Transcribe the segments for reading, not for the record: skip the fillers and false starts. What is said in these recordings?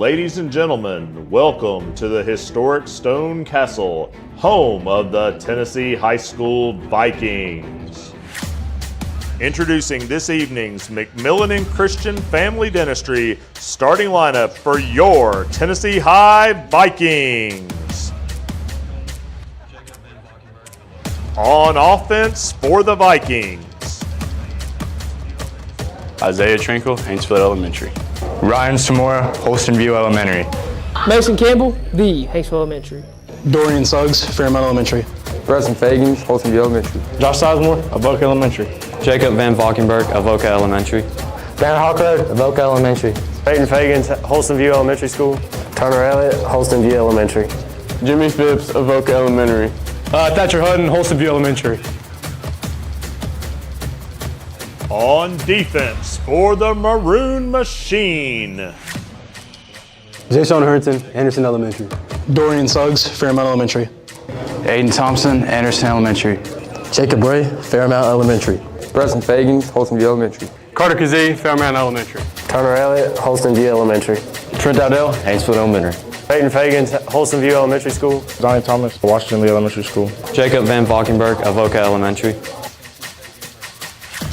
ladies and gentlemen, welcome to the historic Stone Castle, home of the Tennessee High School Vikings. Introducing this evening's McMillan and Christian Family Dentistry starting lineup for your Tennessee High Vikings. On offense for the Vikings, Isaiah Trinkle, Haynesville Elementary. Ryan Samora, Holston View Elementary. Mason Campbell, the Haynesville Elementary. Dorian Suggs, Fairmount Elementary. Preston Fagans, Holston View Elementary. Josh Sizemore, Avoca Elementary. Jacob Van Valkenburg, Avoca Elementary. Banner Hawkroad, Avoca Elementary. Peyton Fagans, Holston View Elementary School. Turner Elliott, Holston View Elementary. Jimmy Phipps, Avoca Elementary. Thatcher Hutton, Holston View Elementary. on defense for the Maroon Machine, Jason Herndon, Anderson Elementary. Dorian Suggs, Fairmount Elementary. Aiden Thompson, Anderson Elementary. Jacob Bray, Fairmount Elementary. Preston Fagans, Holston View Elementary. Carter Kazee, Fairmount Elementary. Turner Elliott, Holston View Elementary. Trent Dowdell, Haynesville Elementary. Peyton Fagans, Holston View Elementary School. Donnie Thomas, Washington Lee Elementary School. Jacob Van Valkenburg, Avoca Elementary.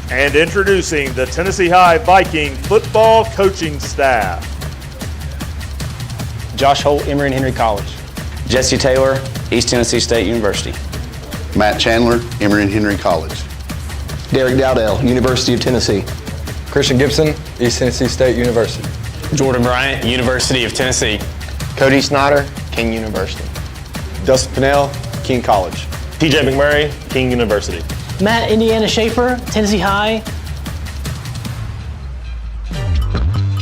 and introducing the Tennessee High Viking football coaching staff. Josh Holt, Emory and Henry College. Jesse Taylor, East Tennessee State University. Matt Chandler, Emory and Henry College. Derek Dowdell, University of Tennessee. Christian Gibson, East Tennessee State University. Jordan Bryant, University of Tennessee. Cody Snyder, King University. Dustin Pinnell, King College. TJ McMurray, King University. Matt Indiana Schaefer, Tennessee High.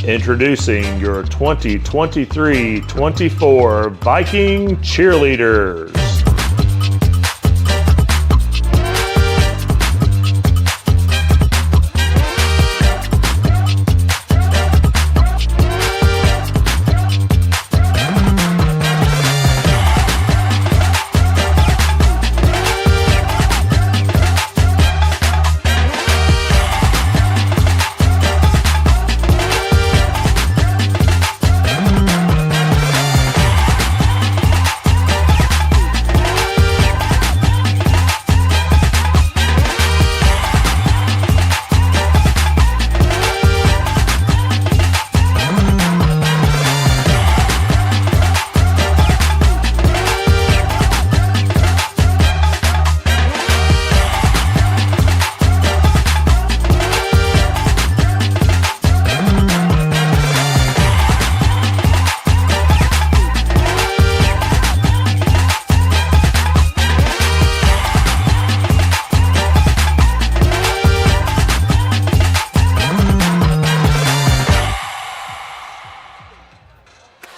Introducing your 2023-24 Viking cheerleaders.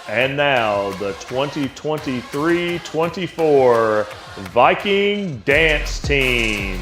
And now the 2023-24 Viking Dance Team.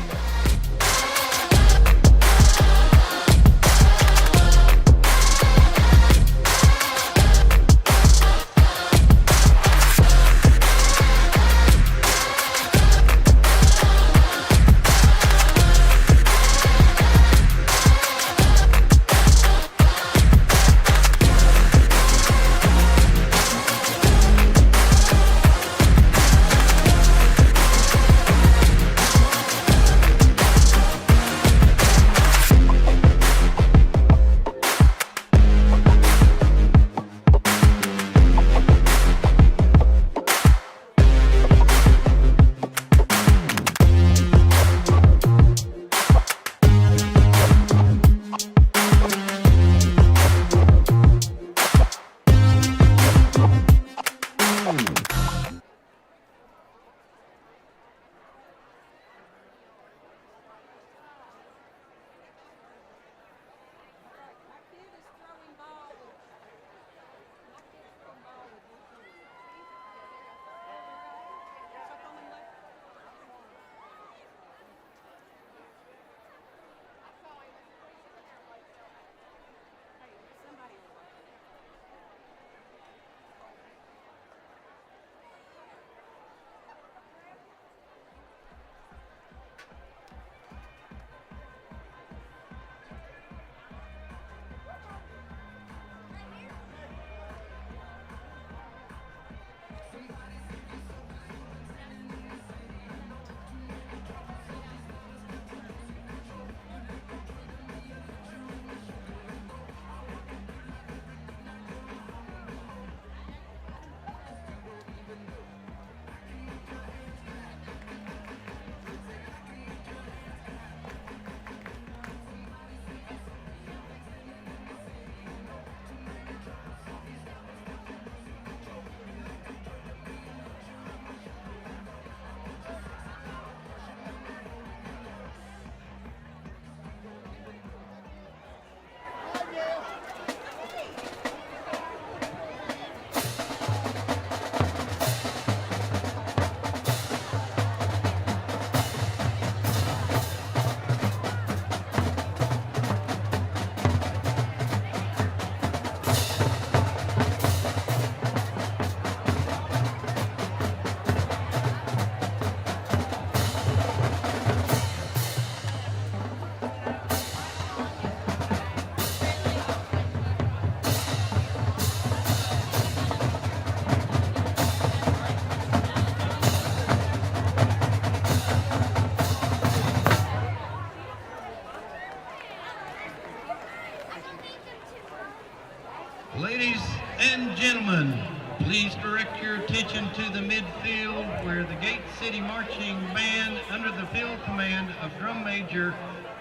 gentlemen, please direct your attention to the midfield where the Gate City Marching Band, under the field command of Drum Major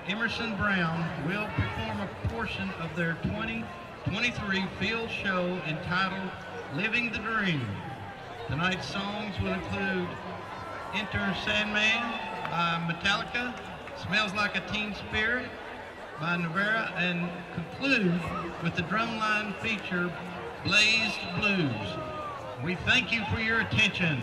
Emerson Brown, will perform a portion of their 2023 field show entitled Living the Dream. Tonight's songs will include Enter Sandman by Metallica, Smells Like a Teen Spirit by Nirvana, and conclude with the drumline feature Blazed Blues. We thank you for your attention.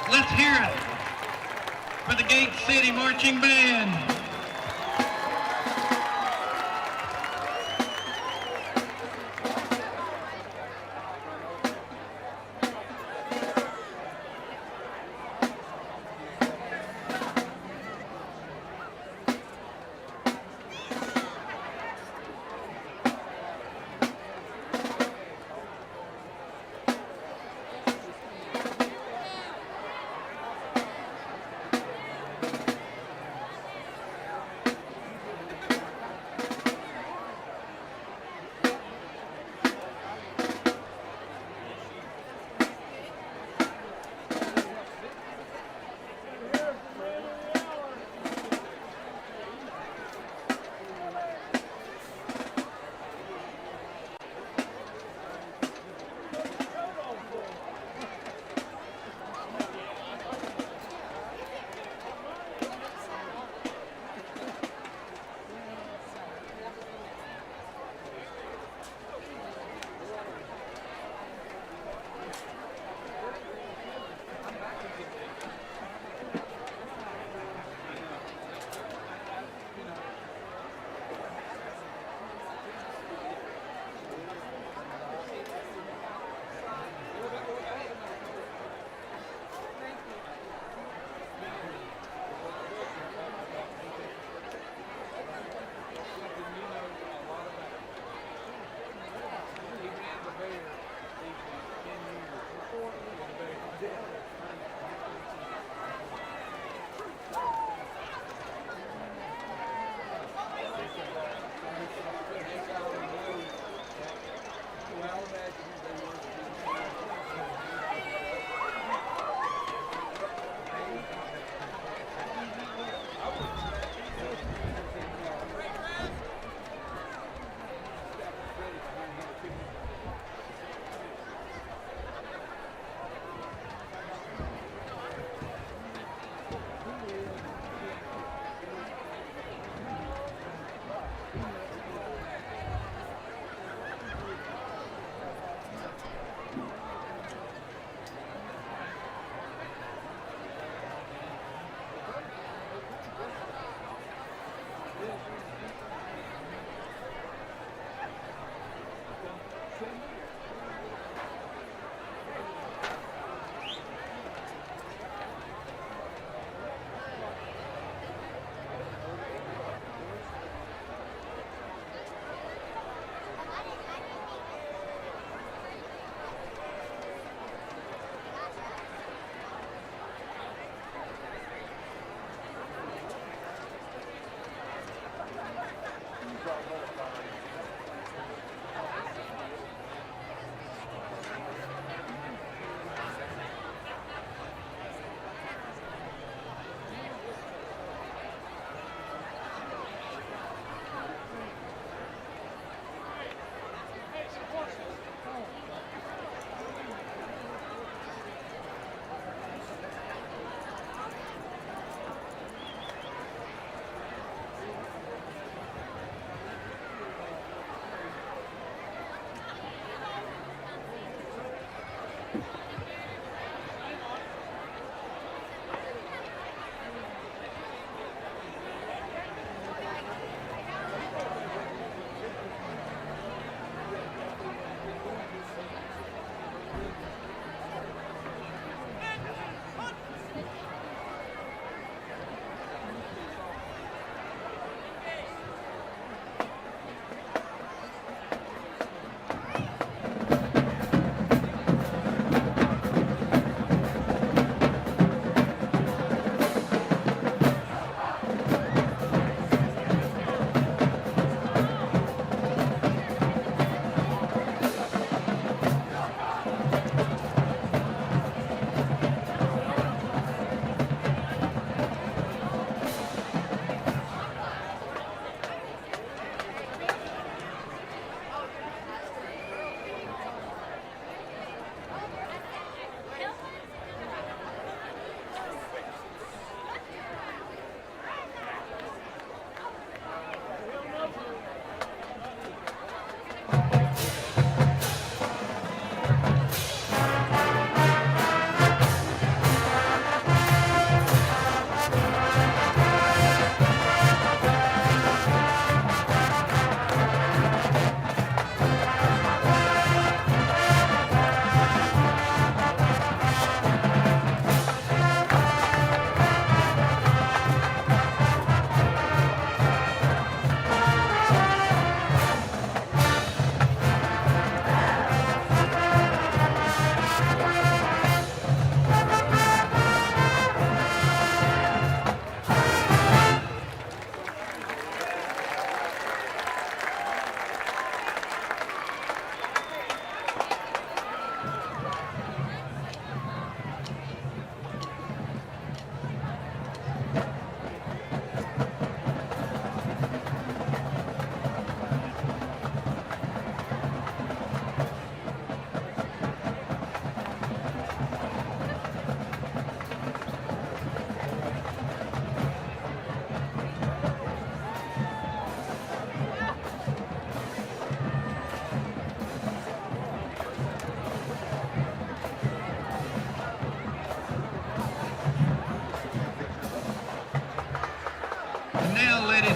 Let's hear it for the Gate City Marching Band.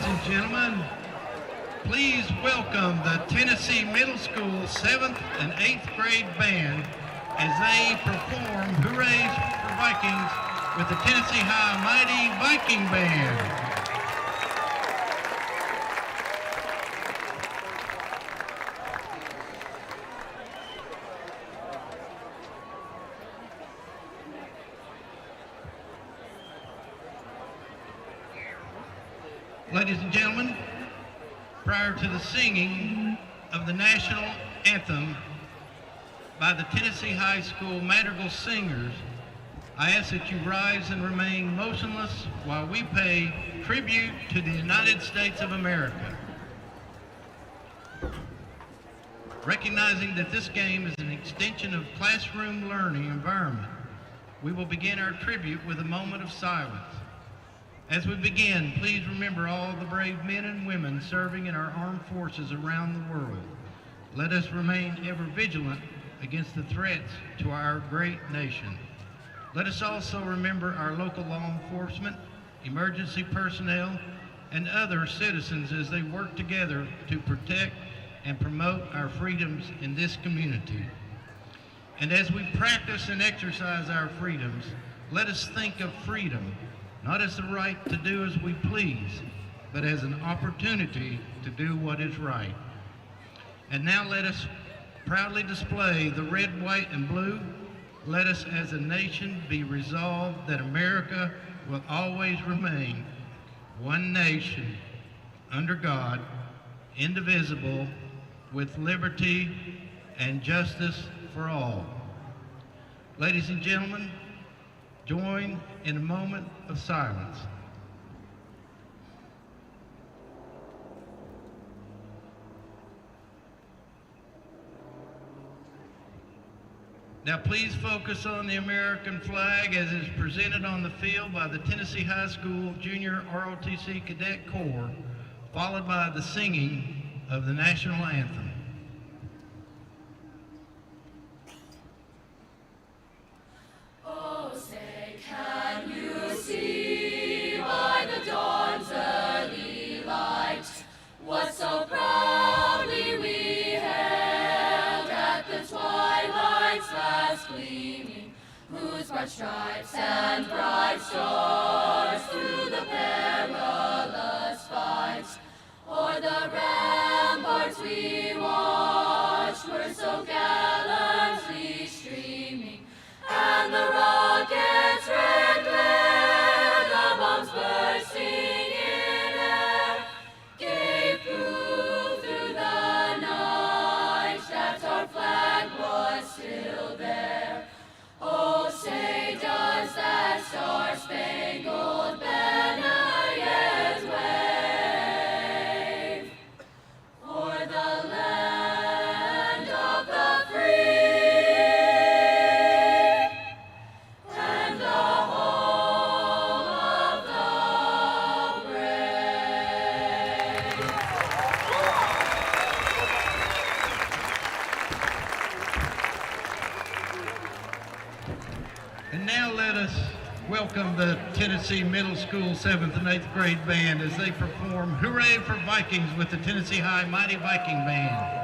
Ladies and gentlemen, please welcome the Tennessee Middle School 7th and 8th grade band as they perform Hoorays for Vikings with the Tennessee High Mighty Viking Band. Ladies and gentlemen, prior to the singing of the national anthem by the Tennessee High School Madrigal Singers, I ask that you rise and remain motionless while we pay tribute to the United States of America. Recognizing that this game is an extension of classroom learning environment, we will begin our tribute with a moment of silence. As we begin, please remember all the brave men and women serving in our armed forces around the world. Let us remain ever vigilant against the threats to our great nation. Let us also remember our local law enforcement, emergency personnel, and other citizens as they work together to protect and promote our freedoms in this community. And as we practice and exercise our freedoms, let us think of freedom not as the right to do as we please, but as an opportunity to do what is right. And now let us proudly display the red, white, and blue. Let us as a nation be resolved that America will always remain one nation under God, indivisible, with liberty and justice for all. Ladies and gentlemen, join in a moment of silence. Now please focus on the American flag as is presented on the field by the Tennessee High School Junior ROTC Cadet Corps, followed by the singing of the national anthem. Oh, say, can you see by the dawn's early light what so proudly we hailed at the twilight's last gleaming, whose broad stripes and bright stars through the perilous fight o'er the ramparts we watched were so gallantly streaming, and the rocket's red glare, the bombs bursting in air, gave proof through the night that our flag was still there. Oh, say, does that star-spangled banner yet wave o'er the land of the free and the home of the brave? And now let us welcome the Tennessee Middle School 7th and 8th grade band as they perform Hooray for Vikings with the Tennessee High Mighty Viking Band.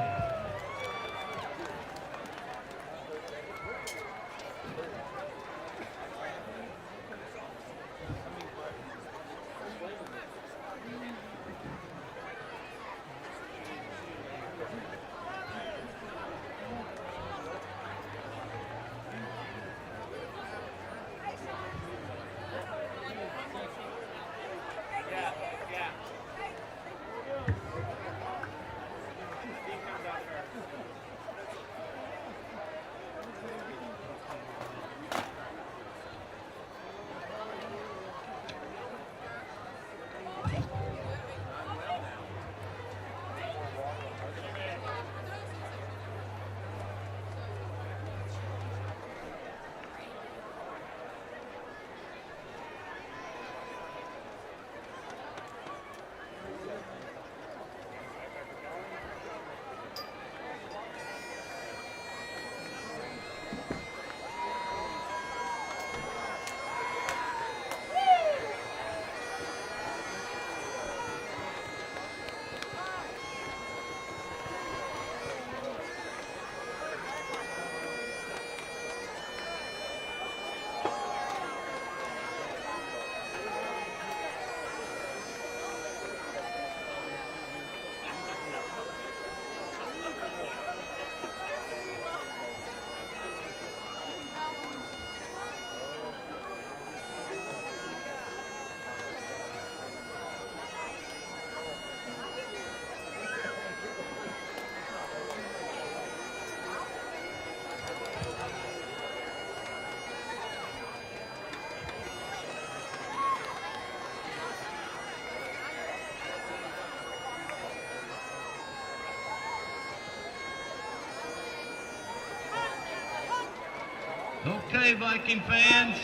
Okay, Viking fans,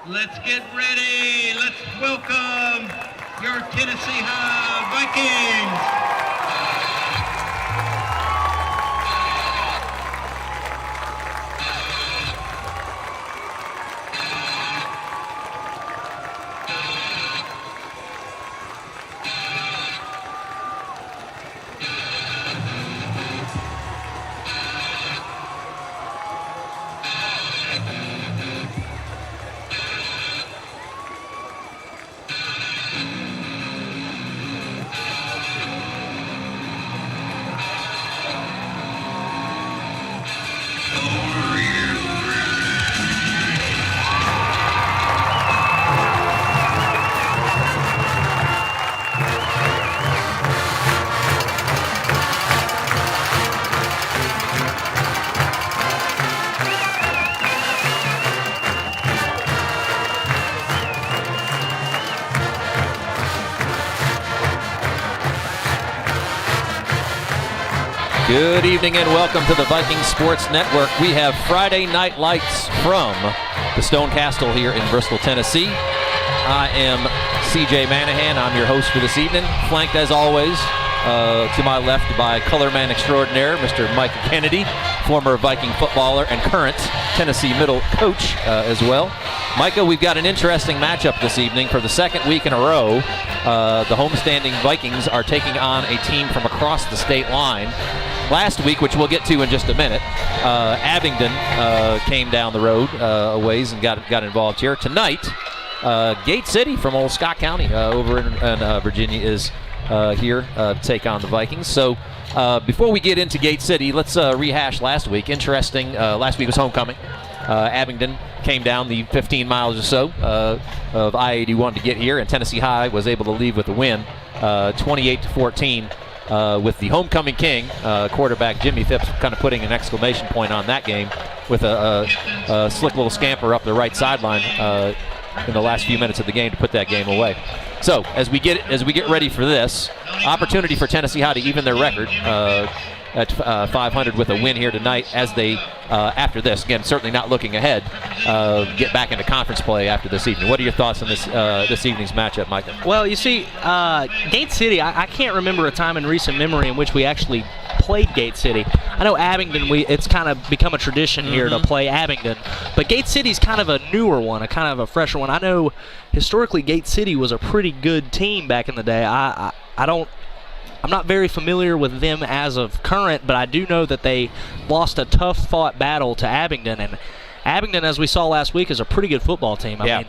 let's get ready. Let's welcome your Tennessee High Vikings. Good evening and welcome to the Viking Sports Network. We have Friday Night Lights from the Stone Castle here in Bristol, Tennessee. I am CJ Manahan. I'm your host for this evening, flanked as always to my left by color man extraordinaire, Mr. Mike Kennedy, former Viking footballer and current Tennessee Middle coach as well. Micah, we've got an interesting matchup this evening. For the second week in a row, the homestanding Vikings are taking on a team from across the state line. Last week, which we'll get to in just a minute, Abingdon came down the road a ways and got involved here. Tonight, Gate City from old Scott County over in Virginia is here to take on the Vikings. So before we get into Gate City, let's rehash last week. Interesting, last week was homecoming. Abingdon came down the 15 miles or so of I-81 to get here, and Tennessee High was able to leave with a win, 28-14. With the homecoming king, quarterback Jimmy Phipps kind of putting an exclamation point on that game with a slick little scamper up the right sideline in the last few minutes of the game to put that game away. So as we get ready for this, opportunity for Tennessee High to even their record at 500 with a win here tonight as they, after this, again, certainly not looking ahead, get back into conference play after this evening. What are your thoughts on this evening's matchup, Micah? Well, you see, Gate City, I can't remember a time in recent memory in which we actually played Gate City. I know Abingdon, it's kind of become a tradition here to play Abingdon, but Gate City's kind of a newer one, a kind of a fresher one. I know historically Gate City was a pretty good team back in the day. I'm not very familiar with them as of current, but I do know that they lost a tough-fought battle to Abingdon. And Abingdon, as we saw last week, is a pretty good football team. I mean,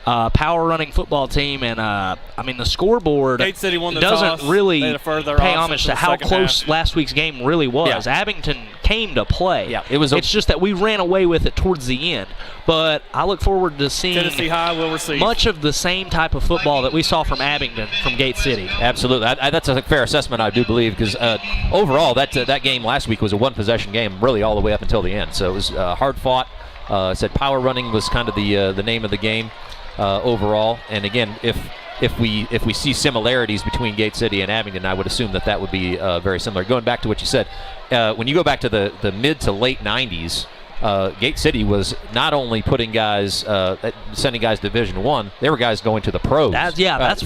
power-running football team, and the scoreboard Gate City won the doesn't toss. really They deferred their pay offense homage to to the how second close half. last week's game really was. Yeah. Abingdon came to play. Yeah, it's just that we ran away with it towards the end. But I look forward to seeing Tennessee High will receive much of the same type of football that we saw from Abingdon from Gate City. Absolutely. That's a fair assessment, I do believe, because overall that game last week was a one-possession game really all the way up until the end. So it was hard fought. I said power running was kind of the name of the game overall. And again, if we see similarities between Gate City and Abingdon, I would assume that would be very similar. Going back to what you said, when you go back to the mid to late 90s, Gate City was not only putting guys, sending guys to Division I, they were guys going to the pros. That's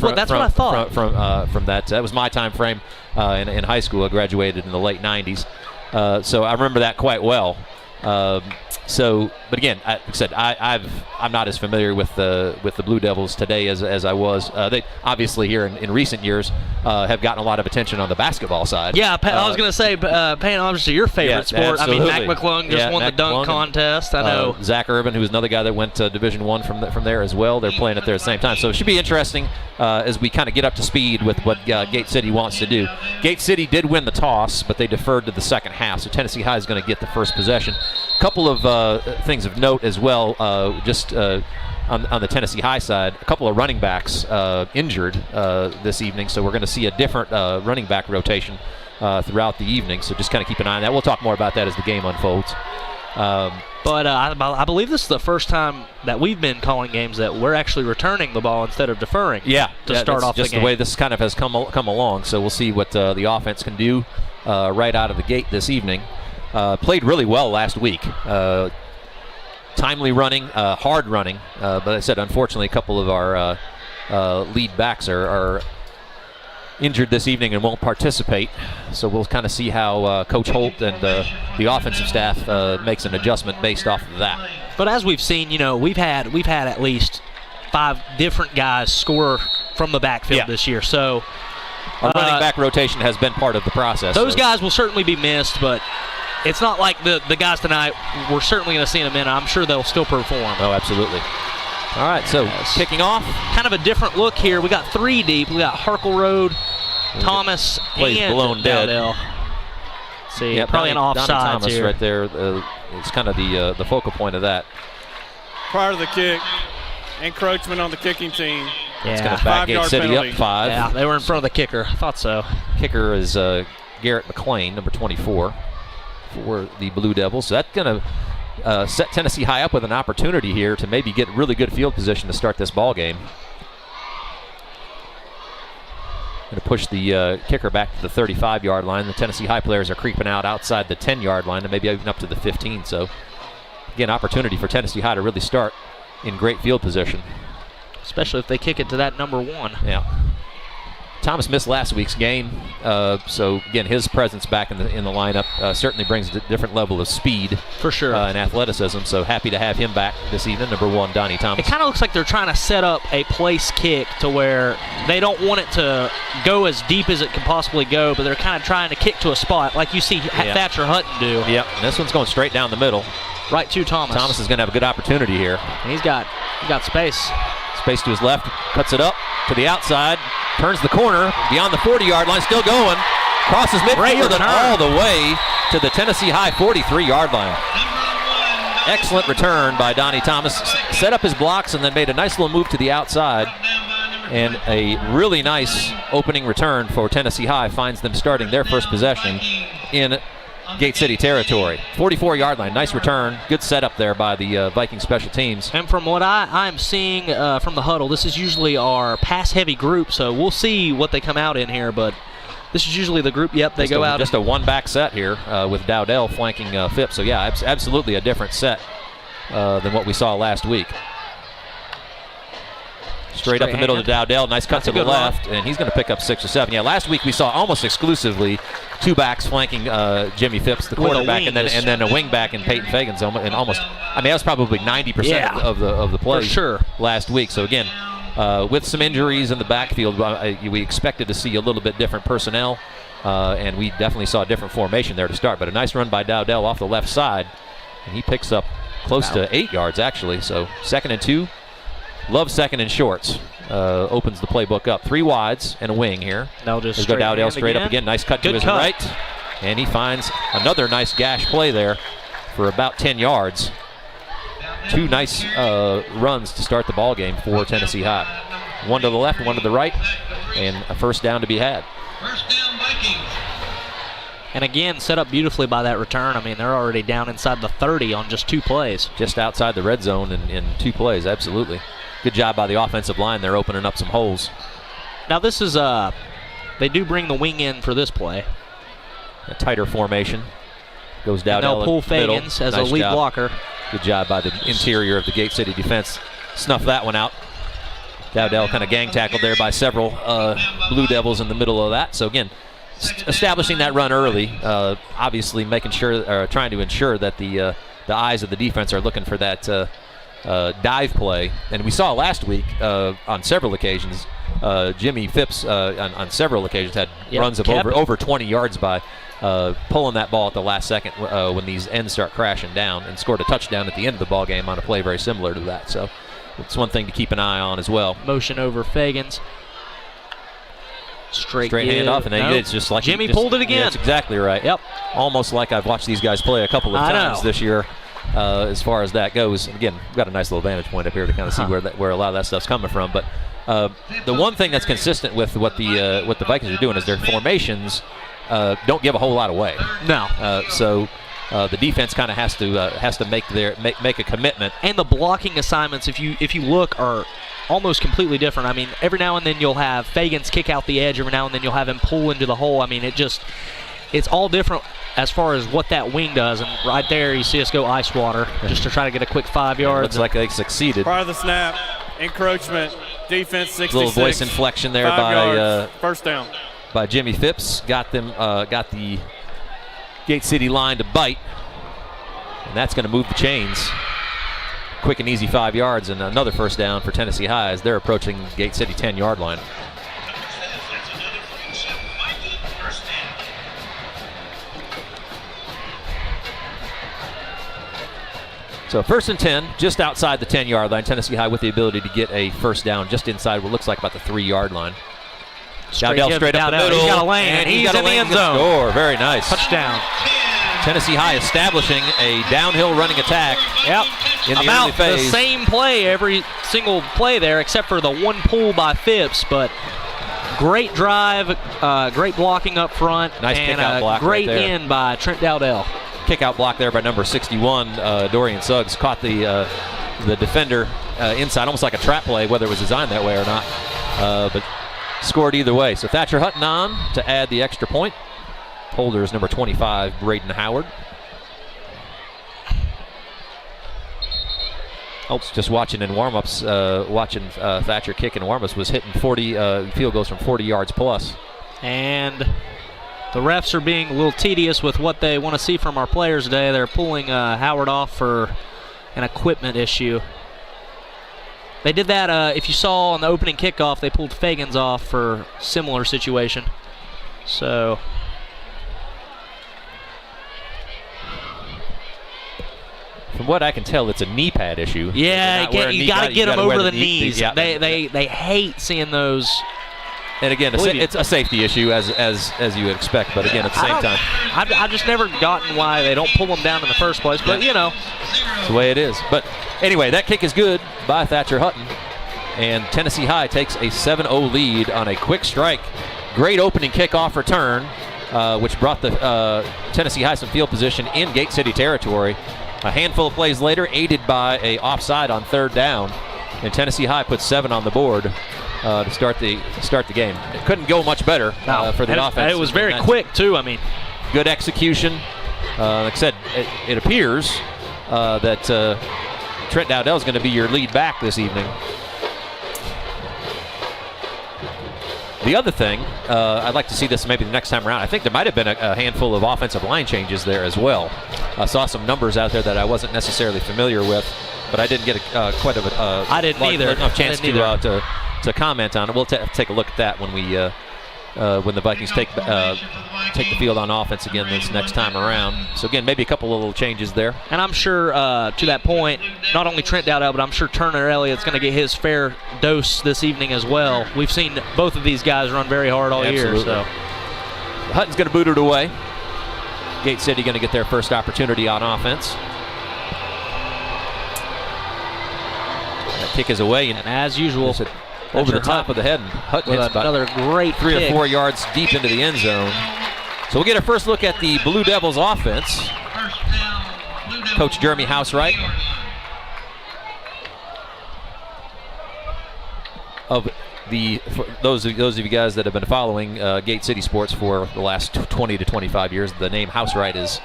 what I thought. From that was my time frame in high school. I graduated in the late 90s, so I remember that quite well. But again, like I said, I'm not as familiar with the Blue Devils today as I was. They obviously here in recent years have gotten a lot of attention on the basketball side. Yeah, I was going to say, paying homage to your favorite sport. Absolutely. I mean, Mac McClung just won the dunk contest. I know. Zach Urban, who's another guy that went to Division I from there as well. They're playing it there at the same time. So it should be interesting as we kind of get up to speed with what Gate City wants to do. Gate City did win the toss, but they deferred to the second half. So Tennessee High is going to get the first possession. Couple of things of note as well, just on the Tennessee High side, a couple of running backs injured this evening, so we're going to see a different running back rotation throughout the evening, so just kind of keep an eye on that. We'll talk more about that as the game unfolds. But I believe this is the first time that we've been calling games that we're actually returning the ball instead of deferring. To start off the game. Just the way this kind of has come along, so we'll see what the offense can do right out of the gate this evening. Played really well last week. timely running, hard running. But I said, unfortunately, a couple of our lead backs are injured this evening and won't participate. So we'll kind of see how Coach Holt and the offensive staff makes an adjustment based off of that. But as we've seen, we've had at least 5 different guys score from the backfield this year. So our running back rotation has been part of the process. Those guys will certainly be missed, but it's not like the guys tonight, we're certainly going to see in a minute. I'm sure they'll still perform. Oh, absolutely. All right, so kicking off. Kind of a different look here. We got 3 deep. We got Harkle Road, Thomas, plays and blown dead. Dowdell. See, Yeah, probably an offside Thomas here. right there. It's kind of the focal point of that. Prior to the kick, encroachment on the kicking team. It's going to back Gate City penalty. up 5. Yeah, they were in front of the kicker. I thought so. Kicker is Garrett McLean, number 24, for the Blue Devils. So that's going to set Tennessee High up with an opportunity here to maybe get really good field position to start this ball game. Going to push the kicker back to the 35-yard line. The Tennessee High players are creeping out outside the 10-yard line and maybe even up to the 15. So, again, opportunity for Tennessee High to really start in great field position. Especially if they kick it to that number 1. Yeah. Thomas missed last week's game, so again, his presence back in the lineup certainly brings a different level of speed for sure and athleticism. So happy to have him back this evening. Number 1, Donnie Thomas. It kind of looks like they're trying to set up a place kick to where they don't want it to go as deep as it can possibly go, but they're kind of trying to kick to a spot like you see Thatcher Hutton do. Yep, and this one's going straight down the middle. Right to Thomas. Thomas is going to have a good opportunity here. And he got space. Space to his left, cuts it up to the outside, turns the corner, beyond the 40-yard line, still going, crosses midfield and all the way to the Tennessee High 43-yard line. Excellent return by Donnie Thomas. Set up his blocks and then made a nice little move to the outside. And a really nice opening return for Tennessee High finds them starting their first possession in Gate City territory. 44-yard line, nice return. Good setup there by the Viking special teams. And from what I'm seeing from the huddle, this is usually our pass-heavy group, so we'll see what they come out in here, but this is usually the group, they go out. Just a one-back set here with Dowdell flanking Phipps. So, yeah, absolutely a different set than what we saw last week. Straight up the middle to Dowdell. Nice cut to the left, and he's going to pick up 6 or 7. Yeah, last week we saw almost exclusively 2 backs flanking Jimmy Phipps, the quarterback, and then a wing back in Peyton Fagans. And almost, I mean, that was probably 90% of the plays last week. So again, with some injuries in the backfield, we expected to see a little bit different personnel, and we definitely saw a different formation there to start. But a nice run by Dowdell off the left side, and he picks up close to 8 yards actually. So 2nd and 2. Love 2nd and shorts. Opens the playbook up. 3 wides and a wing here. Now just There's go Dowdell straight up again. Nice cut to his right. And he finds another nice gash play there for about 10 yards. 2 nice runs to start the ball game for Tennessee High. 1 to the left, 1 to the right, and a first down to be had. First down, Vikings. And again, set up beautifully by that return. I mean, they're already down inside the 30 on just 2 plays. Just outside the red zone in 2 plays, absolutely. Good job by the offensive line. They're opening up some holes. Now this is, they do bring the wing in for this play. A tighter formation. Goes down. They'll pull Fagans as a lead blocker. Good job by the interior of the Gate City defense. Snuff that one out. Dowdell kind of gang tackled there by several Blue Devils in the middle of that. So again, establishing that run early, obviously making sure, trying to ensure that the eyes of the defense are looking for that dive play. And we saw last week on several occasions, Jimmy Phipps on several occasions had runs of over 20 yards by pulling that ball at the last second when these ends start crashing down, and scored a touchdown at the end of the ball game on a play very similar to that. So it's one thing to keep an eye on as well. Motion over Fagans. Straight handoff, and then it's just like Jimmy pulled it again. Yeah, that's exactly right. Yep. Almost like I've watched these guys play a couple of times this year. As far as that goes, again, we've got a nice little vantage point up here to kind of see where a lot of that stuff's coming from. But the one thing that's consistent with what the Vikings are doing is their formations don't give a whole lot away. No. So the defense kind of has to make a commitment. And the blocking assignments, if you look, are almost completely different. I mean, every now and then you'll have Fagans kick out the edge. Every now and then you'll have him pull into the hole. I mean, it's all different as far as what that wing does. And right there, you see us go ice water just to try to get a quick 5 yards. Looks like they succeeded. Prior to the snap, encroachment, defense 66. Little voice inflection there 5 by yards, first down. By Jimmy Phipps. Got the Gate City line to bite, and that's going to move the chains. Quick and easy 5 yards, and another first down for Tennessee High as they're approaching Gate City 10-yard line. So 1st and 10, just outside the 10-yard line. Tennessee High with the ability to get a first down just inside what looks like about the 3-yard line. Dowdell straight up the middle. He's got a lane, and he's in the end zone. Score. Very nice. Touchdown. Tennessee High establishing a downhill running attack. Yep. In the About early phase. the same play every single play there, except for the one pull by Phipps, but great drive, great blocking up front, Nice and kick-out block great right there. end by Trent Dowdell. Kick-out block there by number 61, Dorian Suggs. Caught the defender inside, almost like a trap play, whether it was designed that way or not. But scored either way. So Thatcher Hutton on to add the extra point. Holder is number 25, Braden Howard. Just watching in warm-ups, Thatcher kick in warm-ups, was hitting 40 field goals from 40 yards plus. And the refs are being a little tedious with what they want to see from our players today. They're pulling Howard off for an equipment issue. They did that, if you saw on the opening kickoff, they pulled Fagans off for similar situation. So from what I can tell, it's a knee pad issue. yeah, you got to get them over the knees. Yeah. They hate seeing those. And again, it's a safety issue as you would expect. But again, at the same time, I've just never gotten why they don't pull them down in the first place. But you know, it's the way it is. But anyway, that kick is good by Thatcher Hutton, and Tennessee High takes a 7-0 lead on a quick strike. Great opening kickoff return, which brought the Tennessee High some field position in Gate City territory. A handful of plays later, aided by a offside on 3rd down, and Tennessee High put 7 on the board to start the game. It couldn't go much better for the offense. It was very quick too. I mean, good execution. Like I said, it appears that Trent Dowdell is going to be your lead back this evening. The other thing, I'd like to see this maybe the next time around. I think there might have been a handful of offensive line changes there as well. I saw some numbers out there that I wasn't necessarily familiar with, but I didn't get quite I didn't either. enough chance to comment on it. We'll take a look at that when the Vikings take the field on offense again this next time around. So again, maybe a couple of little changes there. And I'm sure to that point, not only Trent Dowdell, but I'm sure Turner Elliott's going to get his fair dose this evening as well. We've seen both of these guys run very hard all year. So Hutton's going to boot it away. Gate City going to get their first opportunity on offense. That kick is away, and as usual, over the top of the head, and Hutton hits about another great 3 kick. or 4 yards deep into the end zone. So we'll get a first look at the Blue Devils offense. Coach Jeremy Housewright of for those of you guys that have been following Gate City sports for the last 20 to 25 years, the name Housewright is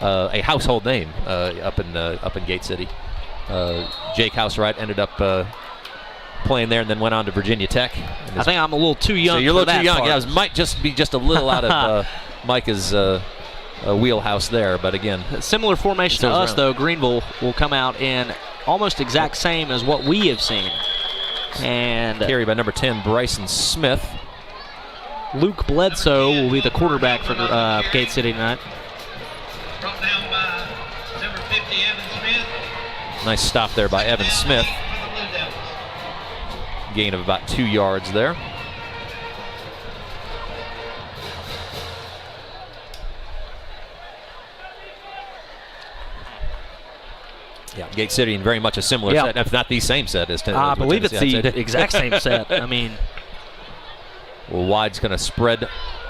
a household name up in Gate City. Jake Housewright ended up playing there and then went on to Virginia Tech. I think I'm a little too young. So you're a little for too young. part. Yeah, it might just be a little out of Micah's wheelhouse there, but again, similar formation to us though. Greenville will come out in almost exact same as what we have seen. And carried by number 10, Bryson Smith. Luke Bledsoe will be the quarterback for Gate City tonight. Brought down by number 50, Evan Smith. Nice stop there by Evan Smith. Gain of about 2 yards there. Yeah, Gate City in very much a similar set, if not the same set as Tennessee. I believe it's the exact same set. I mean, well, wide's going to spread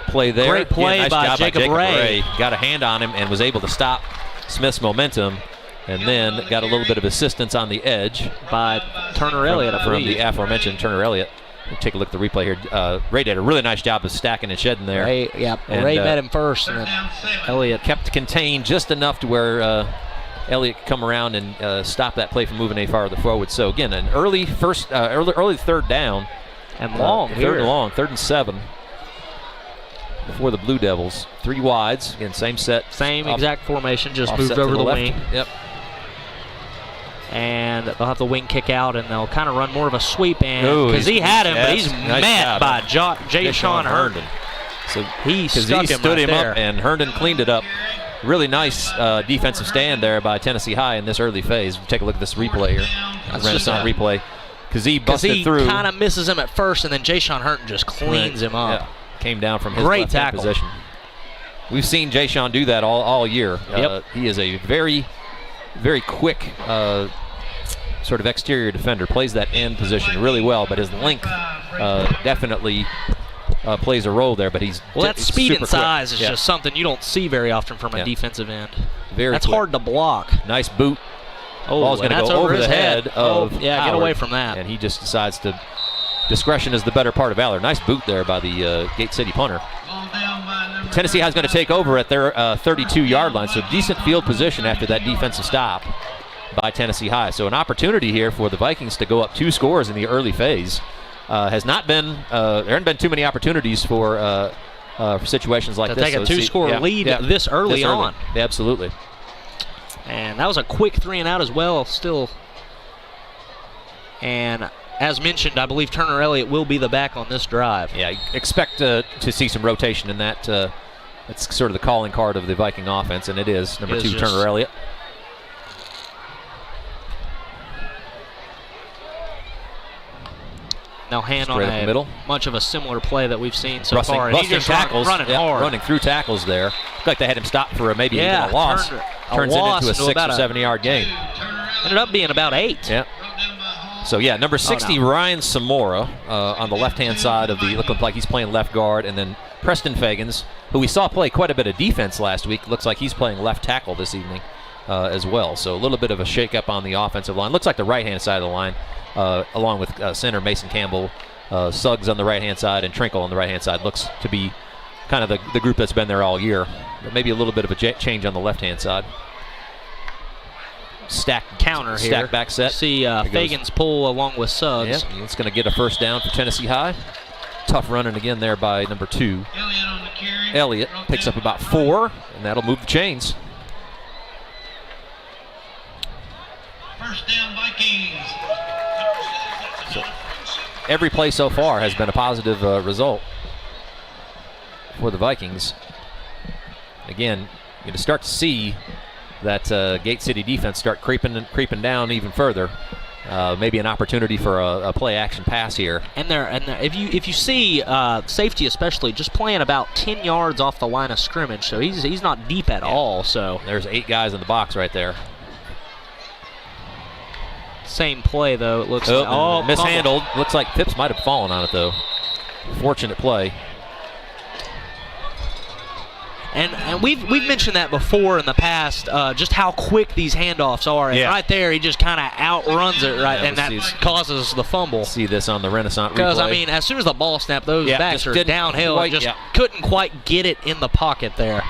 play there. Great play nice by job Jacob Ray. Got a hand on him and was able to stop Smith's momentum, and then got a little bit of assistance on the edge by Turner Elliott from the aforementioned Turner Elliott. Take a look at the replay here. Ray did a really nice job of stacking and shedding there. Ray met him first, and Elliott kept contained just enough to where Elliott could come around and stop that play from moving any farther forward. So again, an early third down. And long Third and long, 3rd and 7 for the Blue Devils. 3 wides, again, same set. Same exact formation, just moved Offset to over the left. wing. Yep. And they'll have the wing kick out, and they'll kind of run more of a sweep, and because he had him, but he's met by Jay Sean Herndon. So he stood him there. up, and Herndon cleaned it up. Really nice defensive stand there by Tennessee High in this early phase. Take a look at this replay here. Renaissance replay. Kazee busted through. He kind of misses him at first, and then Jay Sean Herndon just cleans him up. Yeah. Came down from his great left tackle position. We've seen Jay Sean do that all year. He is a very, very quick sort of exterior defender. Plays that end position really well, but his length definitely plays a role there. But that speed and size quick. is just something you don't see very often from a defensive end. That's hard to block. Nice boot. Oh, ball's going to go over the head of Howard, get away from that. And he just decides to. Discretion is the better part of valor. Nice boot there by the Gate City punter. Tennessee High is going to take over at their 32-yard line, so decent field position after that defensive stop by Tennessee High. So an opportunity here for the Vikings to go up 2 scores in the early phase. Has not been there haven't been too many opportunities for situations like this. To take a 2-score lead this early on. Yeah, absolutely. And that was a quick 3-and-out as well, still. And as mentioned, I believe Turner Elliott will be the back on this drive. Yeah, expect to see some rotation in that. That's sort of the calling card of the Viking offense, and it is. Number 2, Turner Elliott. Now hand on a middle. Much of a similar play that we've seen so Busting, far. And busting he just tackles, running hard. Running through tackles there. Looked like they had him stopped for maybe even a loss. Turns it into a 6 or 7-yard gain. Ended up being about 8. Yeah. So yeah, number 60, Ryan Samora on the left-hand side of the, looking like he's playing left guard, and then Preston Fagans, who we saw play quite a bit of defense last week, looks like he's playing left tackle this evening as well. So a little bit of a shake-up on the offensive line. Looks like the right-hand side of the line, along with center Mason Campbell, Suggs on the right-hand side, and Trinkle on the right-hand side. Looks to be kind of the group that's been there all year. But maybe a little bit of a change on the left-hand side. Stack back set. See Fagans pull along with Suggs. Yep, it's going to get a first down for Tennessee High. Tough running again there by number 2. Elliott picks up about 4, and that'll move the chains. First down, Vikings. So, every play so far has been a positive result for the Vikings. Again, you're going to start to see that Gate City defense start creeping down even further. Maybe an opportunity for a play-action pass here. And if you see safety especially just playing about 10 yards off the line of scrimmage, so he's not deep at all. So there's 8 guys in the box right there. Same play though. It looks like mishandled. Looks like Phipps might have fallen on it though. Fortunate play. And we've mentioned that before in the past, just how quick these handoffs are. And right there, he just kind of outruns it, and that causes the fumble. See this on the Renaissance replay. Because, I mean, as soon as the ball snapped, those backs are downhill and just couldn't quite get it in the pocket there.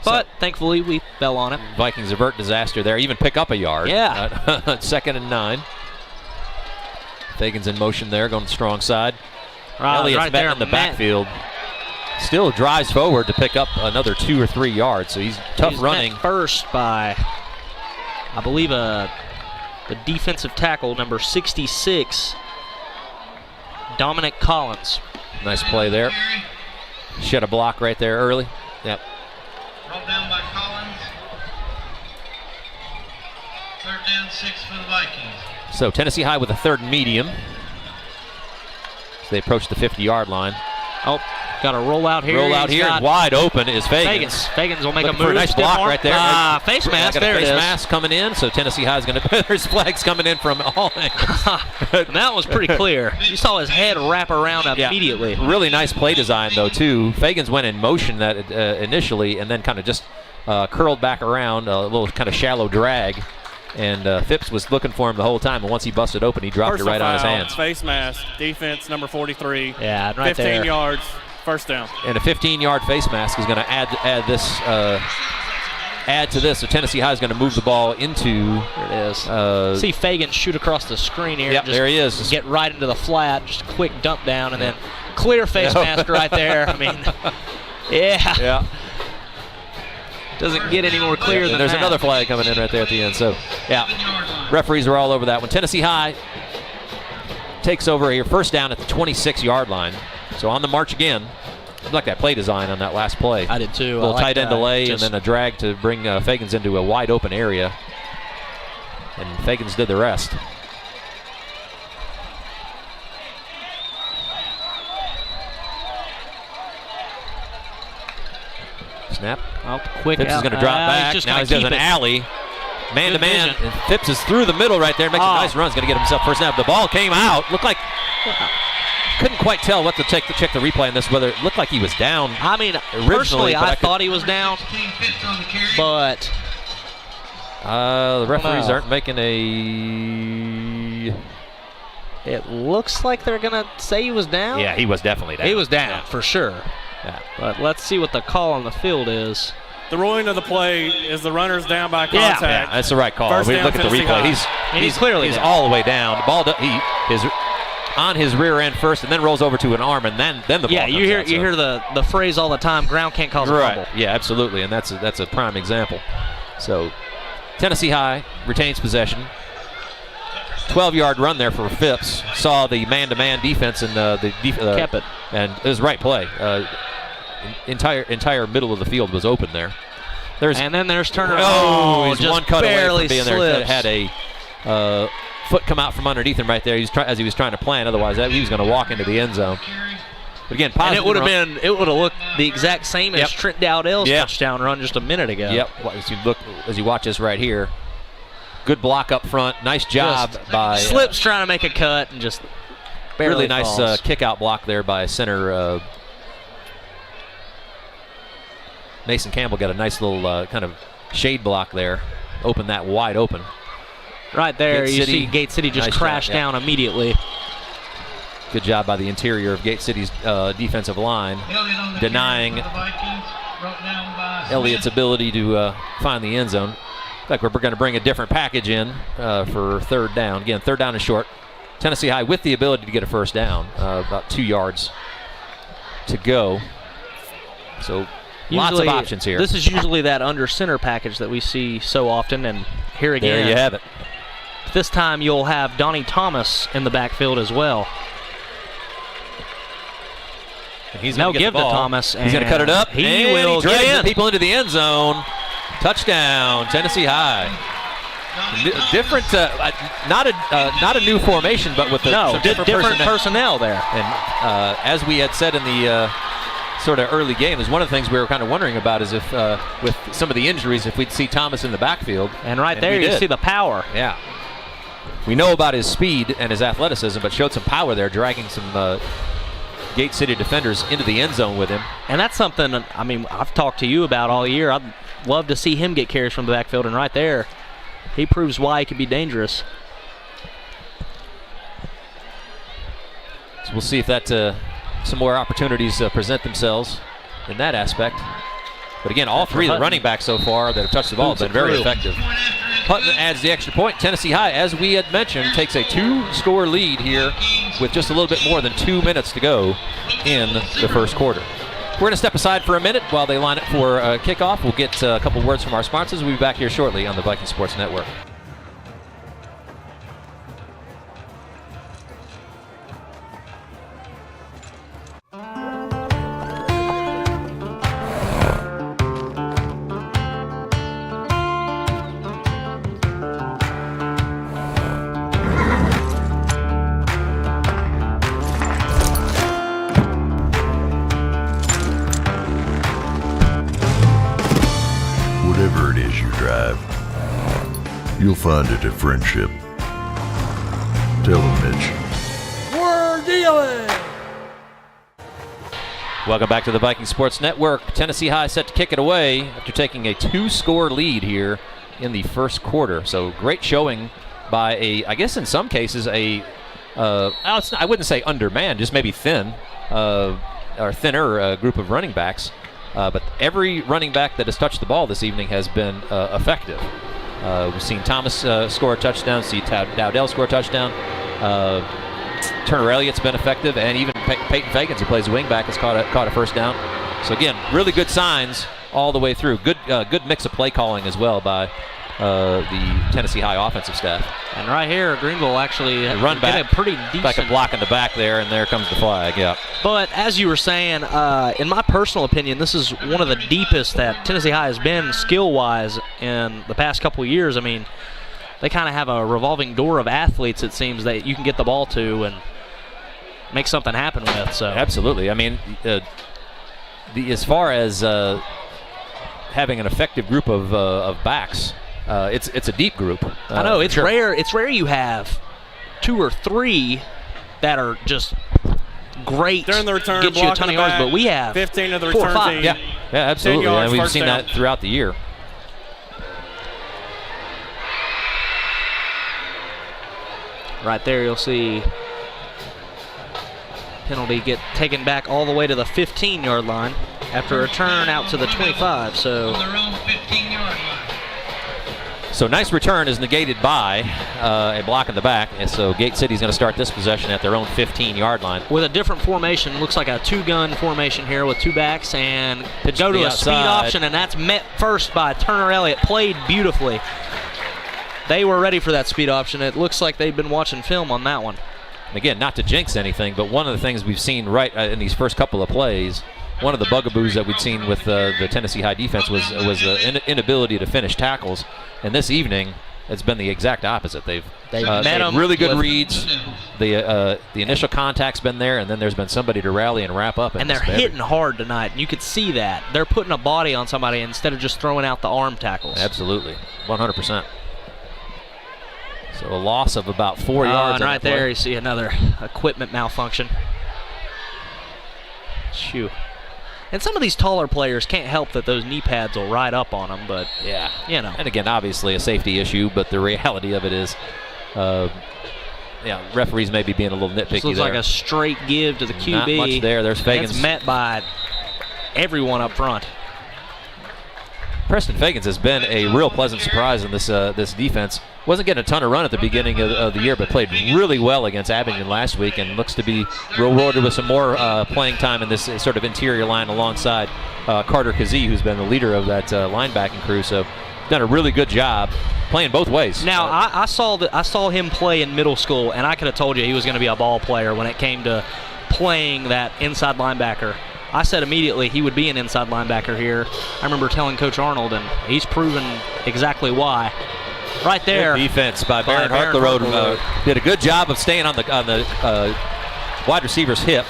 But thankfully, we fell on it. Vikings avert disaster there, even pick up a yard. Yeah. 2nd and 9. Fagans in motion there, going strong side. Elliott's right there in the backfield. Still drives forward to pick up another 2 or 3 yards, so he's running. Met first by, I believe, the defensive tackle, number 66, Dominic Collins. Nice play there. Shed a block right there early. Yep. Brought down by Collins. 3rd down, 6 for the Vikings. So Tennessee High with a 3rd and medium. They approach the 50-yard line. Oh, got a rollout here. Rollout here. Wide open is Fagans. Fagans will make a move. For a nice block right there. Face mask. There it is. Face mask coming in. So Tennessee High is going to. There's flags coming in from all angles. And that was pretty clear. You saw his head wrap around immediately. Really nice play design though too. Fagans went in motion that initially, and then kind of just curled back around, a little kind of shallow drag, And Phipps was looking for him the whole time, and once he busted open, he dropped it right on his hands. Face mask, defense number 43. Yeah, right 15 there. yards, first down. And a 15-yard face mask is going to add to this. So Tennessee High is going to move the ball into. There it is. See Fagan shoot across the screen here. Yep, there he is. Just get right into the flat, just a quick dump down, and then clear face mask right there. I mean, Yeah. Doesn't get any more clear than There's that. another flag coming in right there at the end. So, yeah, referees are all over that one. Tennessee High takes over here, first down at the 26-yard line. So on the march again. I like that play design on that last play. I did too. A little tight end delay Just and then a drag to bring Fagans into a wide open area. And Fagans did the rest. Snap. Oh, quick Phipps is going to drop back. Now he does an alley. Man-to-man. And Phipps is through the middle right there. Makes a nice run. He's going to get himself first snap. The ball came out. Looked like... Couldn't quite tell what to check the replay on this, whether it looked like he was down. I mean, personally, I thought he was down, but... the referees aren't making a... It looks like they're going to say he was down. Yeah, he was definitely down. He was down, for sure. Yeah. But let's see what the call on the field is. The ruling of the play is the runner's down by contact. Yeah, that's the right call. First We down, look at the Tennessee replay. High. He's clearly he's down. all the way down. The ball is on his rear end first, and then rolls over to an arm, and then the ball Yeah, comes you hear out, you so. hear the phrase all the time. Ground can't cause a fumble. Yeah, absolutely, and that's a prime example. So Tennessee High retains possession. 12-yard run there for Phipps. Saw the man-to-man defense and kept it, and it was the right play. Entire middle of the field was open there. And then there's Turner. He's just one cut away barely from being there. slips. Had a foot come out from underneath him right there. As he was trying to plan. Otherwise, he was going to walk into the end zone. But again, and it would have looked the exact same as Trent Dowdell's touchdown run just a minute ago. Yep. As you watch this right here, good block up front. Nice job by Slips trying to make a cut and just barely really nice falls. kick out block there by center. Mason Campbell got a nice little kind of shade block there. Opened that wide open. Right there, Gate you City, see Gate City just nice crash job, down immediately. Good job by the interior of Gate City's defensive line, denying Elliott's ability to find the end zone. Like we're going to bring a different package in for third down. Again, third down and short. Tennessee High with the ability to get a first down, about 2 yards to go. So lots of options here. This is usually that under center package that we see so often, and here again. There you have it. This time you'll have Donnie Thomas in the backfield as well. He's now going to give to Thomas. He's going to cut it up. He and will he drags get in. the people into the end zone. Touchdown, Tennessee High. Different, not a new formation, but with some different personnel there. And as we had said in the sort of early game, is one of the things we were kind of wondering about is if with some of the injuries, if we'd see Thomas in the backfield. And there you see the power. Yeah. We know about his speed and his athleticism, but showed some power there, dragging some Gate City defenders into the end zone with him. And that's something, I mean, I've talked to you about all year. I'd love to see him get carries from the backfield, and right there, he proves why he can be dangerous. So we'll see if that some more opportunities present themselves in that aspect. But again, all three of the running backs so far that have touched the ball have been very effective. Hutton adds the extra point. Tennessee High, as we had mentioned, takes a 2-score lead here with just a little bit more than 2 minutes to go in the first quarter. We're going to step aside for a minute while they line up for kickoff. We'll get a couple words from our sponsors. We'll be back here shortly on the Viking Sports Network. Whatever it is you drive, you'll find it at Friendship. Tell them Mitch. We're dealing! Welcome back to the Viking Sports Network. Tennessee High set to kick it away after taking a 2-score lead here in the first quarter. So great showing by I guess in some cases I wouldn't say undermanned, just maybe thin or thinner group of running backs. But every running back that has touched the ball this evening has been effective. We've seen Thomas score a touchdown, see Dowdell score a touchdown. Turner Elliott's been effective, and even Peyton Fagans, who plays wingback, has caught a first down. So again, really good signs all the way through. Good mix of play calling as well by the Tennessee High offensive staff. And right here, Greenville actually run back, a pretty decent like a block in the back there, and there comes the flag. Yeah. But as you were saying, in my personal opinion, this is one of the deepest that Tennessee High has been skill-wise in the past couple of years. I mean, they kind of have a revolving door of athletes, it seems, that you can get the ball to and make something happen with. So absolutely. I mean, as far as having an effective group of backs, it's a deep group. I know it's rare. It's rare you have 2 or 3 that are just great. During the return, get you a ton of yards, but we have 15 of the 4 or return 5. team. Yeah, absolutely. And we've seen that throughout the year. Right there, you'll see penalty get taken back all the way to the 15-yard line after a return out to the 25. So nice return is negated by a block in the back, and so Gate City's going to start this possession at their own 15-yard line. With a different formation, looks like a 2-gun formation here with 2 backs, and pitch go to a outside. Speed option, and that's met first by Turner Elliott. Played beautifully. They were ready for that speed option. It looks like they've been watching film on that one. And again, not to jinx anything, but one of the things we've seen right in these first couple of plays, one of the bugaboos that we'd seen with the Tennessee High defense was the inability to finish tackles. And this evening, it's been the exact opposite. They've met them really good reads. The initial contact's been there, and then there's been somebody to rally and wrap up. And they're hitting hard tonight. And you could see that. They're putting a body on somebody instead of just throwing out the arm tackles. Absolutely, 100%. So a loss of about 4 yards. And right there, you see another equipment malfunction. Shoo. And some of these taller players can't help that those knee pads will ride up on them, but yeah, you know. And again, obviously a safety issue, but the reality of it is, referees may be being a little nitpicky. This looks like a straight give to the QB. Not much there. There's Fagans. It's met by everyone up front. Preston Fagans has been a real pleasant surprise in this defense. Wasn't getting a ton of run at the beginning of the year, but played really well against Abingdon last week and looks to be rewarded with some more playing time in this sort of interior line alongside Carter Kazee, who's been the leader of that linebacking crew. So done a really good job playing both ways. Now, I saw him play in middle school, and I could have told you he was going to be a ball player when it came to playing that inside linebacker. I said immediately he would be an inside linebacker here. I remember telling Coach Arnold, and he's proven exactly why. Right there. Good defense by Baron Harklerode. Did a good job of staying on the wide receiver's hip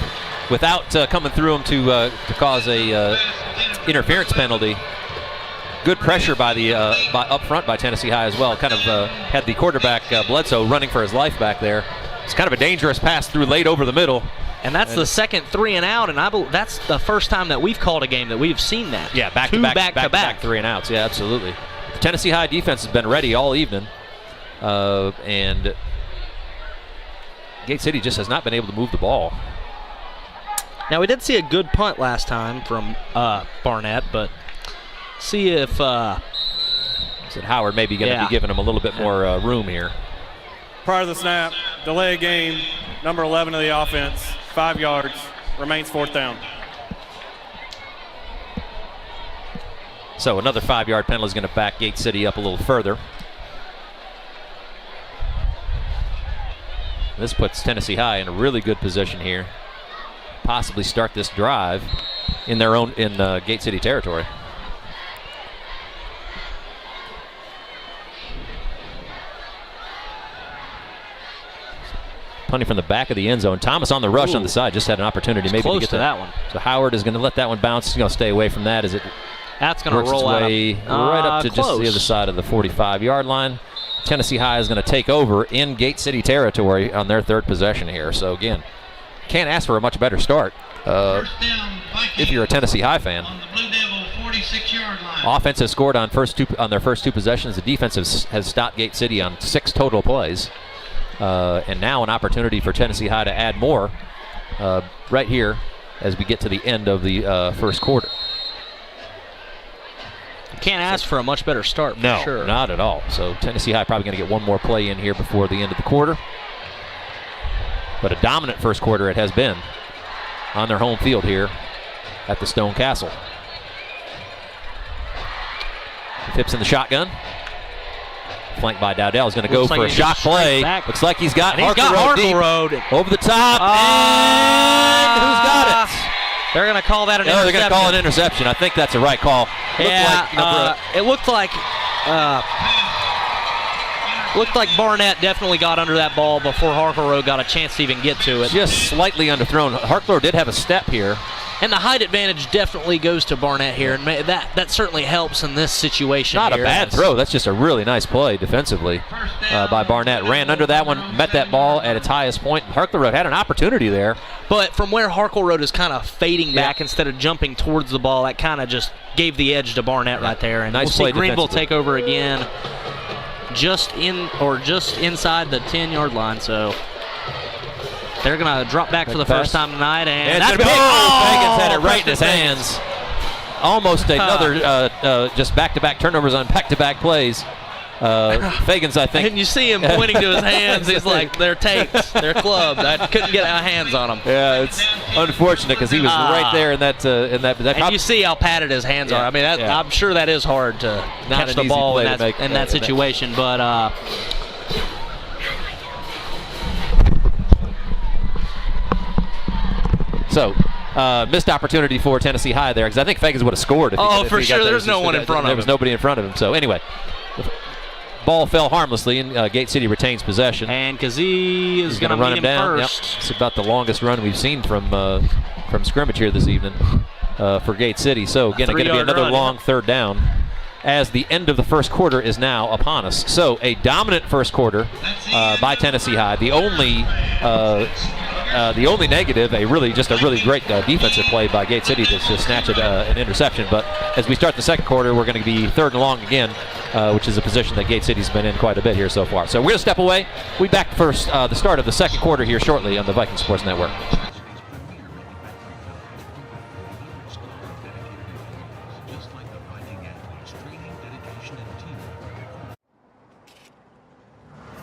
without coming through him to cause a interference penalty. Good pressure by up front by Tennessee High as well. Kind of had the quarterback Bledsoe running for his life back there. It's kind of a dangerous pass through late over the middle. And that's the second 3 and out, and that's the first time that we've called a game that we've seen that. Yeah, back to back 3 and outs. Yeah, absolutely. The Tennessee High defense has been ready all evening, and Gate City just has not been able to move the ball. Now, we did see a good punt last time from Barnett, but see if Howard maybe going to be giving him a little bit more room here. Prior to the snap, delay of game, number 11 of the offense, 5 yards, remains 4th down. So another 5-yard penalty is going to back Gate City up a little further. This puts Tennessee High in a really good position here. Possibly start this drive in Gate City territory. Punting from the back of the end zone. Thomas on the rush on the side. Just had an opportunity maybe to get to that one. So Howard is going to let that one bounce. He's going to stay away from that as it that's going to roll out right up to just the other side of the 45-yard line. Tennessee High is going to take over in Gate City territory on their 3rd possession here. So again, can't ask for a much better start if you're a Tennessee High fan. 46-yard line. Offense has scored on their first two possessions. The defense has stopped Gate City on 6 total plays. And now an opportunity for Tennessee High to add more right here as we get to the end of the first quarter. Can't ask for a much better start, for sure. No, not at all. So Tennessee High probably going to get one more play in here before the end of the quarter. But a dominant first quarter it has been on their home field here at the Stone Castle. Phipps in the shotgun. Flanked by Dowdell. Is going to go for a shot play. Looks like he's got Harkle Road over the top. And who's got it? They're going to call that an interception. They're going to call it an interception. I think that's a right call. It looked like Barnett definitely got under that ball before Harkle Road got a chance to even get to it. Just slightly underthrown. Harkle Road did have a step here. And the height advantage definitely goes to Barnett here, and that certainly helps in this situation. Not a bad throw. That's just a really nice play defensively by Barnett. Ran under that one, met that ball at its highest point. Harkle Road had an opportunity there. But from where Harkle Road is kind of fading back instead of jumping towards the ball, that kind of just gave the edge to Barnett right there. And nice we'll see play Greenville take over again just inside the 10-yard line. So they're going to drop back for the first time tonight. And that's Fagans had it right in his hands. Almost another just back-to-back turnovers on back-to-back plays. Fagans, I think. And you see him pointing to his hands. He's like, they're tapes. They're clubbed. I couldn't get our hands on them. Yeah, it's unfortunate because he was right there in that. And you see how padded his hands are. I mean, I'm sure that is hard to catch the ball in that situation. But so, missed opportunity for Tennessee High there because I think Fagans would have scored. For sure. There's no one in front of him. There was nobody in front of him. So, anyway, the ball fell harmlessly, and Gate City retains possession. And Kazee is going to run him down. Yep. It's about the longest run we've seen from scrimmage here this evening for Gate City. So, again, it's going to be another long third down as the end of the first quarter is now upon us. So, a dominant first quarter by Tennessee High. The only negative, a really great defensive play by Gate City to snatch an interception. But as we start the second quarter, we're going to be third and long again, which is a position that Gate City's been in quite a bit here so far. So we're going to step away. We'll be back for the start of the second quarter here shortly on the Viking Sports Network.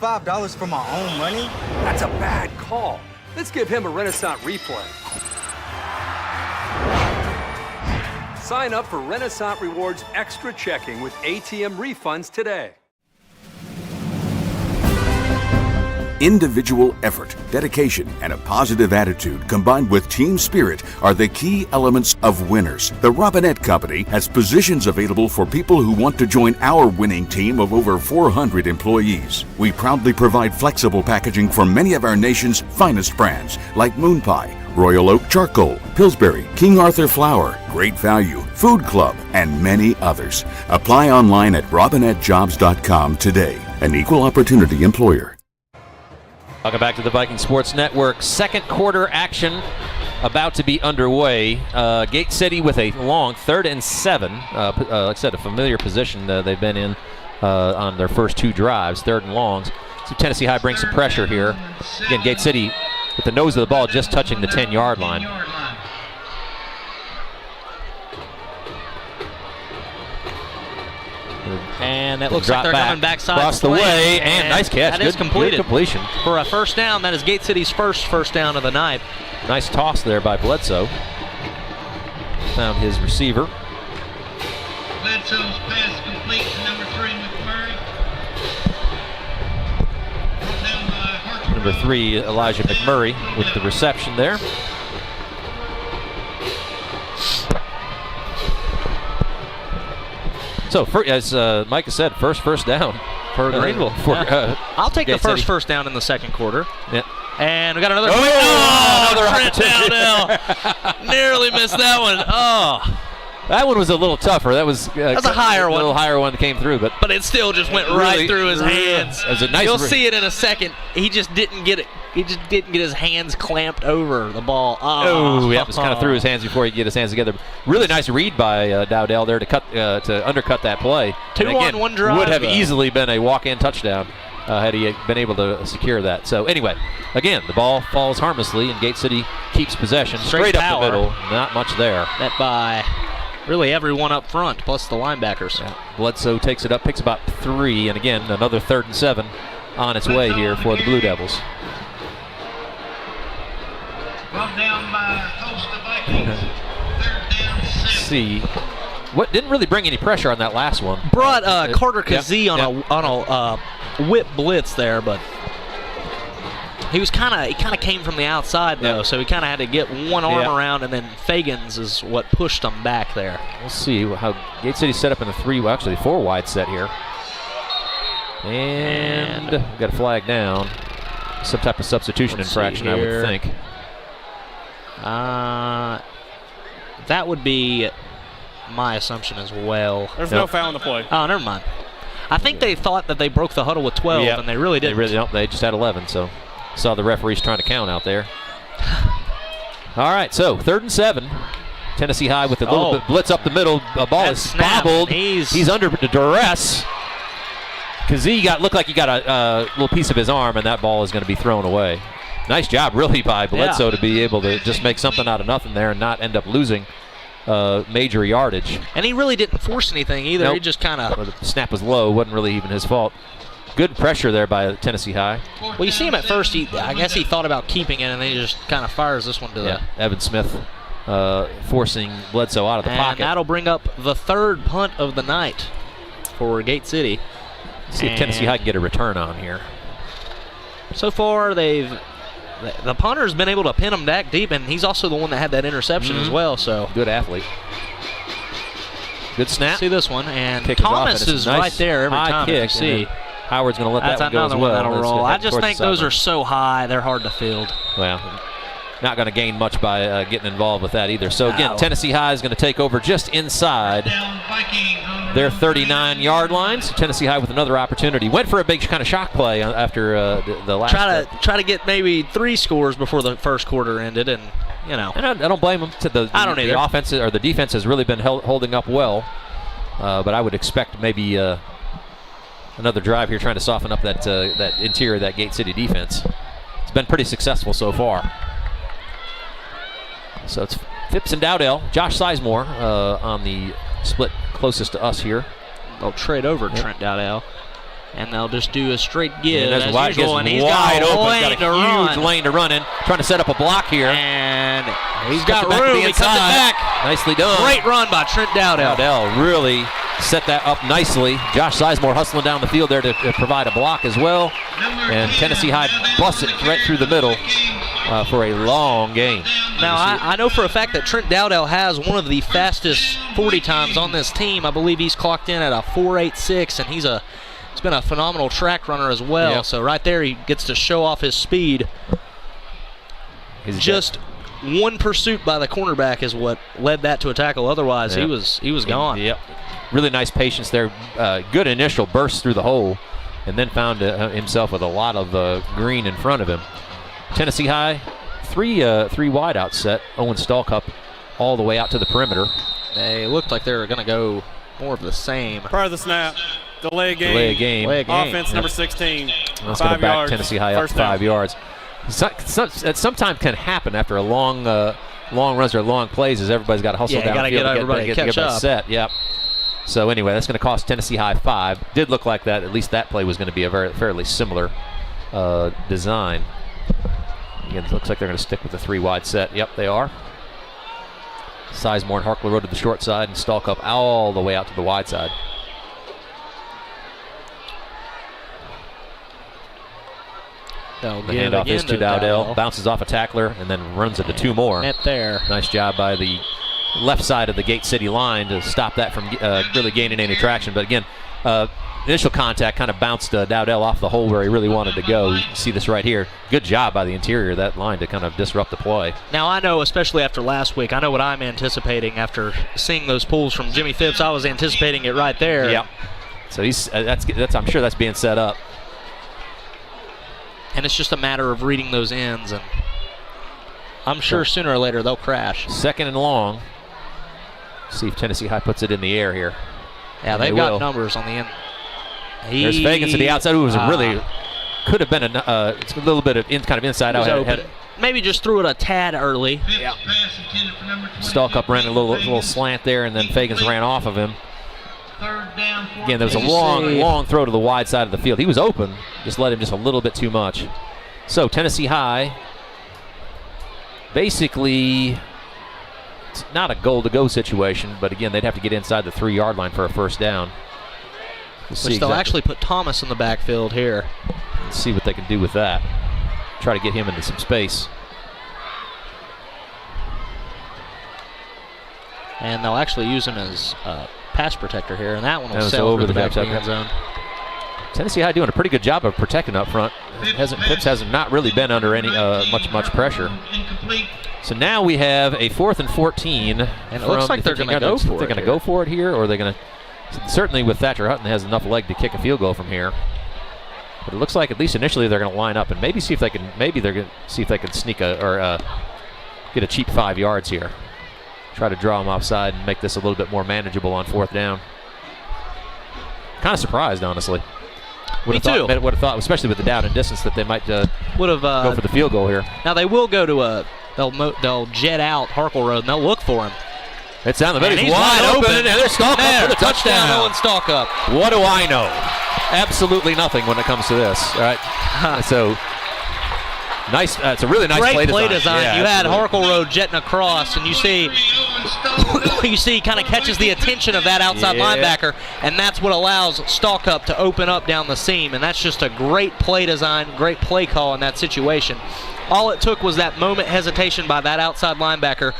$5 for my own money? That's a bad call. Let's give him a Renaissance replay. Sign up for Renaissance Rewards Extra Checking with ATM refunds today. Individual effort, dedication, and a positive attitude combined with team spirit are the key elements of winners. The Robinette Company has positions available for people who want to join our winning team of over 400 employees. We proudly provide flexible packaging for many of our nation's finest brands like Moon Pie, Royal Oak Charcoal, Pillsbury, King Arthur Flour, Great Value, Food Club, and many others. Apply online at robinettejobs.com today. An equal opportunity employer. Welcome back to the Viking Sports Network. Second quarter action about to be underway. Gate City with a long 3rd and 7. Like I said, a familiar position they've been in on their first two drives, 3rd and longs. So Tennessee High brings some pressure here. Again, Gate City with the nose of the ball just touching the 10-yard line. And that looks like they're coming backside. Across the way, and nice catch. That is completed. Good completion. For a first down, that is Gate City's first down of the night. Nice toss there by Bledsoe. Found his receiver. Bledsoe's pass complete to number 3, McMurray. Number 3, Elijah McMurray with the reception there. So, as Mike has said, first down for Greenville. I'll take the first down in the second quarter. Yeah. And we got another. Another Trent Dowdell nearly missed that one. Oh, that one was a little tougher. That was a higher one. A little higher one that came through, but it still just went right through his hands. It was a nice. You'll see it in a second. He just didn't get it He just didn't get his hands clamped over the ball. Oh, yeah, just kind of threw his hands before he could get his hands together. Really nice read by Dowdell there to undercut that play. 2-on-1 drive. Would have easily been a walk-in touchdown had he been able to secure that. So anyway, again, the ball falls harmlessly, and Gate City keeps possession. Straight up the middle, not much there. Met by really everyone up front, plus the linebackers. Yeah. Bledsoe takes it up, picks about 3, and again, another 3rd and 7 on its way here for the Blue Devils. Brought down by host the Vikings. 3rd down 7. See, what didn't really bring any pressure on that last one. Brought Carter Kazee on a whip blitz there, but he kind of came from the outside though, so he kind of had to get one arm around, and then Fagans is what pushed him back there. We'll see how Gate City set up in a 4 wide set here. And we've got a flag down. Some type of substitution infraction, I would think. That would be my assumption as well. There's no foul on the play. Oh, never mind. I think they thought that they broke the huddle with 12, and they really didn't. They really don't. They just had 11, so saw the referees trying to count out there. All right, so 3rd and 7. Tennessee High with a little bit blitz up the middle. The ball is bobbled. He's under duress. Kazee looked like he got a little piece of his arm, and that ball is going to be thrown away. Nice job, really, by Bledsoe to be able to just make something out of nothing there and not end up losing major yardage. And he really didn't force anything either. Nope. He just kind of... The snap was low. Wasn't really even his fault. Good pressure there by Tennessee High. Well, you see him at first. I guess he thought about keeping it, and then he just kind of fires this one to the... Evan Smith forcing Bledsoe out of the pocket. And that'll bring up the 3rd punt of the night for Gate City. Let's see if Tennessee High can get a return on here. So far, the punter's been able to pin him back deep, and he's also the one that had that interception as well. So good athlete. Good snap. See this one, and Kick Thomas is nice right there every time. Kick, you see, Howard's going to let that one go as well. That's another one that'll roll. I just think those sideline. are so high, they're hard to field. Well, not going to gain much by getting involved with that either. So again, Tennessee High is going to take over just inside their 39-yard line. So Tennessee High with another opportunity. Went for a big kind of shock play after the last. Try to get maybe 3 scores before the first quarter ended, and you know. And I don't blame them. I don't either. The offense or the defense has really been holding up well, but I would expect maybe another drive here trying to soften up that interior of that Gate City defense. It's been pretty successful so far. So it's Phipps and Dowdell. Josh Sizemore on the split closest to us here. They'll trade over Trent Dowdell, and they'll just do a straight give as usual. And he's got a huge lane to run in. Trying to set up a block here. And he's got room. He cuts it back. Nicely done. Great run by Trent Dowdell. Dowdell really set that up nicely. Josh Sizemore hustling down the field there to provide a block as well. And Tennessee High busts it right through the middle for a long gain. Now, I know for a fact that Trent Dowdell has one of the fastest 40 times on this team. I believe he's clocked in at a 4.86, and he's been a phenomenal track runner as well. Yep. So right there, he gets to show off his speed. Just one pursuit by the cornerback is what led that to a tackle. Otherwise, he was gone. Yep. Really nice patience there. Good initial burst through the hole, and then found himself with a lot of green in front of him. Tennessee High, three wide out set. Owen Stallcup all the way out to the perimeter. They looked like they were going to go more of the same. Prior to the snap, delay a game. Offense number 16. That's going to back Tennessee High up 5 yards. That sometimes can happen after a long runs or long plays, as everybody's got to hustle down the field to get everybody set. Yep. So anyway, that's going to cost Tennessee High 5. Did look like that. At least that play was going to be a fairly similar design. Again, it looks like they're going to stick with the 3 wide set. Yep, they are. Sizemore and Harkler rode to the short side, and Stallcup all the way out to the wide side. The handoff is to Dowdell. Bounces off a tackler and then runs into 2 more. Net there. Nice job by the left side of the Gate City line to stop that from really gaining any traction. But again, initial contact kind of bounced Dowdell off the hole where he really wanted to go. You can see this right here. Good job by the interior of that line to kind of disrupt the play. Now I know, especially after last week, I know what I'm anticipating after seeing those pulls from Jimmy Phipps. I was anticipating it right there. Yep. So he's that's I'm sure that's being set up. and it's just a matter of reading those ends, and I'm sure sooner or later they'll crash. 2nd and long. See if Tennessee High puts it in the air here. Yeah, they've got numbers on the end. There's Fagans to the outside, who was could have been a little bit of kind of inside out. Maybe just threw it a tad early. Yeah. Stalkup ran a little slant there, and then Fagans ran off of him. Again, there was a long throw to the wide side of the field. He was open, just let him just a little bit too much. So Tennessee High, basically, it's not a goal-to-go situation, but again, they'd have to get inside the 3-yard line for a first down. Which they'll actually put Thomas in the backfield here. Let's see what they can do with that. Try to get him into some space. And they'll actually use him as pass protector here, and that one will sail over the back of the end zone. Tennessee High doing a pretty good job of protecting up front. Phipps hasn't not really been under any much pressure. So now we have a 4th and 14. And it looks like they're going to go for it. They're going to go for it here, or are they going to? Certainly with Thatcher Hutton has enough leg to kick a field goal from here. But it looks like at least initially they're going to line up and maybe see if they can. Maybe they're going to see if they can sneak get a cheap 5 yards here. Try to draw them offside and make this a little bit more manageable on 4th down. Kind of surprised, honestly. Would have thought, especially with the down and distance, that they might go for the field goal here. Now they will go to they'll jet out Harkle Road and they'll look for him. It's down the middle. He's wide open, and there's Stalkup for the touchdown. Owen Stalkup. What do I know? Absolutely nothing when it comes to this. All right. So nice. It's a really nice play design. Yeah, you had Harkle Road jetting across, and you see kind of catches the attention of that outside linebacker, and that's what allows Stalkup to open up down the seam, and that's just a great play design, great play call in that situation. All it took was that moment hesitation by that outside linebacker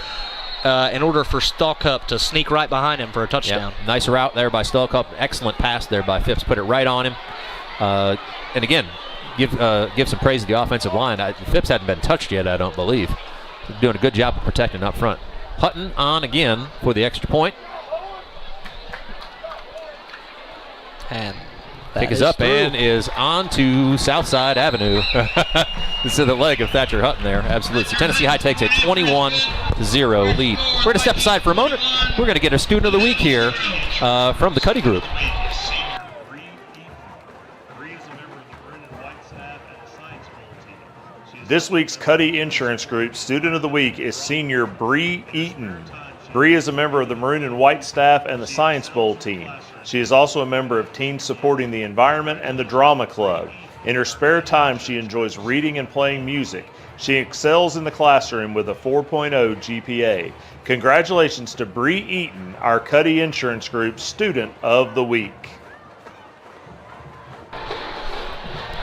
in order for Stalkup to sneak right behind him for a touchdown. Yep. Nice route there by Stalkup. Excellent pass there by Phipps. Put it right on him. And again, give some praise to the offensive line. Phipps hadn't been touched yet, I don't believe. He's doing a good job of protecting up front. Hutton on again for the extra point. And pick is up and is on to Southside Avenue. This is the leg of Thatcher Hutton there. Absolutely. So Tennessee High takes a 21-0 lead. We're going to step aside for a moment. We're going to get a student of the week here from the Cuddy Group. This week's Cuddy Insurance Group Student of the Week is senior Bree Eaton. Bree is a member of the Maroon and White staff and the Science Bowl team. She is also a member of teams supporting the environment and the drama club. In her spare time, she enjoys reading and playing music. She excels in the classroom with a 4.0 GPA. Congratulations to Bree Eaton, our Cuddy Insurance Group Student of the Week.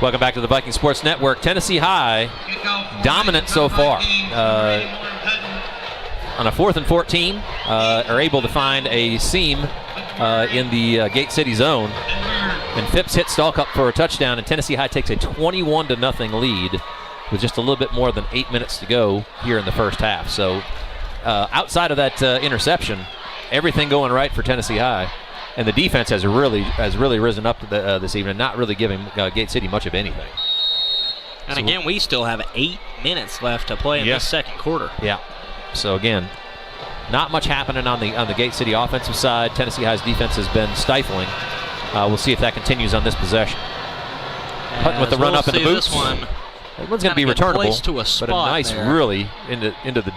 Welcome back to the Viking Sports Network. Tennessee High, dominant so far. On a 4th and 14, are able to find a seam in the Gate City zone. And Phipps hits Stalkup for a touchdown, and Tennessee High takes a 21-0 lead with just a little bit more than 8 minutes to go here in the first half. So outside of that interception, everything going right for Tennessee High. And the defense has really risen up to this evening, not really giving Gate City much of anything. And so again, we still have 8 minutes left to play in this second quarter. Yeah. So again, not much happening on the Gate City offensive side. Tennessee High's defense has been stifling. We'll see if that continues on this possession. Hutton with the run up in the boots. This one, one's going to be returnable, but a nice really into the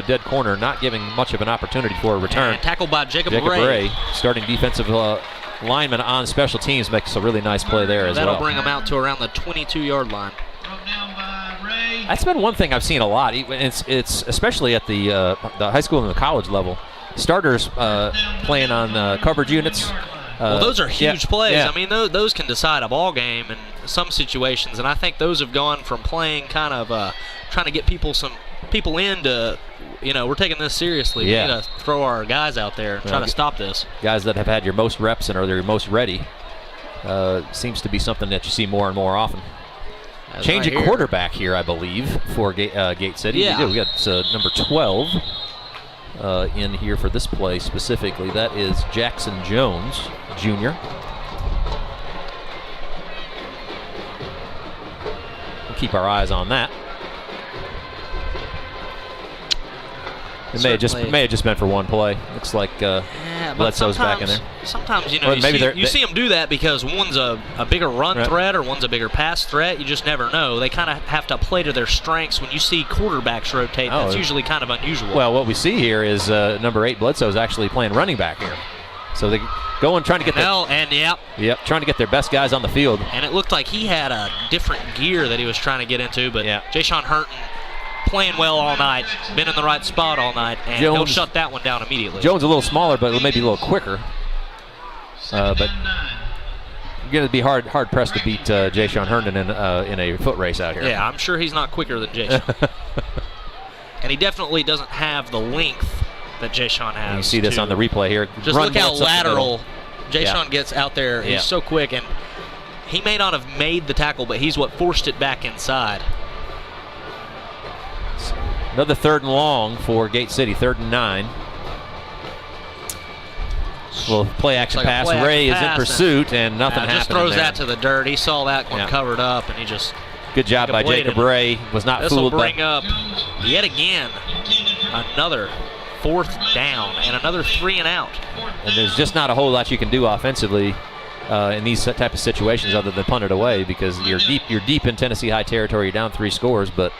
dead corner, not giving much of an opportunity for a return. And tackled by Jacob Ray. Starting defensive lineman on special teams, makes a really nice play there as well. That'll bring him out to around the 22-yard line. That's been one thing I've seen a lot. It's especially at the high school and the college level. Starters playing on coverage units. Well, those are huge plays. Yeah. I mean, those can decide a ball game in some situations, and I think those have gone from playing kind of trying to get people into, we're taking this seriously. Yeah. We need to throw our guys out there and try to stop this. Guys that have had your most reps and are their most ready seems to be something that you see more and more often. Change of quarterback here, I believe, for Gate City. Yeah. We got number 12 in here for this play specifically. That is Jackson Jones, Jr. keep our eyes on that. It may have just been for one play. Looks like Bledsoe's back in there. Sometimes, you know, you see them do that because one's a bigger run threat or one's a bigger pass threat. You just never know. They kind of have to play to their strengths. When you see quarterbacks rotate, that's usually kind of unusual. Well, what we see here is number 8, Bledsoe's actually playing running back here. So they go and trying to get trying to get their best guys on the field. And it looked like he had a different gear that he was trying to get into, but Jayshon Herndon playing well all night, been in the right spot all night, and he'll shut that one down immediately. Jones a little smaller, but maybe a little quicker. But you're going to be hard pressed to beat Jayshon Herndon in a foot race out here. Yeah, I'm sure he's not quicker than Jayshon. And he definitely doesn't have the length that Jayshon has. And you see this on the replay here. Just look how lateral Jayshon gets out there. He's so quick, and he may not have made the tackle, but he's what forced it back inside. Another 3rd and long for Gate City, 3rd and 9. Little play action pass. Ray is in pursuit, and nothing happened. Just throws that to the dirt. He saw that one covered up, and he just. Good job by Jacob Ray. Was not fooled. This will bring up yet again another 4th down and another 3 and out. And there's just not a whole lot you can do offensively in these type of situations other than punt it away, because you're deep in Tennessee High territory. You're down 3 scores, but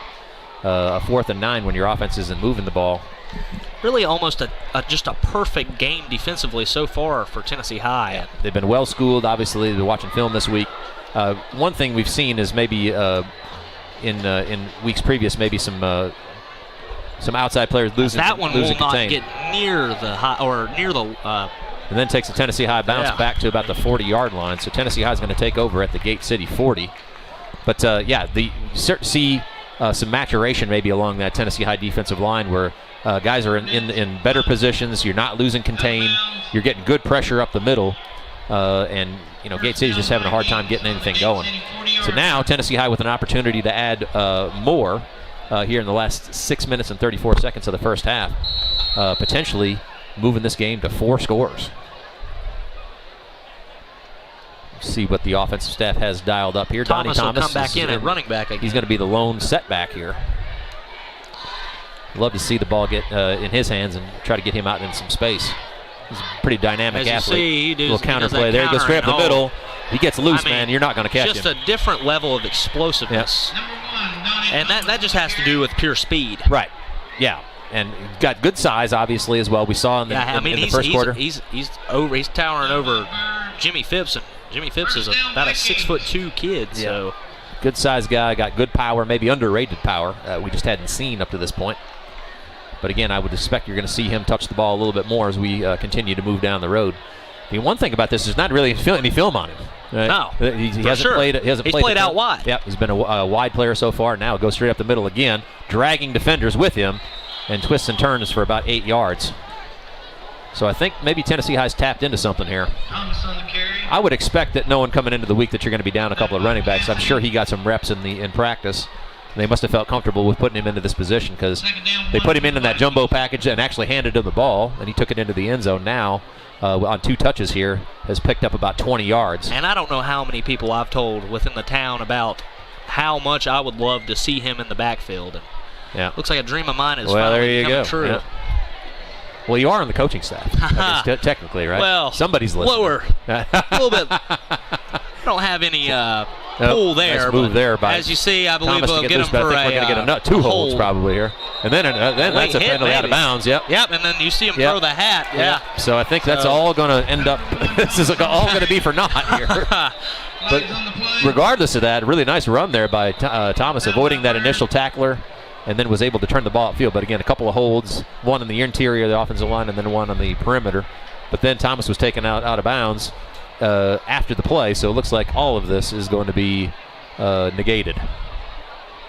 a 4th and 9 when your offense isn't moving the ball. Really almost just a perfect game defensively so far for Tennessee High. Yeah. They've been well schooled. Obviously, they're watching film this week. One thing we've seen is maybe in weeks previous, maybe some outside players losing. That one will not get near the high or near the. And then takes the Tennessee High bounce back to about the 40-yard line. So Tennessee High is going to take over at the Gate City 40. But you see some maturation maybe along that Tennessee High defensive line where guys are in better positions. You're not losing contain. You're getting good pressure up the middle. And Gate City's just having a hard time getting anything going. So now Tennessee High with an opportunity to add more here in the last 6 minutes and 34 seconds of the first half, potentially moving this game to 4 scores. See what the offensive staff has dialed up here. Donnie Thomas will come back in at running back again. He's going to be the lone setback here. Love to see the ball get in his hands and try to get him out in some space. He's a pretty dynamic athlete. Little counterplay there. He goes straight up the middle. He gets loose, man. You're not going to catch him. Just a different level of explosiveness. And that just has to do with pure speed. Right. Yeah. And got good size, obviously, as well. We saw in the first quarter. He's towering over Jimmy Phipps, and Jimmy Phipps is about a 6'2" kid. Yeah. So good size guy, got good power, maybe underrated power. We just hadn't seen up to this point. But again, I would expect you're going to see him touch the ball a little bit more as we continue to move down the road. I mean, one thing about this is not really any film on him. Right? No, he hasn't played. He's played out wide. Yep, he's been a wide player so far. Now it goes straight up the middle again, dragging defenders with him, and twists and turns for about 8 yards. So I think maybe Tennessee High's tapped into something here. I would expect that knowing coming into the week that you're going to be down a couple of running backs. I'm sure he got some reps in practice. They must have felt comfortable with putting him into this position because they put him in that jumbo package and actually handed him the ball, and he took it into the end zone. Now, on 2 touches here, has picked up about 20 yards. And I don't know how many people I've told within the town about how much I would love to see him in the backfield. And looks like a dream of mine is finally becoming true. Yeah. Well, you are on the coaching staff, I guess, technically, right? Well, somebody's listening. Lower, a little bit. I don't have any pull there. Nice move there by as you see, I believe we'll get him for we're going to get 2 holds probably here, and then that's a penalty out of bounds. Yep. And then you see him throw the hat. Yeah. So I think that's all going to end up. This is all going to be for naught here. But regardless of that, really nice run there by Thomas, avoiding that initial tackler, and then was able to turn the ball upfield. But again, a couple of holds, one in the interior of the offensive line and then one on the perimeter. But then Thomas was taken out of bounds after the play, so it looks like all of this is going to be negated.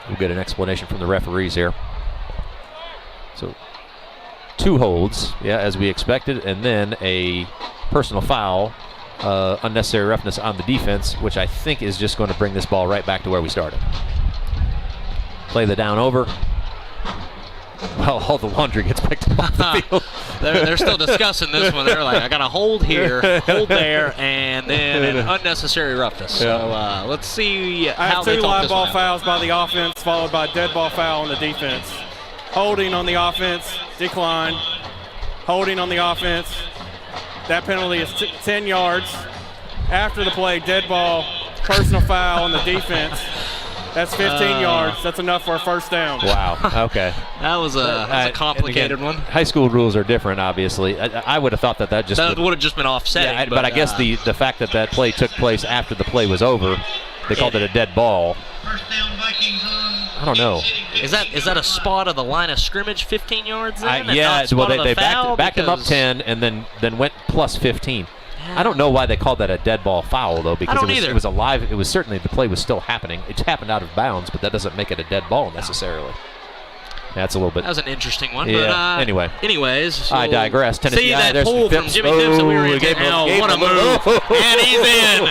We'll get an explanation from the referees here. So 2 holds, as we expected, and then a personal foul, unnecessary roughness on the defense, which I think is just going to bring this ball right back to where we started. Play the down over. Well, all the laundry gets picked up off the field. They're still discussing this one. They're like, I got to hold here, hold there, and then an unnecessary roughness. So let's see how they talk this one out. I have 2 live ball fouls by the offense, followed by a dead ball foul on the defense. Holding on the offense, decline. Holding on the offense. That penalty is 10 yards. After the play, dead ball, personal foul on the defense. That's 15 yards. That's enough for a first down. Wow. Okay. That was a complicated one. High school rules are different, obviously. I would have thought that just would have just been offsetting. Yeah, but I guess the fact that play took place after the play was over, they called it a dead ball. I don't know. Is that a spot of the line of scrimmage, 15 yards? Yeah. Well, they backed them up 10 and then went plus 15. I don't know why they called that a dead ball foul, though, because it was alive. It was certainly, the play was still happening. It happened out of bounds, but that doesn't make it a dead ball necessarily. That's a little bit. That was an interesting one. Yeah. But, anyways. So I digress. Tennessee. See that pull from Jimmy Phipps that we were in. What a move. And he's in.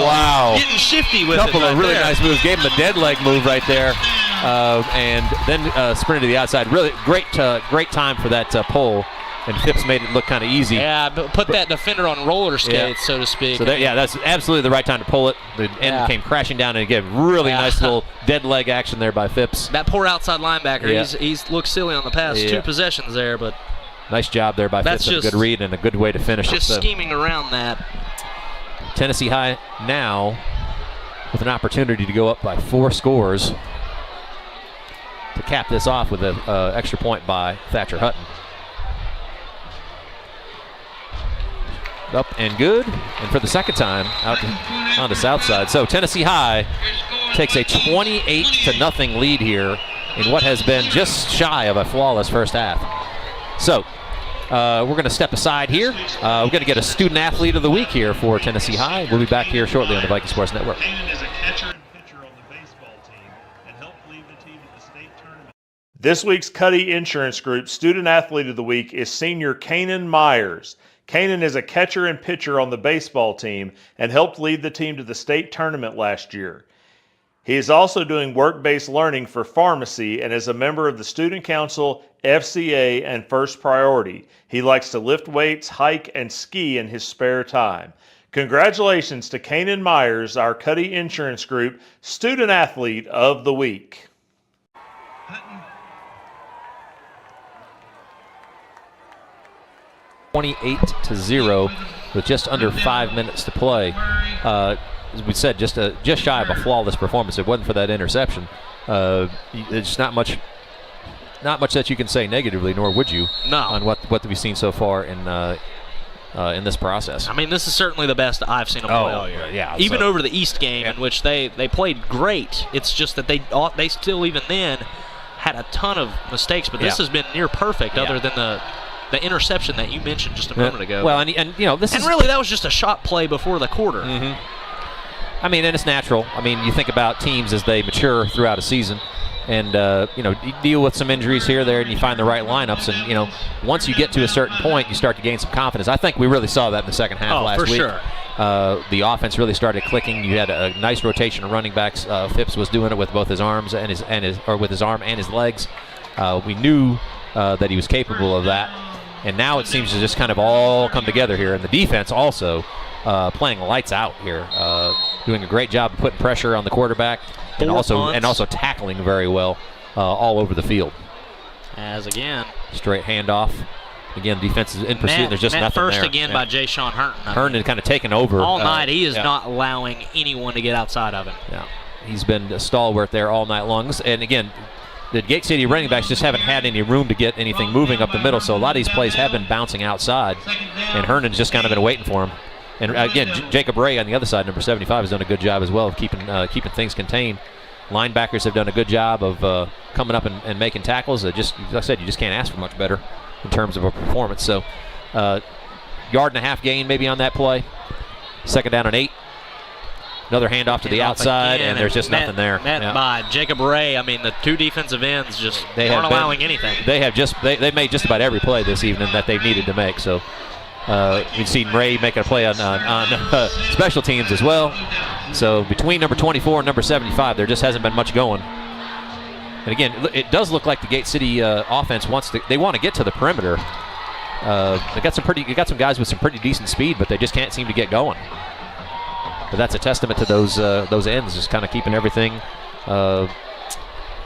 Wow. Getting shifty with it. A couple of really nice moves. Gave him a dead leg move right there. And then sprinted to the outside. Really great time for that pull. And Phipps made it look kind of easy. Yeah, but put that defender on roller skates, so to speak. So that's absolutely the right time to pull it. The end came crashing down, and again, really nice little dead leg action there by Phipps. That poor outside linebacker, he's looked silly on the past 2 possessions there, but nice job there by Phipps. A good read and a good way to finish. Just scheming around that. Tennessee High now with an opportunity to go up by 4 scores to cap this off with an extra point by Thatcher Hutton. Up and good, and for the second time out on the south side. So Tennessee High takes a 28-0 lead here in what has been just shy of a flawless first half. So we're going to step aside here. We're going to get a student athlete of the week here for Tennessee High. We'll be back here shortly on the Viking Sports Network. This week's Cuddy Insurance Group Student Athlete of the Week is senior Kanan Myers. Kanan is a catcher and pitcher on the baseball team and helped lead the team to the state tournament last year. He is also doing work-based learning for pharmacy and is a member of the Student Council, FCA, and First Priority. He likes to lift weights, hike, and ski in his spare time. Congratulations to Kanan Myers, our Cuddy Insurance Group Student Athlete of the Week. 28-0 with just under 5 minutes to play. As we said, just shy of a flawless performance. If it wasn't for that interception, it's not much that you can say negatively, nor would you, on what we've seen so far in this process. I mean, this is certainly the best I've seen them play all year. Yeah, even over the East game, in which they played great. It's just that they still, even then, had a ton of mistakes, but this has been near perfect, other than the interception that you mentioned just a moment ago. Well, and you know, this is really that was just a shot play before the quarter. I mean, and it's natural. I mean, you think about teams as they mature throughout a season, and you deal with some injuries here, there, and you find the right lineups. And once you get to a certain point, you start to gain some confidence. I think we really saw that in the second half last week. Sure. The offense really started clicking. You had a nice rotation of running backs. Phipps was doing it with both his arms and with his arm and his legs. We knew that he was capable of that. And now it seems to just kind of all come together here. And the defense also playing lights out here, doing a great job of putting pressure on the quarterback and also tackling very well all over the field. As again, straight handoff. Again, defense is in pursuit. There's just nothing first there. Again by Jay Sean Herndon. Herndon kind of taken over all night. He is not allowing anyone to get outside of him. Yeah, he's been a stalwart there all night long. And again, the Gate City running backs just haven't had any room to get anything moving up the middle, so a lot of these plays have been bouncing outside, and Herndon's just kind of been waiting for him. And again, Jacob Ray on the other side, number 75, has done a good job as well of keeping things contained. Linebackers have done a good job of coming up and making tackles. Just like I said, you just can't ask for much better in terms of a performance. So, yard and a half gain maybe on that play. Second down and 8. Another handoff to the outside, and there's just nothing there. Met by Jacob Ray. I mean, the two defensive ends just aren't allowing anything. They've made just about every play this evening that they've needed to make. So we've seen Ray making a play on special teams as well. So between number 24 and number 75, there just hasn't been much going. And again, it does look like the Gate City offense they want to get to the perimeter. They got some guys with some pretty decent speed, but they just can't seem to get going. But that's a testament to those ends, just kind of keeping everything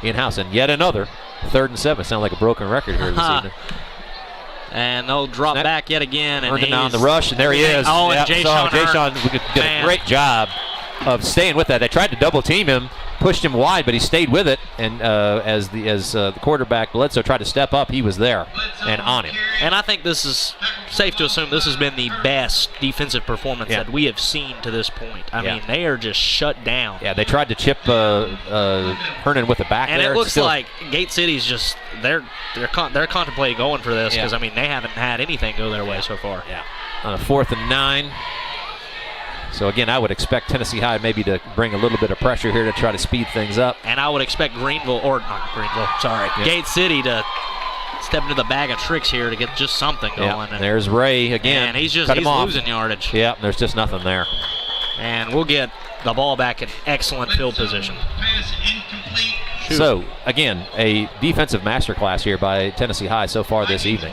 in-house. And yet another 3rd and 7. Sound like a broken record here this evening. And they'll drop back yet again. And he's on the rush, and there he is. Oh, and Jay Sean did a great job of staying with that. They tried to double team him, pushed him wide, but he stayed with it. And as the quarterback Bledsoe tried to step up, he was there and on him. And I think this is safe to assume this has been the best defensive performance that we have seen to this point. I mean, they are just shut down. Yeah, they tried to chip Hernan with the back and there. It looks like Gate City's just they're contemplating going for this because I mean they haven't had anything go their way so far. Yeah, on a 4th and 9. So again, I would expect Tennessee High maybe to bring a little bit of pressure here to try to speed things up. And I would expect Gate City to step into the bag of tricks here to get just something going. And there's Ray again. And he's losing yardage. Yeah, there's just nothing there. And we'll get the ball back in excellent field position. So, again, a defensive masterclass here by Tennessee High so far this evening.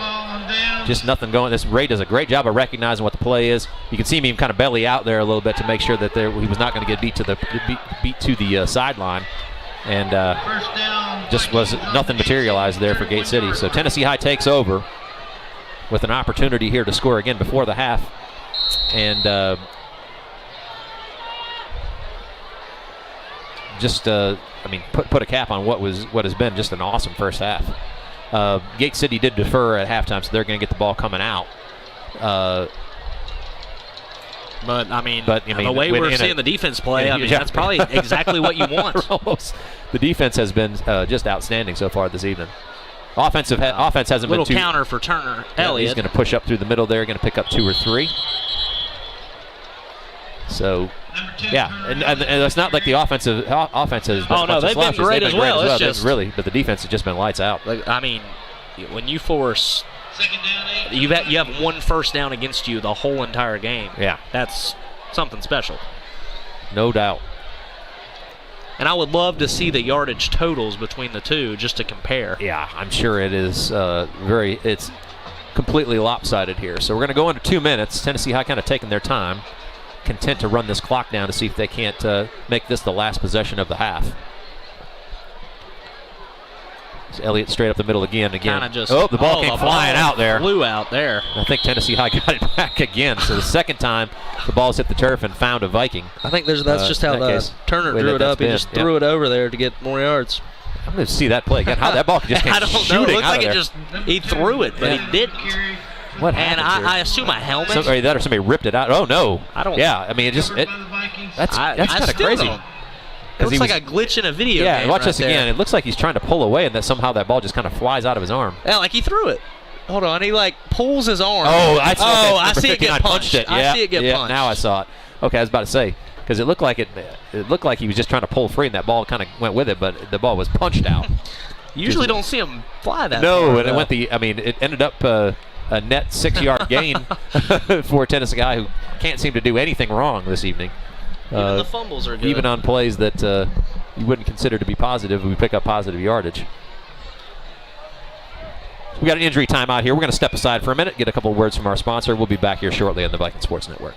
Just nothing going. This Ray does a great job of recognizing what the play is. You can see him even kind of belly out there a little bit to make sure that he was not going to get beat to the sideline. And just was nothing materialized there for Gate City. So Tennessee High takes over with an opportunity here to score again before the half. And put a cap on what has been just an awesome first half. Gate City did defer at halftime, so they're going to get the ball coming out. But the way we're seeing the defense play, that's probably exactly what you want. The defense has been just outstanding so far this evening. Offense hasn't been too... Little counter for Turner Elliott. He's going to push up through the middle there, going to pick up 2 or 3. So, yeah, and it's not like the offense has been they've been great as well. But the defense has just been lights out. I mean, when you force, you have 1 first down against you the whole entire game. Yeah, that's something special. No doubt. And I would love to see the yardage totals between the two just to compare. Yeah, I'm sure it is it's completely lopsided here. So we're going to go into 2 minutes. Tennessee High kind of taking their time, content to run this clock down to see if they can't make this the last possession of the half. So Elliott straight up the middle again. The ball came flying out there. Flew out there. I think Tennessee High got it back again. So the second time the ball's hit the turf and found a Viking. I think that's just how Turner drew it up. He just threw it over there to get more yards. I'm going to see that play again. How that ball just came shooting out of there. He threw it, but he didn't. What happened? And I assume a helmet. Somebody ripped it out. Oh no! I don't. Yeah, I mean that's kind of crazy. It looks like a glitch in a video game. Yeah, watch this again. It looks like he's trying to pull away, and that somehow that ball just kind of flies out of his arm. Yeah, like he threw it. Hold on, he pulls his arm. I see it get punched. I see it get punched. Now I saw it. Okay, I was about to say because it looked like he was just trying to pull free, and that ball kind of went with it, but the ball was punched out. You usually don't see him fly that. No, far, and it went it ended up a net 6-yard gain for Tennessee High, who can't seem to do anything wrong this evening. Even the fumbles are good. Even on plays that you wouldn't consider to be positive, we pick up positive yardage. We got an injury timeout here. We're going to step aside for a minute, get a couple of words from our sponsor. We'll be back here shortly on the Viking Sports Network.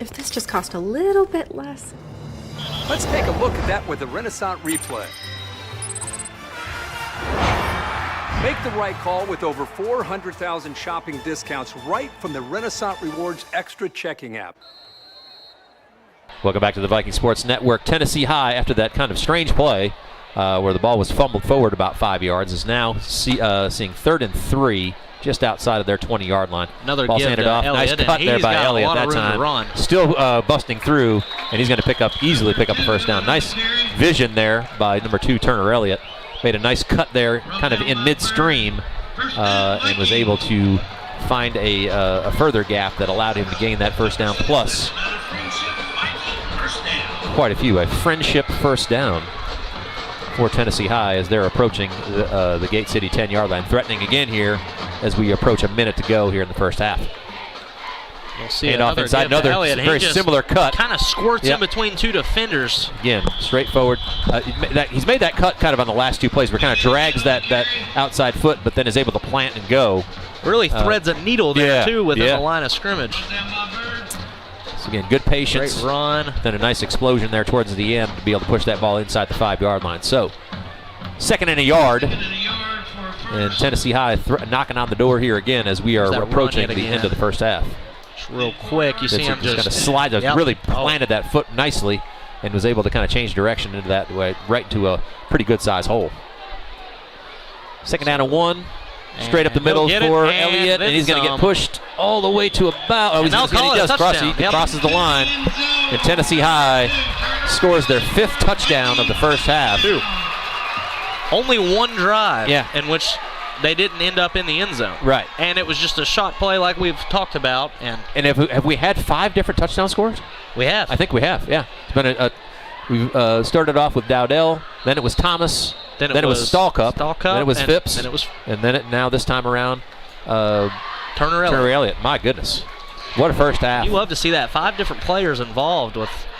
If this just cost a little bit less. Let's take a look at that with the Renaissance replay. Make the right call with over 400,000 shopping discounts right from the Renaissance Rewards Extra Checking app. Welcome back to the Viking Sports Network. Tennessee High, after that kind of strange play where the ball was fumbled forward about 5 yards, is now seeing 3rd and 3 just outside of their 20-yard line. Another ball give handed to off. Elliott, nice cut there by Elliott that time. Still busting through, and he's going to easily pick up a first down. Nice vision there by number 2, Turner Elliott. Made a nice cut there, kind of in midstream, and was able to find a further gap that allowed him to gain that first down, plus quite a few. A friendship first down for Tennessee High as they're approaching the Gate City 10-yard line. Threatening again here as we approach a minute to go here in the first half. We'll see and off inside, another very similar cut. Kind of squirts in between two defenders. Again, straightforward. He's made that cut kind of on the last two plays where kind of drags that outside foot, but then is able to plant and go. Really threads a needle there, too, within the line of scrimmage. So again, good patience. Great run. Then a nice explosion there towards the end to be able to push that ball inside the 5-yard line. So, 2nd and a yard. And Tennessee High knocking on the door here again as we are approaching the end of the first half. Just real quick, you see him just kind of slide, really planted that foot nicely and was able to kind of change direction into that way, right into a pretty good size hole. 2nd down and 1. Straight up the middle for Elliott, and he's going to get pushed all the way to about. He crosses the line, and Tennessee High scores their 5th touchdown of the first half. Only one drive in which they didn't end up in the end zone. Right. And it was just a shot play like we've talked about. And have we had 5 different touchdown scores? We have. I think we have, yeah. It's been we've started off with Dowdell, then it was Thomas, then it was Stallcup, then it was Phipps, and then now this time around, Turner Elliott. My goodness, what a first half! You love to see that. 5 different players involved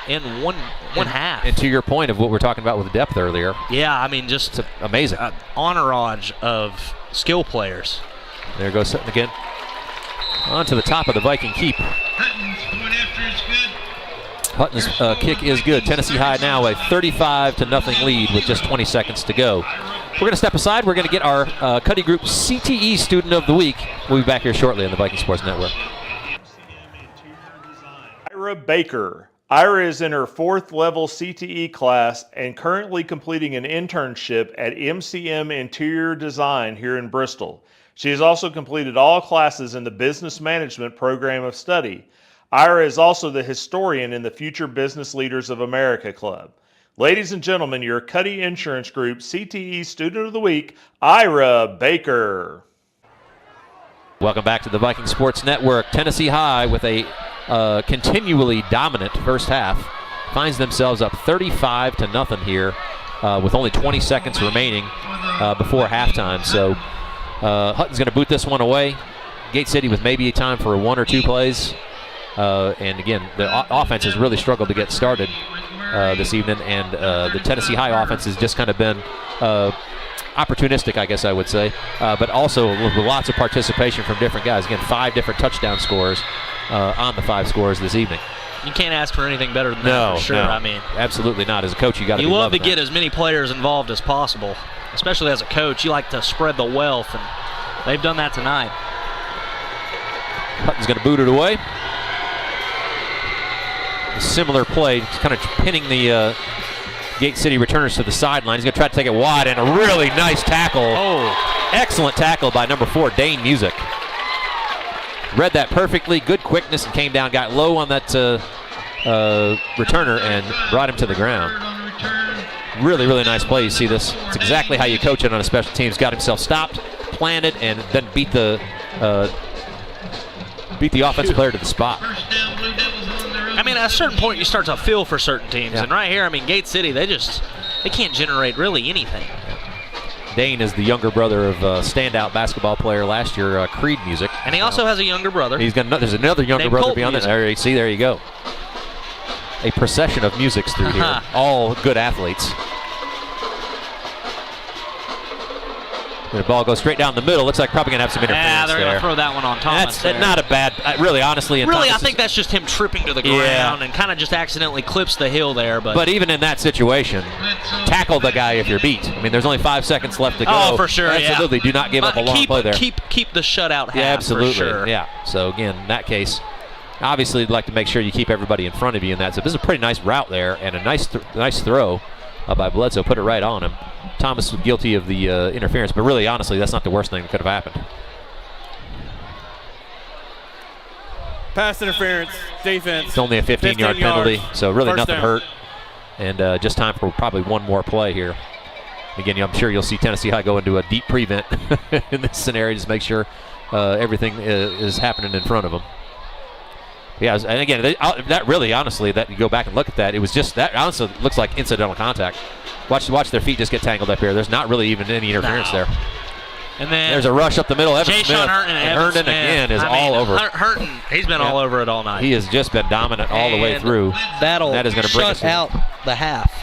in one half. And to your point of what we're talking about with the depth earlier, yeah, I mean just it's amazing. Entourage of skill players. There goes Sutton again, on to the top of the Viking keep. Hutton's kick is good. Tennessee High now a 35-0 lead with just 20 seconds to go. We're going to step aside. We're going to get our Cuddy Group CTE Student of the Week. We'll be back here shortly on the Viking Sports Network. Ira Baker. Ira is in her 4th level CTE class and currently completing an internship at MCM Interior Design here in Bristol. She has also completed all classes in the Business Management Program of Study. Ira is also the historian in the Future Business Leaders of America Club. Ladies and gentlemen, your Cuddy Insurance Group CTE Student of the Week, Ira Baker. Welcome back to the Viking Sports Network. Tennessee High with a continually dominant first half finds themselves up 35-0 here with only 20 seconds remaining before halftime. So Hutton's going to boot this one away. Gate City with maybe time for 1 or 2 plays. And again, the offense has really struggled to get started this evening, and the Tennessee High offense has just kind of been opportunistic, I guess I would say, but also with lots of participation from different guys. Again, 5 different touchdown scores on the 5 scores this evening. You can't ask for anything better than that, for sure. No, I mean, absolutely not. As a coach, you got to be love to get that. as many players involved as possible, especially as a coach. You like to spread the wealth, and they've done that tonight. Hutton's going to boot it away. A similar play, kind of pinning the Gate City returners to the sideline. He's going to try to take it wide, and a really nice tackle. Oh, excellent tackle by number 4, Dane Music. Read that perfectly, good quickness, and came down, got low on that returner, and brought him to the ground. Really, really nice play. You see this? It's exactly how you coach it on a special teams. Got himself stopped, planted, and then beat the offensive player to the spot. I mean, at a certain point, you start to feel for certain teams. And right here, I mean, Gate City, they can't generate really anything. Dane is the younger brother of standout basketball player last year, Creed Music. And he also has a younger brother. There's another younger brother beyond that. There you go. A procession of musics through here. All good athletes. The ball goes straight down the middle. Looks like probably going to have some interference there. Yeah, they're going to throw that one on Thomas. That's not a bad, really, honestly. Really, I think that's just him tripping to the ground and kind of just accidentally clips the hill there. But even in that situation, tackle the guy if you're beat. I mean, there's only 5 seconds left to go. Oh, for sure, absolutely. Do not give up a long play there. Keep the shutout half, absolutely. For sure. Yeah, so again, in that case, obviously you'd like to make sure you keep everybody in front of you in that. So this is a pretty nice route there and a nice throw by Bledsoe. Put it right on him. Thomas was guilty of the interference, but really, honestly, that's not the worst thing that could have happened. Pass interference, defense. It's only a 15-yard penalty, so really nothing down. hurt. And just time for probably one more play here. Again, I'm sure you'll see Tennessee High go into a deep prevent in this scenario, just make sure everything is happening in front of them. Yeah, and again, that really, honestly, that you go back and look at that, it was just that. Honestly, looks like incidental contact. Watch their feet just get tangled up here. There's not really even any interference there. And then there's a rush up the middle. Evan Jay Smith, Sean Herndon, and Herndon again is all over. Herndon, he's been all over it all night. He has just been dominant all the way through. That is going to bring us shut out the half.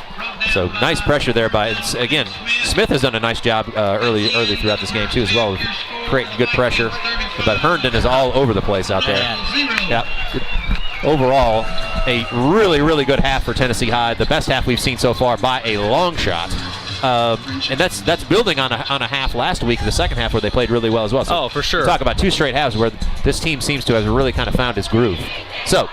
So nice pressure there by, again, Smith has done a nice job early throughout this game too as well, creating good pressure. But Herndon is all over the place out there. Yeah. Overall, a really, really good half for Tennessee High. The best half we've seen so far by a long shot. And that's building on a half last week, the second half, where they played really well as well. So for sure. Talk about 2 straight halves where this team seems to have really kind of found its groove. So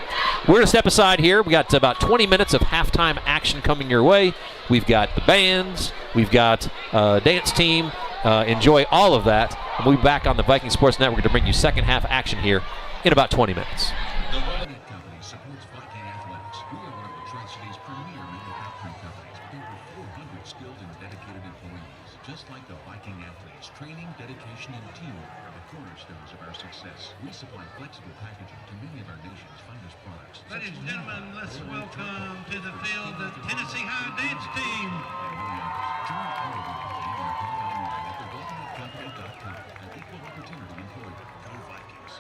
we're going to step aside here. We got about 20 minutes of halftime action coming your way. We've got the bands. We've got dance team. Enjoy all of that. And we'll be back on the Viking Sports Network to bring you second half action here in about 20 minutes. The VSN Company supports Viking athletics. We are one of the Tri-City's premier manufacturing companies with over 400 skilled and dedicated employees. Just like the Viking athletes, training, dedication, and teamwork are the cornerstones of our success. We supply flexible packaging to many of our nation's finest products. Ladies and gentlemen, let's welcome to the field the Tennessee High dance team. Join all of them and apply online at thevikingatcompany.com. An equal opportunity employer. Go Vikings.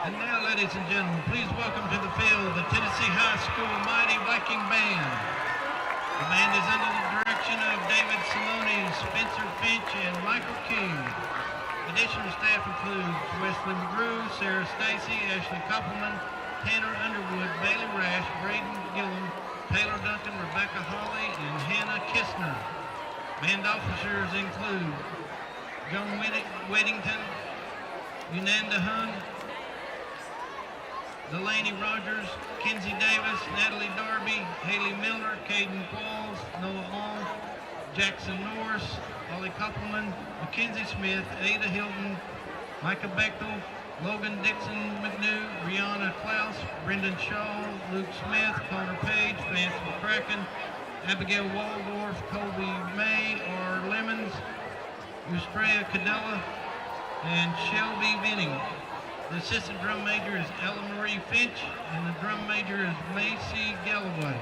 And now, ladies and gentlemen, please welcome to the field the Tennessee High School Mighty Viking Band. The band is under the direction of David Saloni, Spencer Finch, and Michael King. Additional staff includes Wesley McGrew, Sarah Stacy, Ashley Koppelman, Tanner Underwood, Bailey Rash, Braden Gillum, Taylor Duncan, Rebecca Hawley, and Hannah Kistner. Band officers include Joan Weddington, Unanda Hun, Delaney Rogers, Kenzie Davis, Natalie Darby, Haley Miller, Caden Qualls, Noah Long, Jackson Norris, Ollie Koppelman, Mackenzie Smith, Ada Hilton, Micah Bechtel, Logan Dixon McNew, Brianna Klaus, Brendan Shaw, Luke Smith, Connor Page, Vance McCracken, Abigail Waldorf, Colby May, R. Lemons, Eustrea Cadella, and Shelby Venning. The assistant drum major is Ella Marie Finch, and the drum major is Macy Galloway.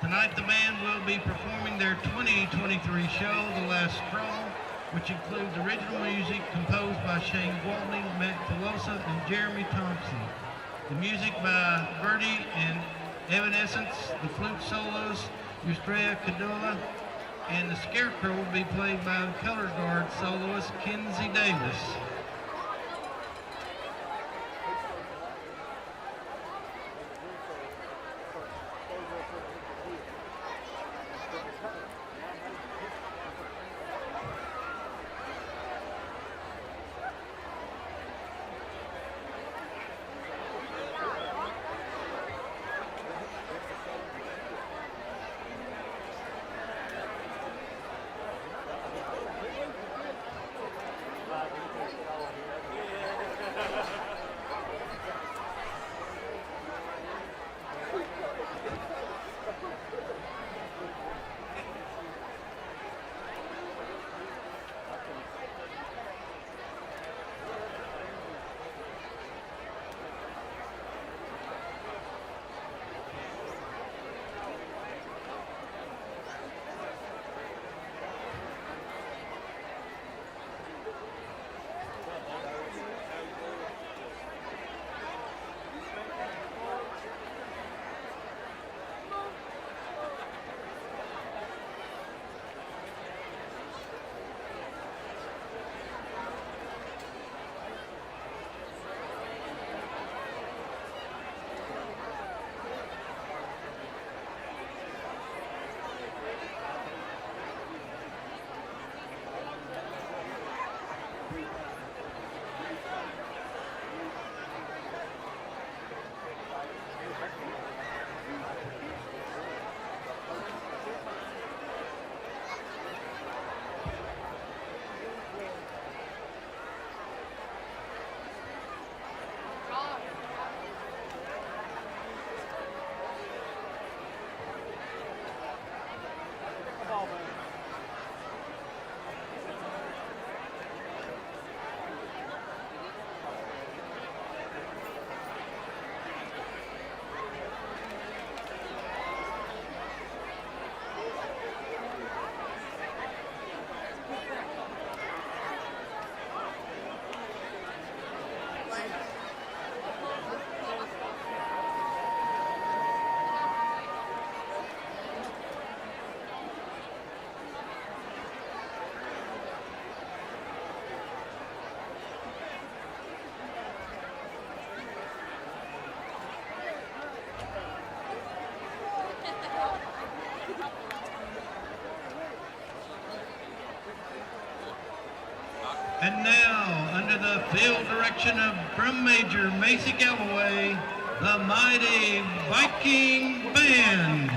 Tonight the band will be performing their 2023 show, The Last Straw, which includes original music composed by Shane Gwaltney, Matt Pelosa, and Jeremy Thompson. The music by Birdie and Evanescence, the flute solos, Eustrea Cadula, and the scarecrow will be played by the color guard soloist Kenzie Davis. And now, under the field direction of Drum Major Macy Galloway, the mighty Viking Band.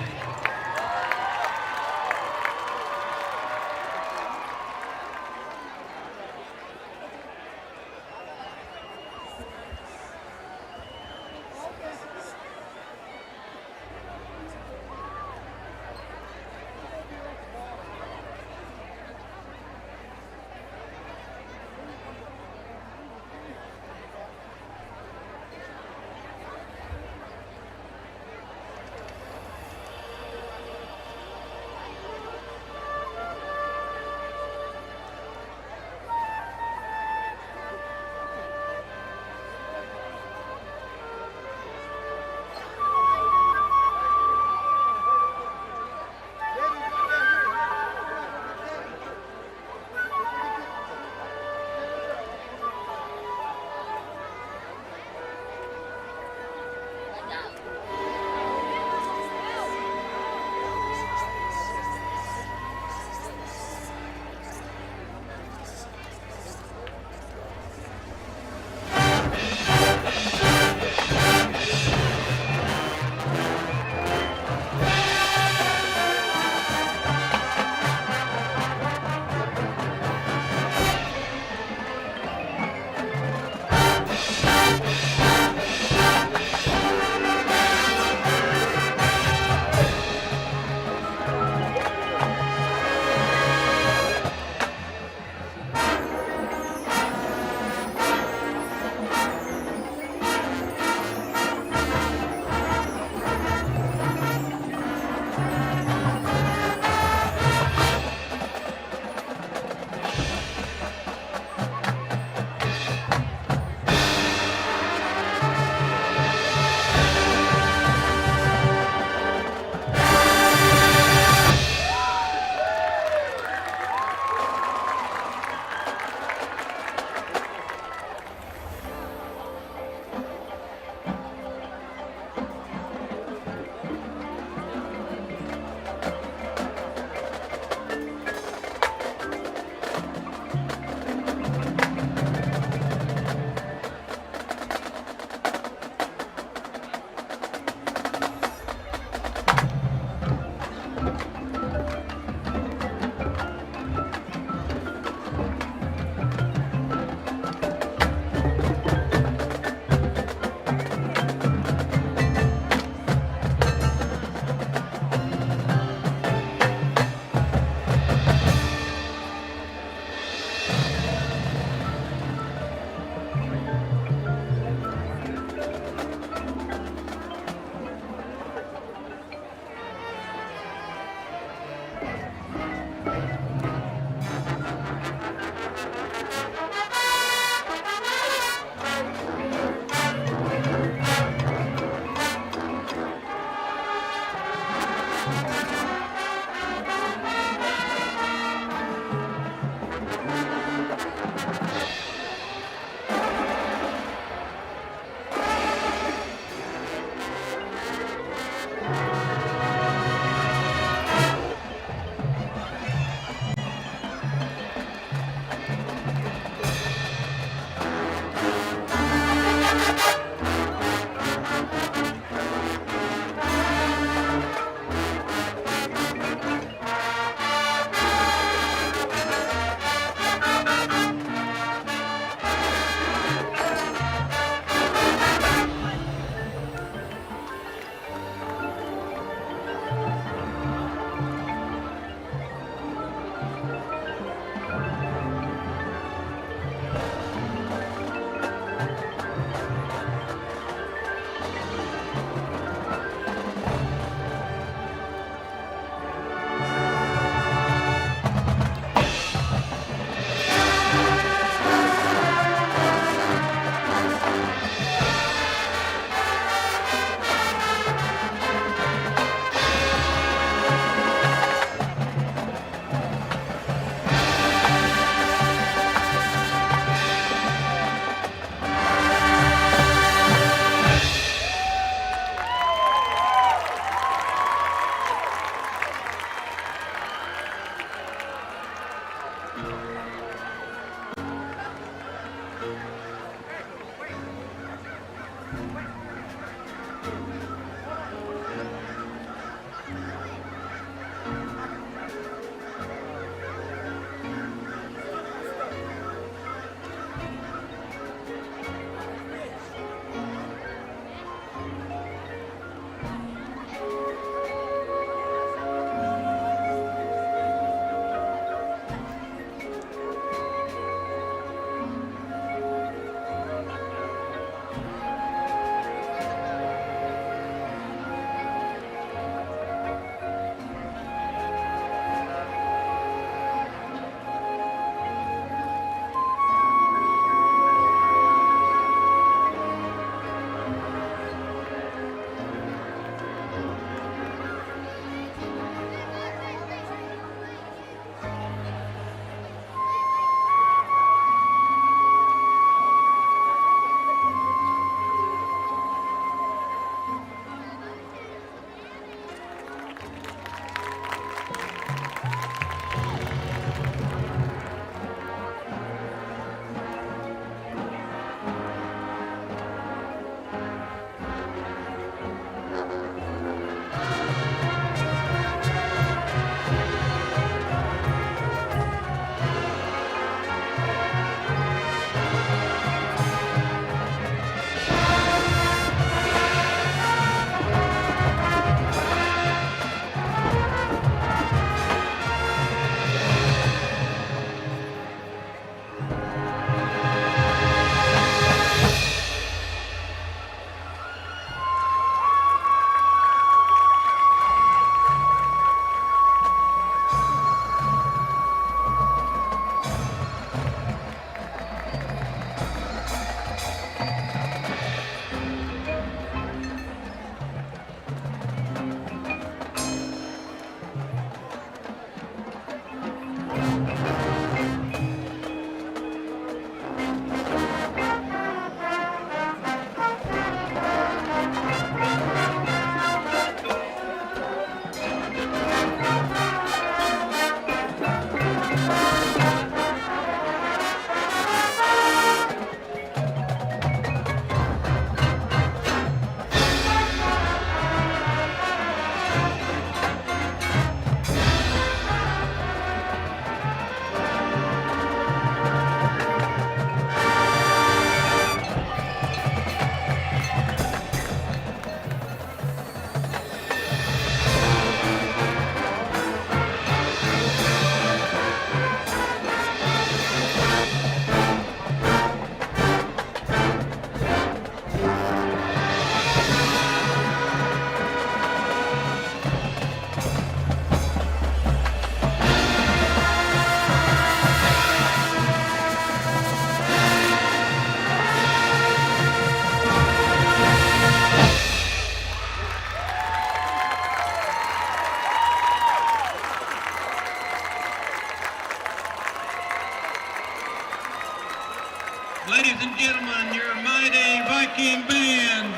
Ladies and gentlemen, your mighty Viking band.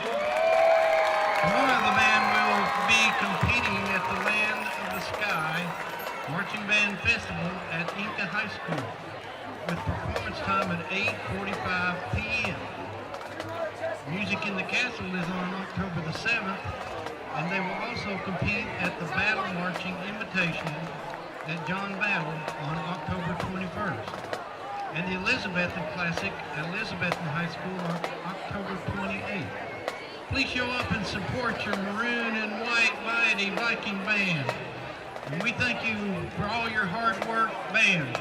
Tomorrow the band will be competing at the Land of the Sky Marching Band Festival at Inca High School with performance time at 8:45 p.m. Music in the Castle is on October the 7th, and they will also compete at the Battle Marching Invitational at John Battle on October 21st. And the Elizabethan Classic at Elizabethan High School on October 28th. Please show up and support your maroon and white mighty Viking band. And we thank you for all your hard work, band.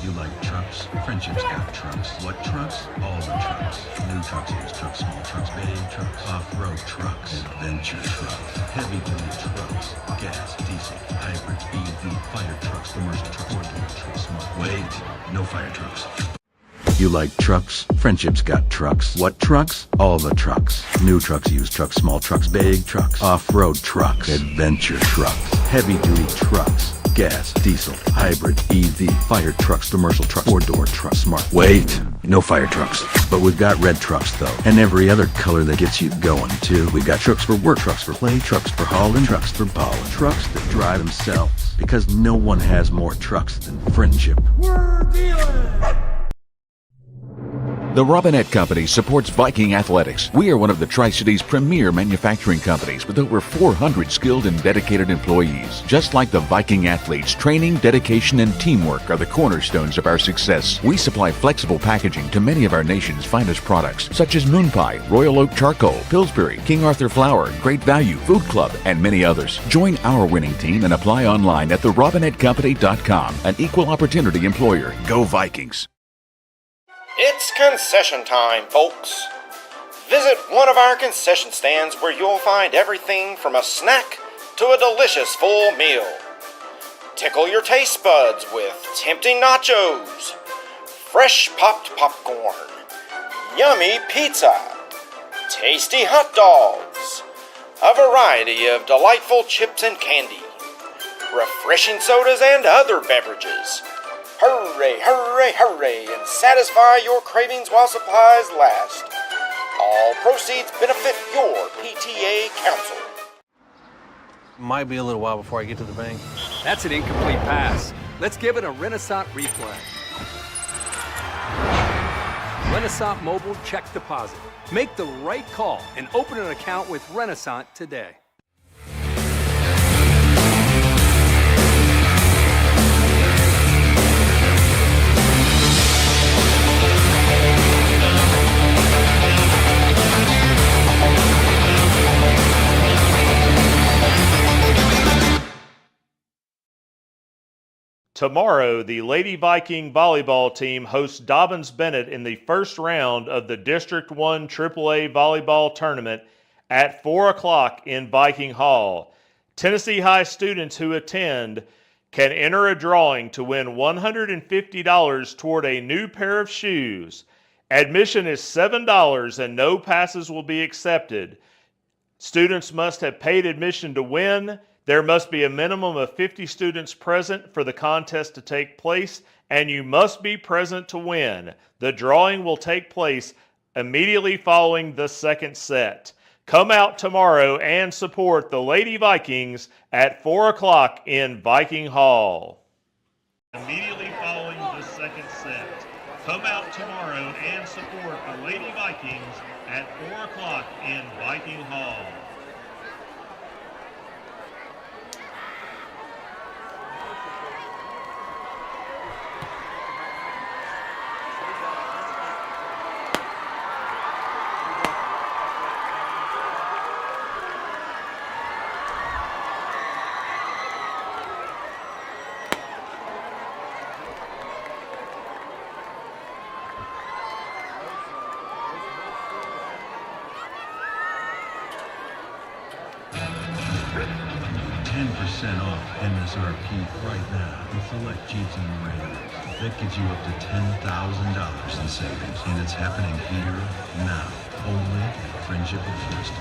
You like trucks? Friendship's got trucks. What trucks? All the trucks. New trucks, used trucks, small trucks, big trucks, off-road trucks, adventure trucks, heavy-duty trucks, gas, diesel, hybrids, EV, fire trucks, commercial trucks, four-door trucks, smart. Wait, no fire trucks. You like trucks? Friendship's got trucks. What trucks? All the trucks. New trucks, used trucks, small trucks, big trucks, off-road trucks, adventure trucks, heavy-duty trucks, gas, diesel, hybrid, EV, fire trucks, commercial trucks, four-door trucks, smart. Wait, no fire trucks. But we've got red trucks, though, and every other color that gets you going, too. We've got trucks for work, trucks for play, trucks for hauling, trucks for pollen, trucks that drive themselves. Because no one has more trucks than friendship. We're dealing! The Robinette Company supports Viking athletics. We are one of the Tri-Cities' premier manufacturing companies with over 400 skilled and dedicated employees. Just like the Viking athletes, training, dedication, and teamwork are the cornerstones of our success. We supply flexible packaging to many of our nation's finest products, such as Moon Pie, Royal Oak Charcoal, Pillsbury, King Arthur Flour, Great Value, Food Club, and many others. Join our winning team and apply online at therobinettecompany.com. An equal opportunity employer. Go Vikings! It's concession time, folks. Visit one of our concession stands where you'll find everything from a snack to a delicious full meal. Tickle your taste buds with tempting nachos, fresh popped popcorn, yummy pizza, tasty hot dogs, a variety of delightful chips and candy, refreshing sodas and other beverages. Hurry, hurry, hurry, and satisfy your cravings while supplies last. All proceeds benefit your PTA council. Might be a little while before I get to the bank. That's an incomplete pass. Let's give it a Renaissance replay. Renaissance Mobile Check Deposit. Make the right call and open an account with Renaissance today. Tomorrow, the Lady Viking volleyball team hosts Dobbins Bennett in the first round of the District 1 AAA volleyball tournament at 4 o'clock in Viking Hall. Tennessee High students who attend can enter a drawing to win $150 toward a new pair of shoes. Admission is $7 and no passes will be accepted. Students must have paid admission to win. There must be a minimum of 50 students present for the contest to take place, and you must be present to win. The drawing will take place immediately following the second set. Come out tomorrow and support the Lady Vikings at 4 o'clock in Viking Hall. Immediately following the second set. Come out tomorrow and support the Lady Vikings at 4 o'clock in Viking Hall. Off MSRP right now with select Jeeps and Wranglers. That gives you up to $10,000 in savings, and it's happening here now, only at Friendship of First.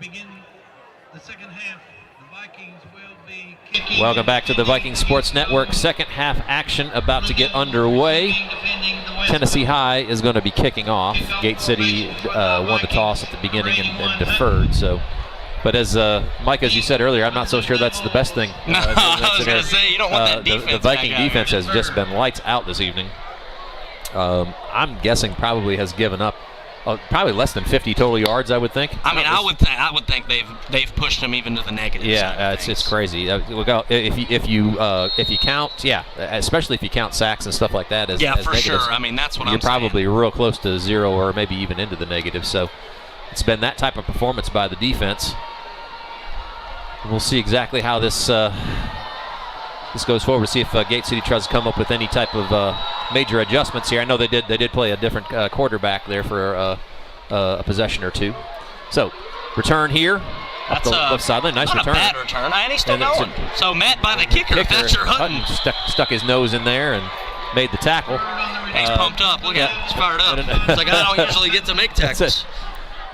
begin the second half, the Vikings will be kicking. Welcome back to the Viking Sports Network. Second half action about to get underway. Tennessee High is going to be kicking off. Gate City won the toss at the beginning and deferred. So, but as Mike, as you said earlier, I'm not so sure that's the best thing. No, I was going to say, you don't want that defense. The Viking defense has just been lights out this evening. I'm guessing probably has given up probably less than 50 total yards, I would think. I mean, I would think they've pushed them even to the negative. Yeah, it's crazy. If you count, especially if you count sacks and stuff like that as for negatives, sure. I mean, that's what you're I'm saying. probably real close to zero or maybe even into the negative. So it's been that type of performance by the defense. We'll see exactly how this goes forward. See if Gate City tries to come up with any type of major adjustments here. I know they did play a different quarterback there for a possession or two. So return here up the left sideline. Nice return. Not a bad return, and he's still going. So met by the kicker, Thatcher Hutton. Stuck his nose in there and made the tackle. He's pumped up. Look at it. He's fired up. It's like, I don't usually get to make tackles.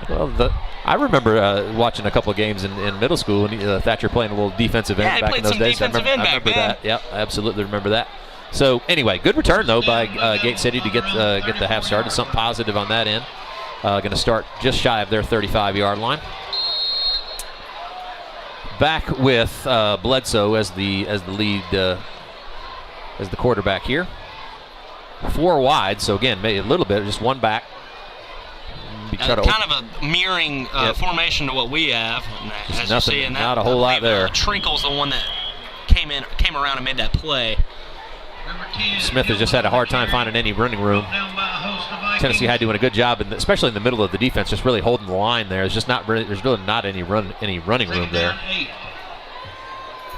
Well, I remember watching a couple of games in middle school, and Thatcher playing a little defensive end back in those days. I remember that. Yep, I absolutely remember that. So anyway, good return though by Gate City to get the half started. Something positive on that end. Going to start just shy of their 35-yard line. Back with Bledsoe as the lead as the quarterback here. 4 wide, so again, maybe a little bit, just one back. Kind of a mirroring formation to what we have. As you see, and not a whole lot there. Trinkle's the one that came around and made that play. Smith has just had a hard time finding any running room. Tennessee High doing a good job, and especially in the middle of the defense, just really holding the line there. There's really not any running room there.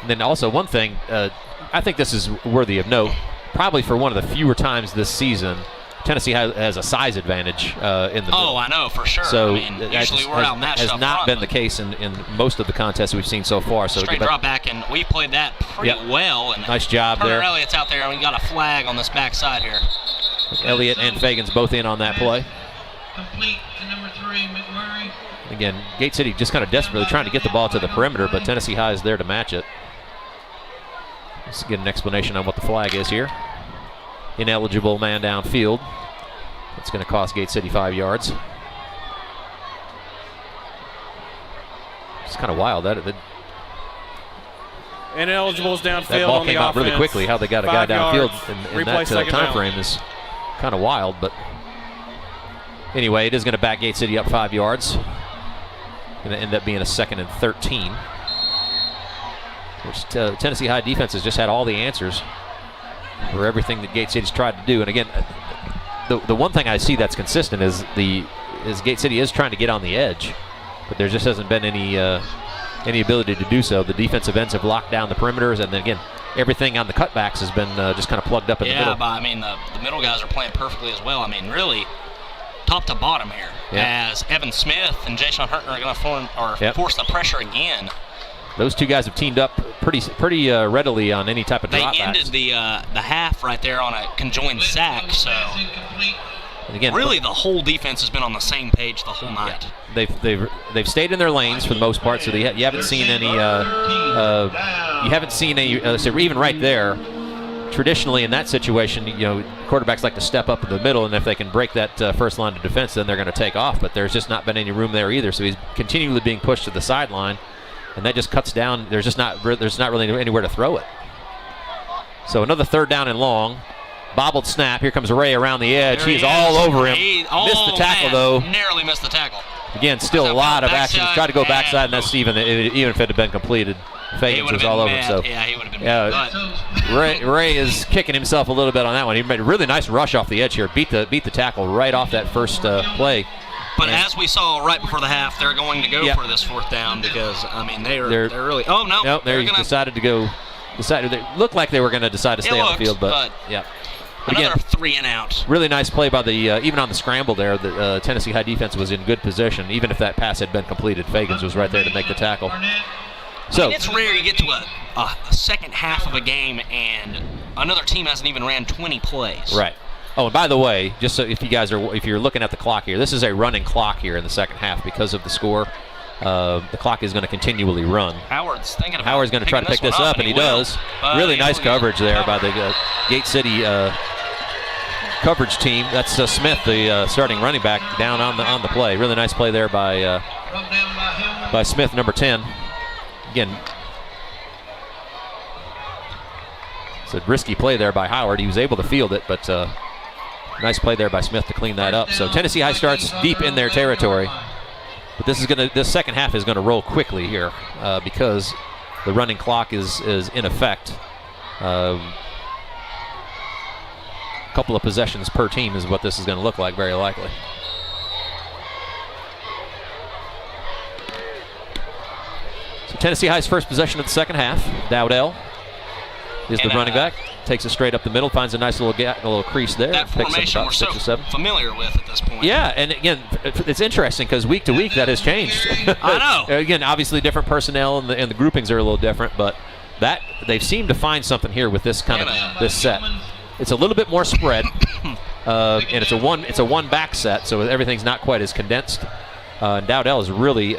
And then also one thing, I think this is worthy of note. Probably for one of the fewer times this season, Tennessee has a size advantage in the middle. Oh, I know, for sure. So I mean, usually we're outmatched has up not front, been the case in most of the contests we've seen so far. So straight drop back, and we played that pretty well. And nice job there. Elliott's out there, and we got a flag on this back side here. Elliott and Fagan's both in on that play. Complete to number 3, McMurray. Again, Gate City just kind of desperately trying to get the ball to the perimeter, but Tennessee High is there to match it. Let's get an explanation on what the flag is here. Ineligible man downfield. It's going to cost Gate City 5 yards. It's kind of wild. Ineligibles downfield. That ball on came the out offense. really quickly. How they got a guy downfield in that time frame is kind of wild. But anyway, it is going to back Gate City up 5 yards. Going to end up being a 2nd and 13. Which Tennessee High defense has just had all the answers for everything that Gate City's tried to do. And again, the one thing I see that's consistent is Gate City is trying to get on the edge, but there just hasn't been any ability to do so. The defensive ends have locked down the perimeters, and then again, everything on the cutbacks has been just kind of plugged up in the middle. Yeah, but I mean, the middle guys are playing perfectly as well. I mean, really, top to bottom here, as Evan Smith and Jason Hurton are going to force the pressure again. Those two guys have teamed up pretty readily on any type of drop backs. They ended the half right there on a conjoined sack. So, and again, really, the whole defense has been on the same page the whole night. They've stayed in their lanes for the most part. So you haven't seen any. So even right there. Traditionally, in that situation, quarterbacks like to step up in the middle, and if they can break that first line of defense, then they're going to take off. But there's just not been any room there either. So he's continually being pushed to the sideline. And that just cuts down. There's not really anywhere to throw it. So another 3rd down and long. Bobbled snap. Here comes Ray around the edge. He's all over him. Missed the tackle, though. Narrowly missed the tackle. Again, still a lot of action. Tried to go backside, and that's even if it had been completed. Fagans was all over him. So yeah, he would have been mad. Ray is kicking himself a little bit on that one. He made a really nice rush off the edge here. Beat the tackle right off that first play. But as we saw right before the half, they're going to go for this 4th down because, I mean, they're really. Oh, no. No, they decided to go. They looked like they were going to decide to stay on the field, but yeah. But another again, 3 and out. Really nice play by the, even on the scramble there, the Tennessee High defense was in good position. Even if that pass had been completed, Fagans was right there to make the tackle. So I mean, it's rare you get to a second half of a game and another team hasn't even ran 20 plays. Right. Oh, and by the way, just so if you're looking at the clock here, this is a running clock here in the second half because of the score. the clock is going to continually run. Howard's thinking about Howard's going to try to pick this up, and he does. Really nice coverage there by the Gate City coverage team. That's Smith, the starting running back, down on the play. Really nice play there by Smith, number 10. Again, it's a risky play there by Howard. He was able to field it, but nice play there by Smith to clean that up. So Tennessee High starts deep in their territory. But this second half is going to roll quickly here because the running clock is in effect. A couple of possessions per team is what this is going to look like, very likely. So Tennessee High's first possession of the second half. Dowdell is the running back. Takes it straight up the middle, finds a nice little crease there. That formation we're so familiar with at this point. Yeah, and again, it's interesting because week to week that has changed. I know. Again, obviously different personnel and the groupings are a little different, but that they've seemed to find something here with this this set. It's a little bit more spread, and it's a one back set, so everything's not quite as condensed. And Dowdell is really,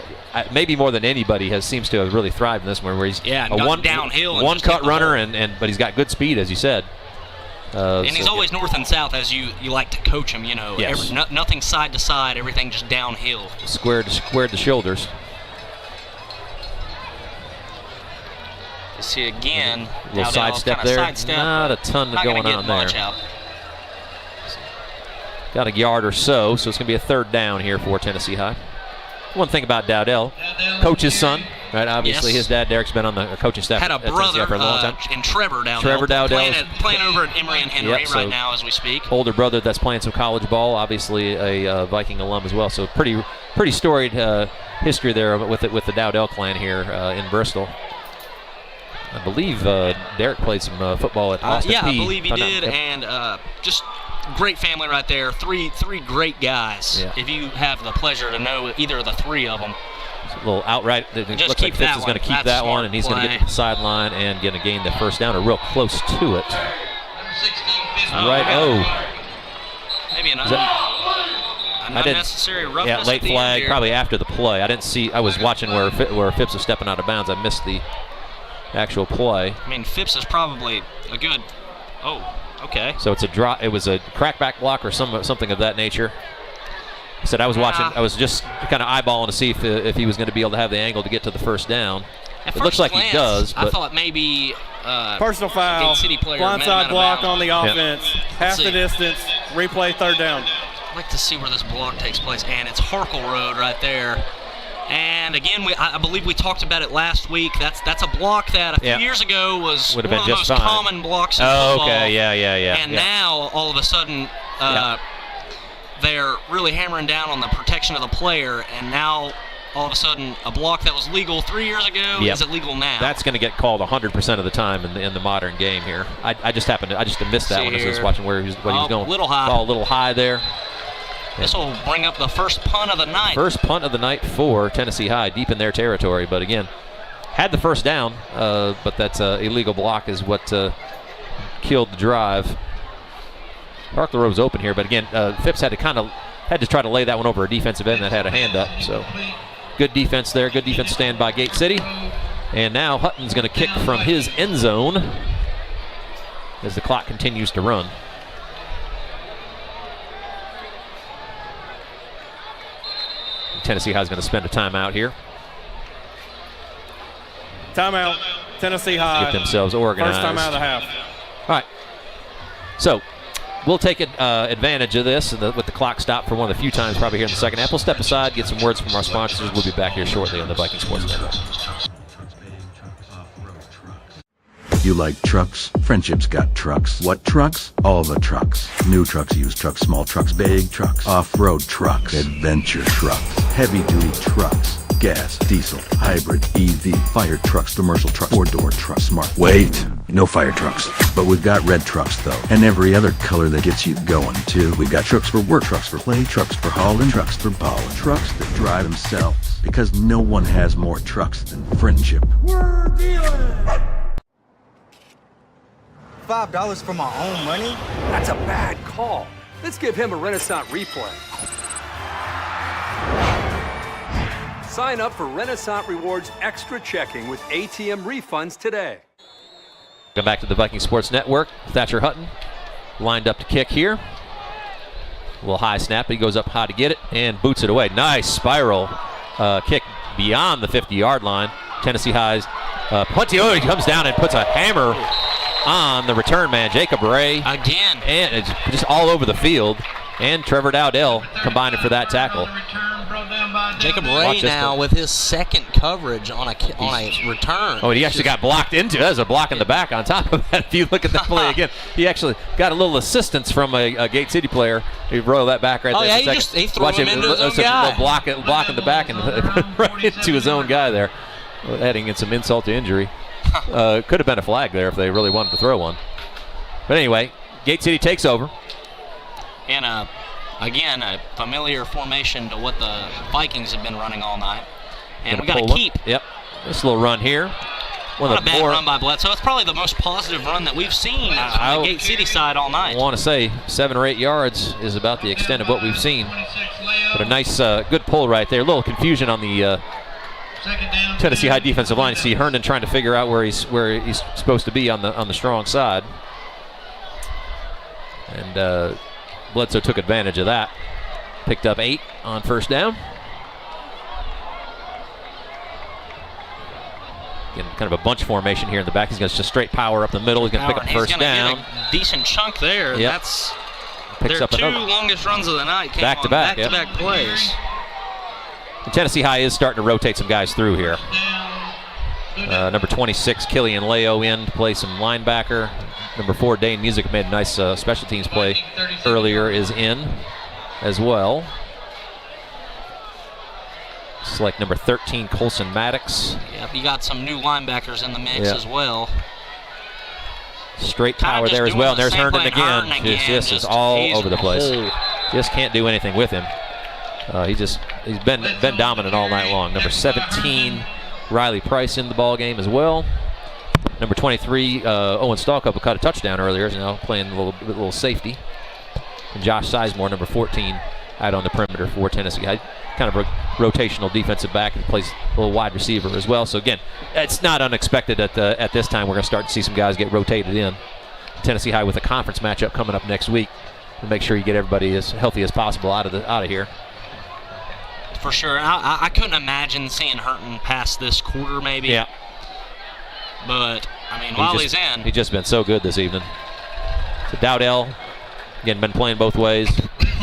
maybe more than anybody, seems to have really thrived in this one, where he's downhill, one cut runner, but he's got good speed, as you said. And he's always north and south, as you like to coach him. You know, yes. Nothing side to side, everything just downhill. Squared the shoulders. You see again, a little sidestep there. Not a ton going on there. Got a yard or so, so it's going to be a third down here for Tennessee High. One thing about Dowdell, coach's son, right? Obviously, his dad Derek's been on the coaching staff had a brother for a long time. in Trevor Dowdell. Trevor Dowdell playing over at Emory and Henry right now as we speak. Older brother that's playing some college ball, obviously a Viking alum as well. So pretty storied history there with the Dowdell clan here in Bristol. I believe Derek played some football at Austin P. I believe he did, and just great family right there. Three great guys. Yeah. If you have the pleasure to know either of the three of them. A little outright. It looks like Fitz is going to keep that one, and he's going to get to the sideline and going to gain the first down, or real close to it. Maybe an unnecessary roughness. Yeah, late flag, probably after the play. I didn't see. I was watching where Phipps was stepping out of bounds. I missed the actual play. I mean, Phipps is probably a good. Oh, okay. So it's a drop. It was a crackback block or something of that nature. I said I was watching. I was just kind of eyeballing to see if he was going to be able to have the angle to get to the first down. It looks like he does. But I thought maybe personal foul, blindside block on the offense, half the distance, replay third down. I'd like to see where this block takes place, and it's Harkle Road right there. And again, I believe we talked about it last week. That's a block that a few years ago was one of the most common blocks in football. Okay, yeah. And now, all of a sudden, they're really hammering down on the protection of the player, and now, all of a sudden, a block that was legal 3 years ago is illegal now. That's going to get called 100% of the time in the modern game here. I just missed that one as I was watching what he was going. A little high. Ball a little high there. This will bring up the first punt of the night. First punt of the night for Tennessee High, deep in their territory. But again, had the first down, but that illegal block is what killed the drive. Park the Road's open here, but again, Phipps had to try to lay that one over a defensive end that had a hand up. So good defense there, good defense stand by Gate City. And now Hutton's going to kick from his end zone as the clock continues to run. Tennessee High is going to spend a timeout here. Timeout, Tennessee High. Get themselves organized. First time out of the half. All right. So we'll take advantage of this with the clock stopped for one of the few times probably here in the second half. We'll step aside, get some words from our sponsors. We'll be back here shortly on the Viking Sports Network. You like trucks? Friendship's got trucks. What trucks? All the trucks. New trucks, used trucks, small trucks, big trucks, off-road trucks, adventure trucks, heavy-duty trucks, gas, diesel, hybrid, EV, fire trucks, commercial trucks, four-door trucks, smart. Wait, no fire trucks. But we've got red trucks, though, and every other color that gets you going, too. We've got trucks for work, trucks for play, trucks for hauling, trucks for balling, trucks that drive themselves. Because no one has more trucks than Friendship. We're dealing! $5 for my own money? That's a bad call. Let's give him a Renaissance replay. Sign up for Renaissance Rewards Extra Checking with ATM refunds today. Come back to the Viking Sports Network. Thatcher Hutton lined up to kick here. A little high snap, but he goes up high to get it and boots it away. Nice spiral kick beyond the 50-yard line. Tennessee High's Puntio, he comes down and puts a hammer on the return man, Jacob Ray. Again. And it's just all over the field. And Trevor Dowdell combining for that tackle. Jacob Ray now with his second coverage on a return. Oh, he actually got blocked into. There's a block in the back on top of that. If you look at that play again, he actually got a little assistance from a Gate City player. He rolled that back right there. He threw him into his own guy. Block in the back and right into his own guy there, adding in some insult to injury. Could have been a flag there if they really wanted to throw one. But anyway, Gate City takes over. And again, a familiar formation to what the Vikings have been running all night. And we got to keep. Yep. This little run here. Not a bad run by Bledsoe. It's probably the most positive run that we've seen on the Gate City side all night. I want to say 7 or 8 yards is about the extent of what we've seen. But a nice, good pull right there. A little confusion on the Tennessee High defensive line. You see Herndon trying to figure out where he's supposed to be on the strong side. And Bledsoe took advantage of that. Picked up 8 on first down. Again, kind of a bunch formation here in the back. He's going to just straight power up the middle. He's going to pick up first down. Get a decent chunk there. Yep. That's picks their up two another. longest runs of the night. Came Back-to-back, on back-to-back plays. And Tennessee High is starting to rotate some guys through here. Number 26, Killian Leo in to play some linebacker. Number 4, Dane Music made a nice special teams play earlier, is in as well. Select number 13, Colson Maddox. Yep, you got some new linebackers in the mix as well. Straight power there as well. And there's Herndon again. Just is all over the place. Just can't do anything with him. He's been dominant all night long. Number 17, Riley Price in the ball game as well. Number 23, Owen Stalkup, who caught a touchdown earlier, is now playing a little safety. And Josh Sizemore, number 14, out on the perimeter for Tennessee. Kind of a rotational defensive back and plays a little wide receiver as well. So again, it's not unexpected at this time. We're going to start to see some guys get rotated in. Tennessee High with a conference matchup coming up next week to make sure you get everybody as healthy as possible out of here. For sure. I couldn't imagine seeing Herndon past this quarter maybe. Yeah. But, I mean, while he's in. He's just been so good this evening. So Dowdell, again, been playing both ways.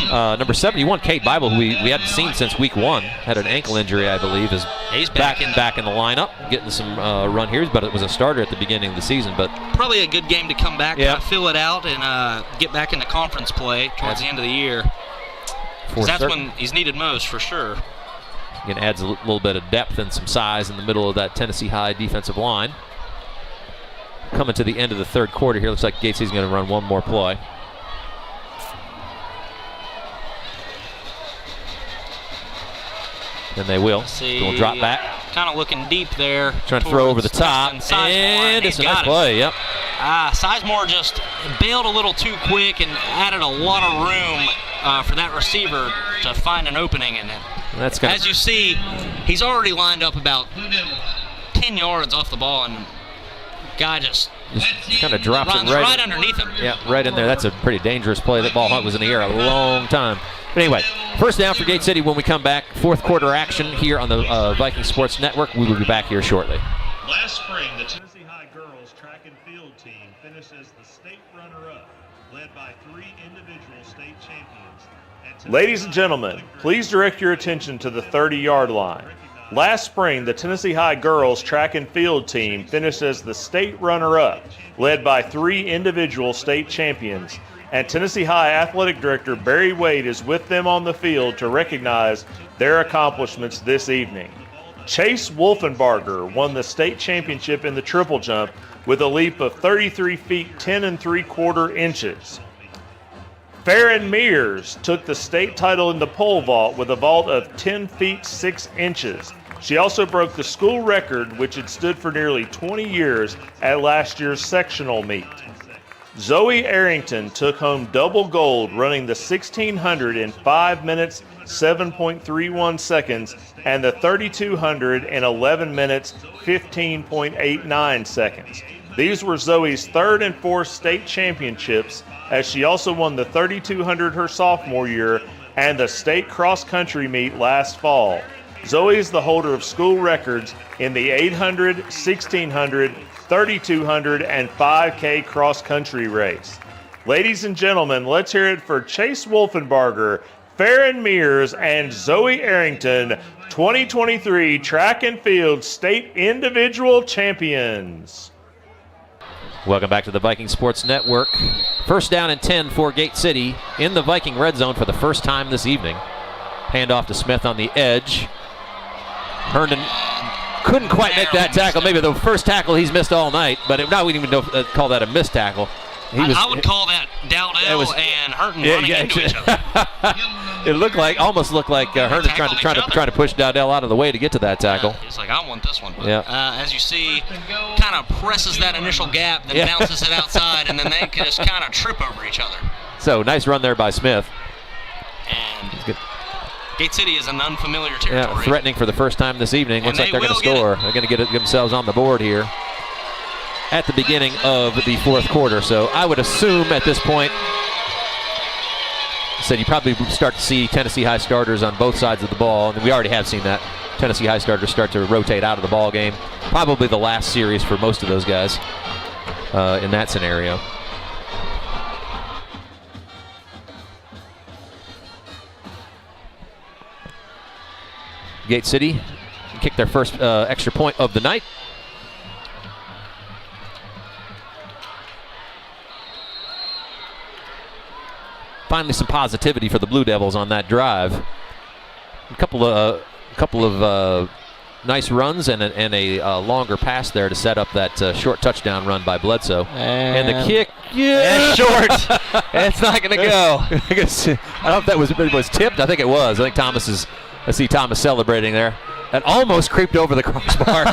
Number 71, Cade Bible, who we hadn't seen since week 1. Had an ankle injury, I believe. He's back in the lineup, getting some run here. But it was a starter at the beginning of the season. But probably a good game to come back, kind of fill it out, and get back into conference play towards the end of the year. That's when he's needed most, for sure. Again, adds a little bit of depth and some size in the middle of that Tennessee High defensive line. Coming to the end of the third quarter here, looks like Gatesy's going to run one more play. And they will. We'll drop back. Kind of looking deep there. Trying to throw over the top. And it's a nice play, yep. Sizemore just bailed a little too quick and added a lot of room for that receiver to find an opening in it. As you see, he's already lined up about 10 yards off the ball, and guy just kind of drops runs it right underneath him. Yeah, right in there. That's a pretty dangerous play. That ball was in the air a long time. But anyway, first down for Gate City when we come back. Fourth quarter action here on the Viking Sports Network. We will be back here shortly. Last spring, the Tennessee High girls track and field team finished as the state runner-up, led by 3 individual state champions. Ladies and gentlemen, please direct your attention to the 30-yard line. Last spring, the Tennessee High girls track and field team finished as the state runner-up, led by 3 individual state champions. And Tennessee High Athletic Director Barry Wade is with them on the field to recognize their accomplishments this evening. Chase Wolfenbarger won the state championship in the triple jump with a leap of 33 feet 10 3/4 inches. Farron Mears took the state title in the pole vault with a vault of 10 feet 6 inches. She also broke the school record, which had stood for nearly 20 years at last year's sectional meet. Zoe Arrington took home double gold running the 1600 in 5 minutes 7.31 seconds and the 3200 in 11 minutes 15.89 seconds. These were Zoe's third and fourth state championships, as she also won the 3200 her sophomore year and the state cross-country meet last fall. Zoe is the holder of school records in the 800, 1600, 3200, and 5K cross-country race. Ladies and gentlemen, let's hear it for Chase Wolfenbarger, Farron Mears, and Zoe Arrington, 2023 Track and Field State Individual Champions. Welcome back to the Viking Sports Network. First down and 10 for Gate City in the Viking red zone for the first time this evening. Handoff to Smith on the edge. Herndon couldn't quite make that tackle. Maybe the first tackle he's missed all night, but we wouldn't even call that a missed tackle. I would call that Dowdell and Herndon running into each other. It almost looked like Herndon trying to push Dowdell out of the way to get to that tackle. He's like, I want this one. But, yeah. As you see, kind of presses that initial gap, then bounces it outside, and then they just kind of trip over each other. So nice run there by Smith. And Gate City is an unfamiliar territory. Yeah, threatening for the first time this evening. Looks like they're going to score. They're going to get themselves on the board here at the beginning of the fourth quarter. So I would assume at this point, you probably start to see Tennessee High starters on both sides of the ball. And we already have seen that. Tennessee High starters start to rotate out of the ball game. Probably the last series for most of those guys in that scenario. Gate City kicked their first extra point of the night. Finally, some positivity for the Blue Devils on that drive. A couple of nice runs and a longer pass there to set up that short touchdown run by Bledsoe. And the kick, it's short. It's not going to go. I don't know if that was tipped. I think it was. I think I see Thomas celebrating there. That almost creeped over the crossbar.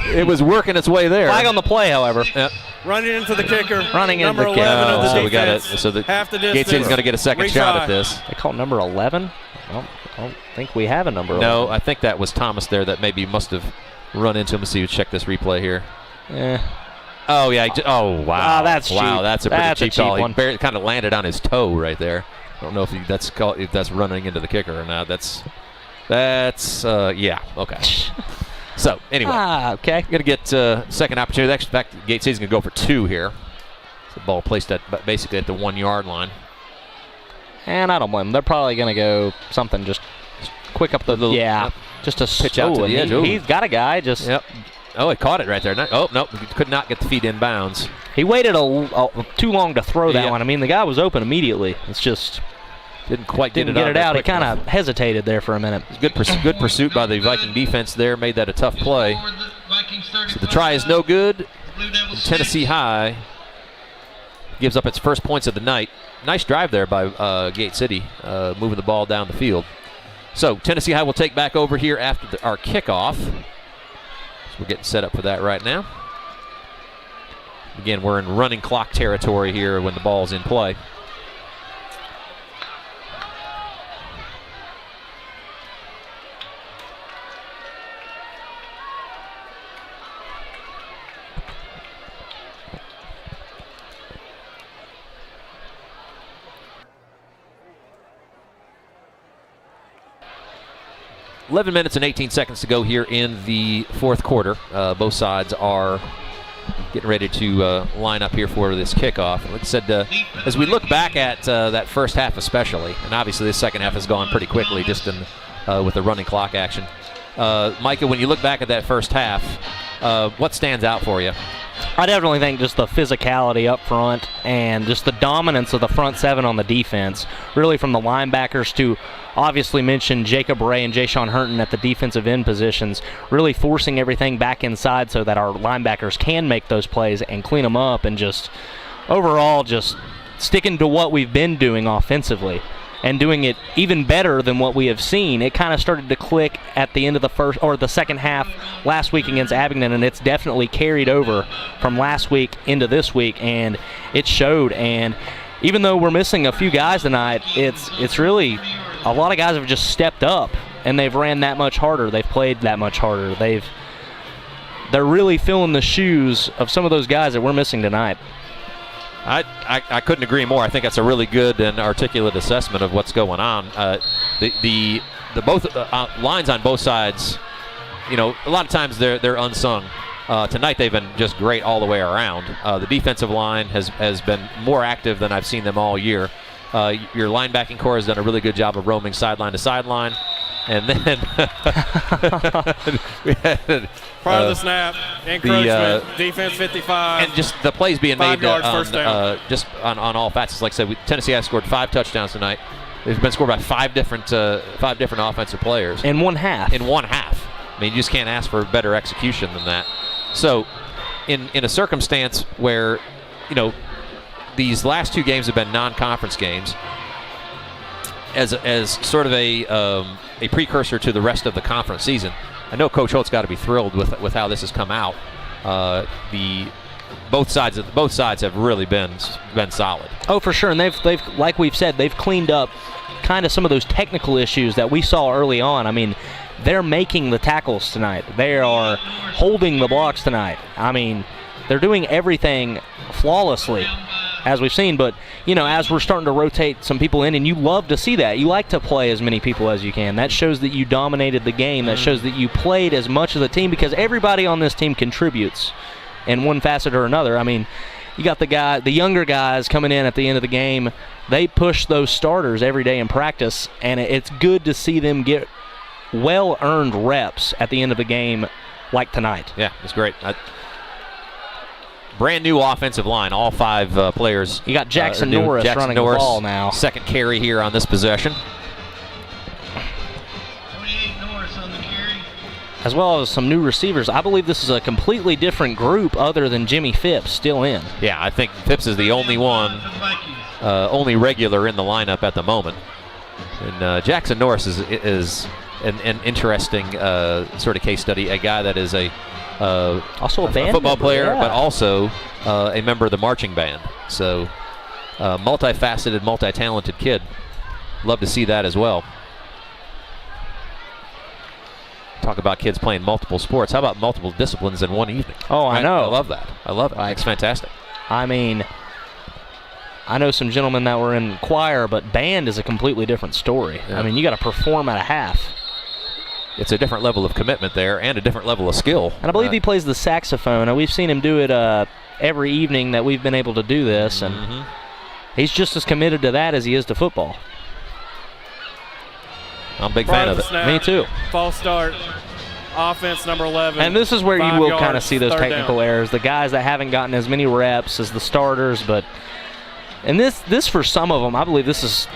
It was working its way there. Flag on the play, however. Yep. Running into the kicker. Number 11 of the defense. So half the distance. Gate City's going to get a second shot at this. They call number 11? I don't think we have a number 11. No, I think that was Thomas there that maybe must have run into him. Let's see, let's check this replay here. Oh, yeah. Oh, wow. That's cheap. Wow, that's a pretty cheap call. One. He kind of landed on his toe right there. I don't know if that's running into the kicker or not. Yeah, okay. So, anyway. Okay. Going to get second opportunity. In fact, Gate City's going to go for two here. The ball placed basically at the 1 yard line. And I don't blame them. They're probably going to go something just quick up the little. Yeah. Just a pitch out to the edge. He's got a guy just. Yep. Oh, it caught it right there. Oh, no. Could not get the feet in bounds. He waited too long to throw that one. I mean, the guy was open immediately. It's just. Didn't quite get it out. He kind of hesitated there for a minute. Good pursuit by the Viking defense there. Made that a tough play. So the try is no good. And Tennessee High gives up its first points of the night. Nice drive there by Gate City, moving the ball down the field. So Tennessee High will take back over here after our kickoff. So we're getting set up for that right now. Again, we're in running clock territory here when the ball's in play. .11 minutes and 18 seconds to go here in the fourth quarter. Both sides are getting ready to line up here for this kickoff. Like I said, as we look back at that first half especially, and obviously this second half has gone pretty quickly just with the running clock action. Micah, when you look back at that first half, what stands out for you? I definitely think just the physicality up front and just the dominance of the front seven on the defense, really from the linebackers to obviously mention Jacob Ray and Jayshon Herndon at the defensive end positions, really forcing everything back inside so that our linebackers can make those plays and clean them up, and just overall just sticking to what we've been doing offensively. and doing it even better than what we have seen. It kind of started to click at the end of the second half last week against Abingdon, and it's definitely carried over from last week into this week, and it showed. And even though we're missing a few guys tonight, it's really a lot of guys have just stepped up, and they've ran that much harder. They've played that much harder. They're really filling the shoes of some of those guys that we're missing tonight. I couldn't agree more. I think that's a really good and articulate assessment of what's going on. The both lines on both sides, a lot of times they're unsung. Tonight they've been just great all the way around. The defensive line has been more active than I've seen them all year. Your linebacking core has done a really good job of roaming sideline to sideline. And then we had prior to the snap, encroachment, defense 55. And just the plays being 5 made yards, first down. just on all facets. Like I said, Tennessee has scored 5 touchdowns tonight. They've been scored by 5 different offensive players. In one half. I mean, you just can't ask for better execution than that. So in a circumstance where, these last 2 games have been non-conference games, as sort of a precursor to the rest of the conference season, I know Coach Holt's got to be thrilled with how this has come out. Both sides have really been solid. Oh, for sure, and they've like we've said, they've cleaned up kind of some of those technical issues that we saw early on. I mean, they're making the tackles tonight. They are holding the blocks tonight. I mean, they're doing everything flawlessly, as we've seen. But, as we're starting to rotate some people in, and you love to see that. You like to play as many people as you can. That shows that you dominated the game. That shows that you played as much as a team, because everybody on this team contributes in one facet or another. I mean, you got the younger guys coming in at the end of the game. They push those starters every day in practice, and it's good to see them get well-earned reps at the end of the game like tonight. Yeah, it's great. Brand new offensive line, all 5 players. You got Jackson Norris running the ball now. Second carry here on this possession. 28 Norris on the carry. As well as some new receivers. I believe this is a completely different group other than Jimmy Phipps still in. Yeah, I think Phipps is the only one, only regular in the lineup at the moment. And Jackson Norris is an interesting sort of case study. A guy that is also a football player, yeah, but also a member of the marching band. So multifaceted, multi-talented kid. Love to see that as well. Talk about kids playing multiple sports. How about multiple disciplines in one evening? Oh, I know. I love that. I love it. It's fantastic. I mean, I know some gentlemen that were in choir, but band is a completely different story. Yeah. I mean, you got to perform at a half. It's a different level of commitment there and a different level of skill. And I believe he plays the saxophone. And we've seen him do it every evening that we've been able to do this. And he's just as committed to that as he is to football. I'm a big fan of it. Snap, Me too. False start. Offense number 11. And this is where you will kind of yards, see those 3rd technical down. errors. The guys that haven't gotten as many reps as the starters. And this for some of them, I believe this is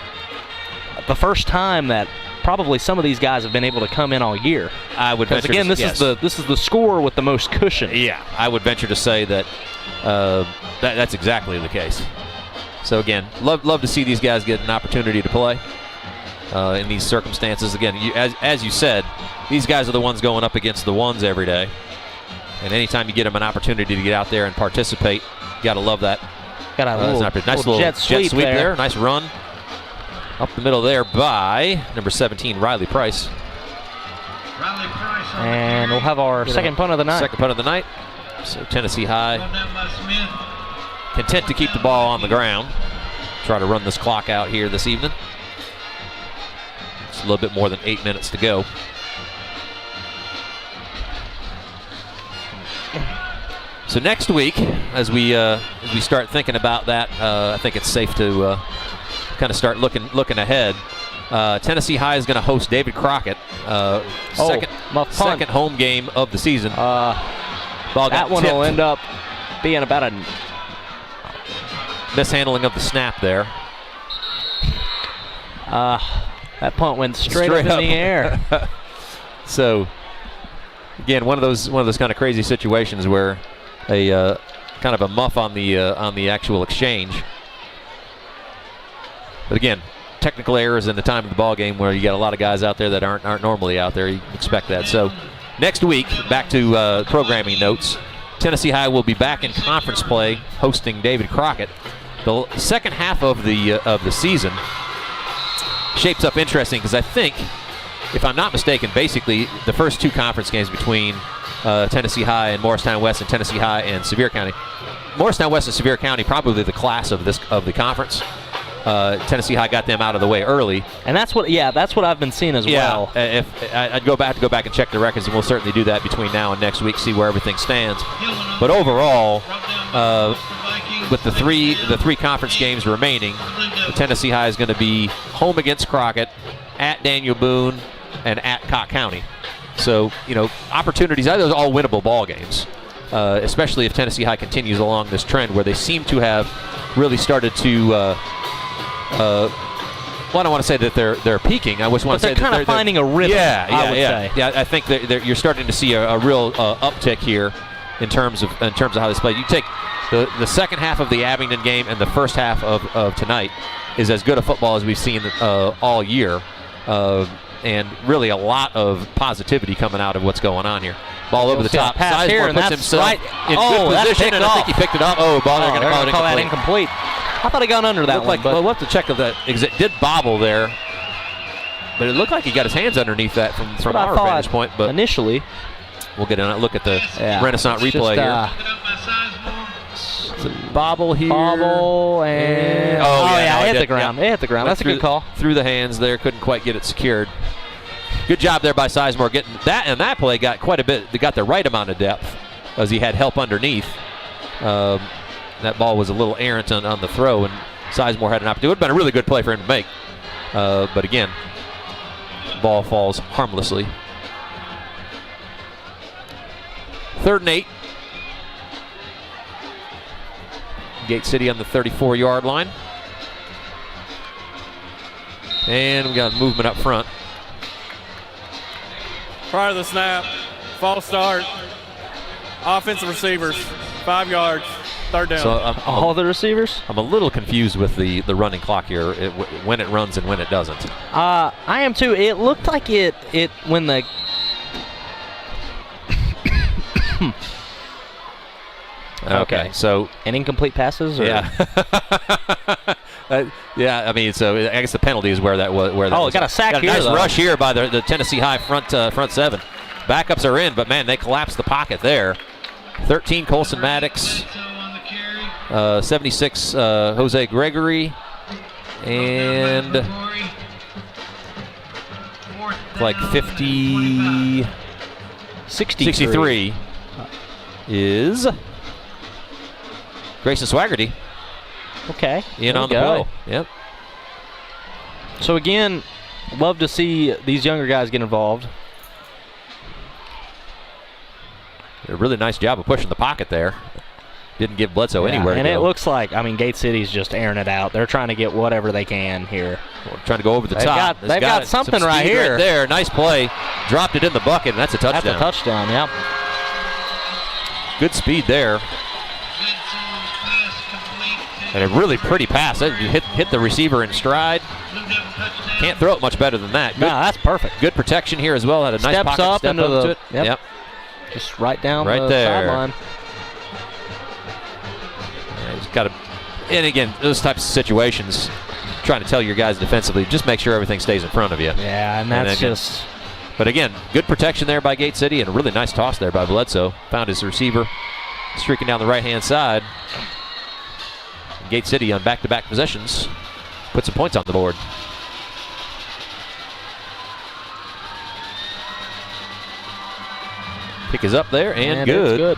the first time that probably some of these guys have been able to come in all year. I would venture again, to, this is the score with the most cushion. Yeah, I would venture to say that that's exactly the case. So again, love to see these guys get an opportunity to play in these circumstances. Again, as you said, these guys are the ones going up against the ones every day, and anytime you get them an opportunity to get out there and participate, you got to love that. Got a nice little jet sweep there. Nice run up the middle there by number 17, Riley Price. And we'll have our second punt of the night. Second punt of the night. So Tennessee High content to keep the ball on the ground. Try to run this clock out here this evening. It's a little bit more than 8 minutes to go. So next week, as we start thinking about that, I think it's safe to kind of start looking ahead. Tennessee High is going to host David Crockett, second home game of the season. That one will end up being about a mishandling of the snap there. That punt went straight up in the air. So again, one of those kind of crazy situations where a kind of a muff on the actual exchange. But again, technical errors in the time of the ball game where you got a lot of guys out there that aren't normally out there. You expect that. So next week, back to programming notes. Tennessee High will be back in conference play, hosting David Crockett. The second half of the season shapes up interesting because I think, if I'm not mistaken, basically the first 2 conference games between Tennessee High and Morristown West, and Tennessee High and Sevier County. Morristown West and Sevier County probably the class of the conference. Tennessee High got them out of the way early, and that's what I've been seeing as well. If I'd go back and check the records, and we'll certainly do that between now and next week, see where everything stands. But overall, with the three conference games remaining, the Tennessee High is going to be home against Crockett, at Daniel Boone, and at Cott County. So, opportunities, those are all winnable ball games, especially if Tennessee High continues along this trend where they seem to have really started to, well, I don't want to say that they're peaking. I just want to say they're kind of finding a rhythm, I would say. Yeah, I think that you're starting to see a real uptick here in terms of how this plays. You take the second half of the Abingdon game and the first half of tonight is as good a football as we've seen all year. And really a lot of positivity coming out of what's going on here. Ball over the top. Pass here, and puts that's himself right. in good position, and I think he picked it up. Oh, ball, they're going to call that incomplete. I thought he got under that one. We'll have to check that. It did bobble there, but it looked like he got his hands underneath that from our vantage point. But initially, we'll get a look at the Renaissance replay here. It's a bobble here. Bobble and it hit the ground. Yeah. It hit the ground. That's a good call. Through the hands there, couldn't quite get it secured. Good job there by Sizemore getting that, and that play got quite a bit. They got the right amount of depth as he had help underneath. That ball was a little errant on the throw, and Sizemore had an opportunity. It would have been a really good play for him to make. But again, ball falls harmlessly. 3rd and 8. Gate City on the 34-yard line. And we got movement up front. Prior to the snap, false start, offensive receivers, 5 yards, 3rd down. So all the receivers? I'm a little confused with the running clock here, when it runs and when it doesn't. I am too. It looked like it when the Okay, so and incomplete passes. Or? Yeah, yeah. I mean, so I guess the penalty is where that was. It got a sack here. Nice though. rush here by the Tennessee High front 7. Backups are in, but man, they collapsed the pocket there. 13 Colson Maddox, 76 Jose Gregory, and like 63 is Grayson Swaggerty. Okay. In on the play. Yep. So again, love to see these younger guys get involved. Did a really nice job of pushing the pocket there. Didn't give Bledsoe anywhere to and go. it looks like, Gate City's just airing it out. They're trying to get whatever they can here. Trying to go over the top. They've got something some right here. Right there. Nice play. Dropped it in the bucket, and that's a touchdown. That's a touchdown, yep. Good speed there. And a really pretty pass. You hit the receiver in stride. Can't throw it much better than that. Good, no, that's perfect. Good protection here as well. Had a nice Steps pocket up step into up the, to it. Yep. Just right down right the there. sideline. He's got to, and again, those types of situations, trying to tell your guys defensively, just make sure everything stays in front of you. Yeah, and that's just. But again, good protection there by Gate City, and a really nice toss there by Bledsoe. Found his receiver streaking down the right-hand side. Gate City on back-to-back possessions put some points on the board. Kick is up there and good. It's good.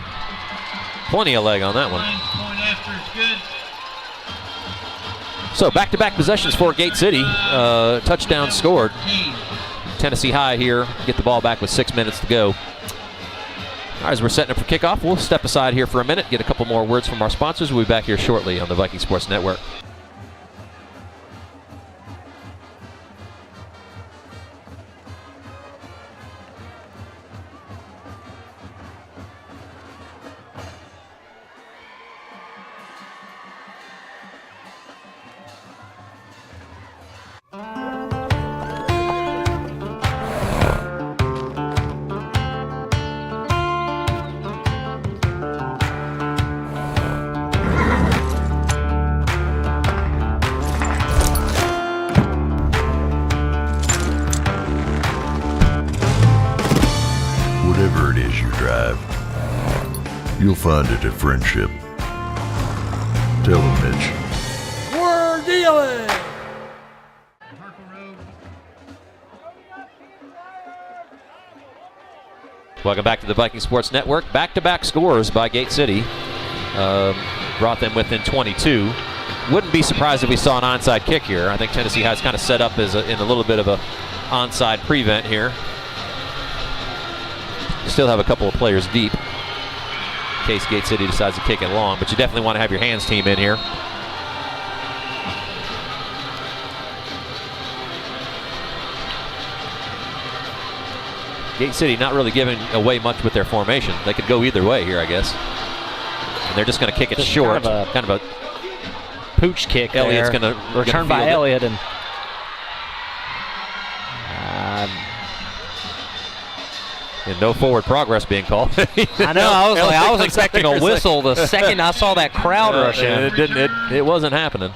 Plenty of leg on that one. So back-to-back possessions for Gate City. Touchdown scored. Tennessee High here get the ball back with 6 minutes to go. All right, as we're setting up for kickoff, we'll step aside here for a minute, get a couple more words from our sponsors. We'll be back here shortly on the Viking Sports Network. You'll find it at Friendship. Tell them, Mitch. We're dealing. Welcome back to the Viking Sports Network. Back-to-back scores by Gate City brought them within 22. Wouldn't be surprised if we saw an onside kick here. I think Tennessee High's kind of set up as in a little bit of a onside prevent here. Still have a couple of players deep in case Gate City decides to kick it long, but you definitely want to have your hands team in here. Gate City not really giving away much with their formation. They could go either way here, I guess. And they're just going to kick it Just short. Kind of a pooch kick. Elliott's there. going to return by Elliott, and no forward progress being called. I know. I was expecting a whistle the second I saw that crowd rush in. It didn't. It wasn't happening.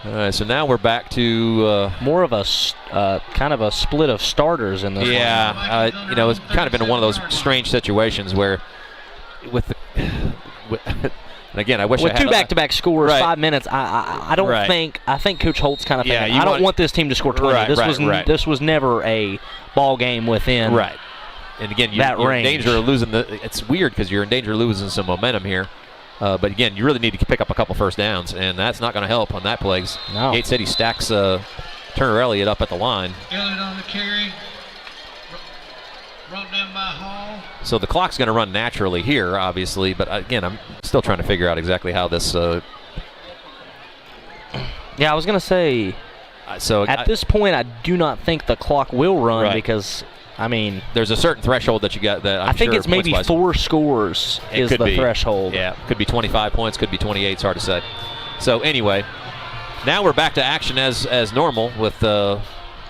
All right, so now we're back to more of a kind of a split of starters in this one. Yeah, you know, it's kind of been one of those strange situations where, with the, and again, I wish with I had two back-to-back scores, right. 5 minutes. I don't think. I think Coach Holt's kind of thinking. Yeah, I don't want this team to score 20. This was never a ball game within. Right. And again, you're in danger of losing It's weird because you're in danger of losing some momentum here. But again, you really need to pick up a couple first downs, and that's not going to help on that plays. No. Gate City stacks Turner Elliott up at the line. Elliott on the carry. Brought down by Hall. So the clock's going to run naturally here, obviously, but again, I'm still trying to figure out exactly how this. Yeah, I was going to say. So at this point, I do not think the clock will run because. I mean, there's a certain threshold that you got that I think it's maybe 4 scores is the threshold. Yeah, could be 25 points, could be 28. It's hard to say. So anyway, now we're back to action as normal with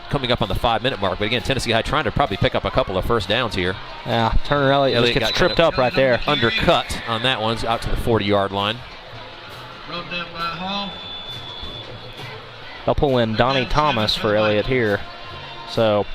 coming up on the 5-minute mark. But again, Tennessee High trying to probably pick up a couple of first downs here. Yeah, Turner Elliott just gets tripped up right there. Undercut on that one, out to the 40-yard line. Brought down by Hall. They'll pull in Donnie Thomas for Elliott here. So.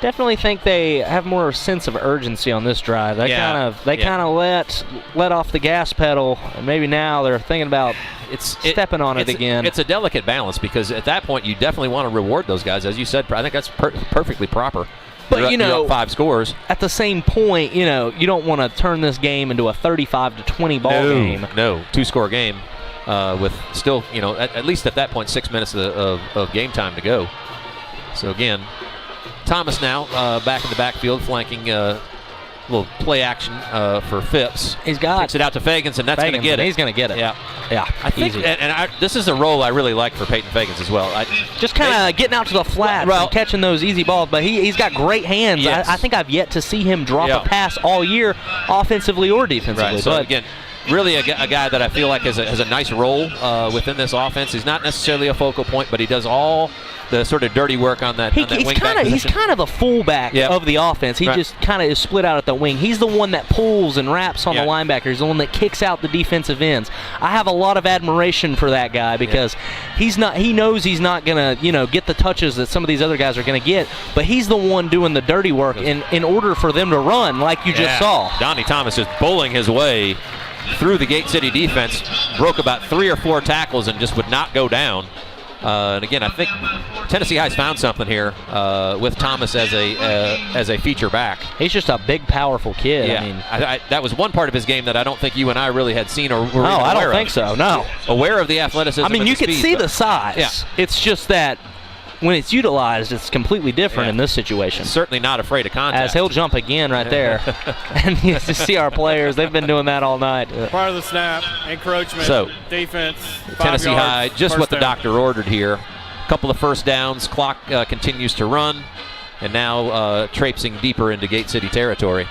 Definitely think they have more sense of urgency on this drive. They kind of let off the gas pedal, and maybe now they're thinking about stepping on it again. It's a delicate balance because at that point you definitely want to reward those guys, as you said. I think that's perfectly proper. But you're up 5 scores. At the same point, you don't want to turn this game into a 35-20 ball game. No, 2-score game with still at least at that point 6 minutes of game time to go. So again. Thomas now back in the backfield, flanking a little play action for Phipps. Kicks it out to Fagans, and that's going to get it. He's going to get it. Yeah. I think, easy. This is a role I really like for Peyton Fagans as well. Just kind of getting out to the flats and catching those easy balls, but he's got great hands. Yes. I think I've yet to see him drop a pass all year, offensively or defensively. Right. So again, really a guy that I feel like has a nice role within this offense. He's not necessarily a focal point, but he does all the sort of dirty work on that wing back position. He's kind of a fullback of the offense. He just kind of is split out at the wing. He's the one that pulls and wraps on the linebackers. He's the one that kicks out the defensive ends. I have a lot of admiration for that guy because he knows he's not going to get the touches that some of these other guys are going to get, but he's the one doing the dirty work in order for them to run like you just saw. Donnie Thomas just bowling his way through the Gate City defense, broke about 3 or 4 tackles and just would not go down. And again, I think Tennessee High's found something here with Thomas as a feature back. He's just a big, powerful kid. Yeah. I mean, that was one part of his game that I don't think you and I really had seen or were no, I don't think so. No, aware of the athleticism. I mean, you could see the size. Yeah. It's just that when it's utilized, it's completely different in this situation. Certainly not afraid of contact. As he'll jump again right there. And you see our players, they've been doing that all night. Part of the snap, encroachment, defense, Tennessee High, just what the down. doctor ordered here. A couple of first downs, clock continues to run, and now traipsing deeper into Gate City territory.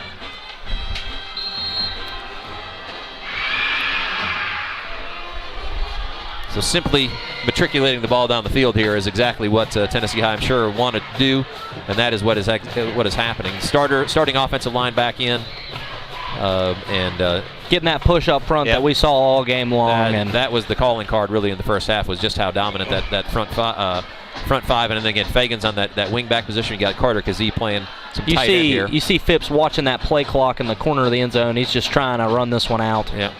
So simply matriculating the ball down the field here is exactly what Tennessee High, I'm sure, wanted to do, and that is what is happening. Starting offensive line back in, and getting that push up front that we saw all game long. And that was the calling card really in the first half, was just how dominant that front 5, and then again Fagans on that wing back position. You got Carter Kazee playing You tight end here. see Phipps watching that play clock in the corner of the end zone. He's just trying to run this one out. Yeah.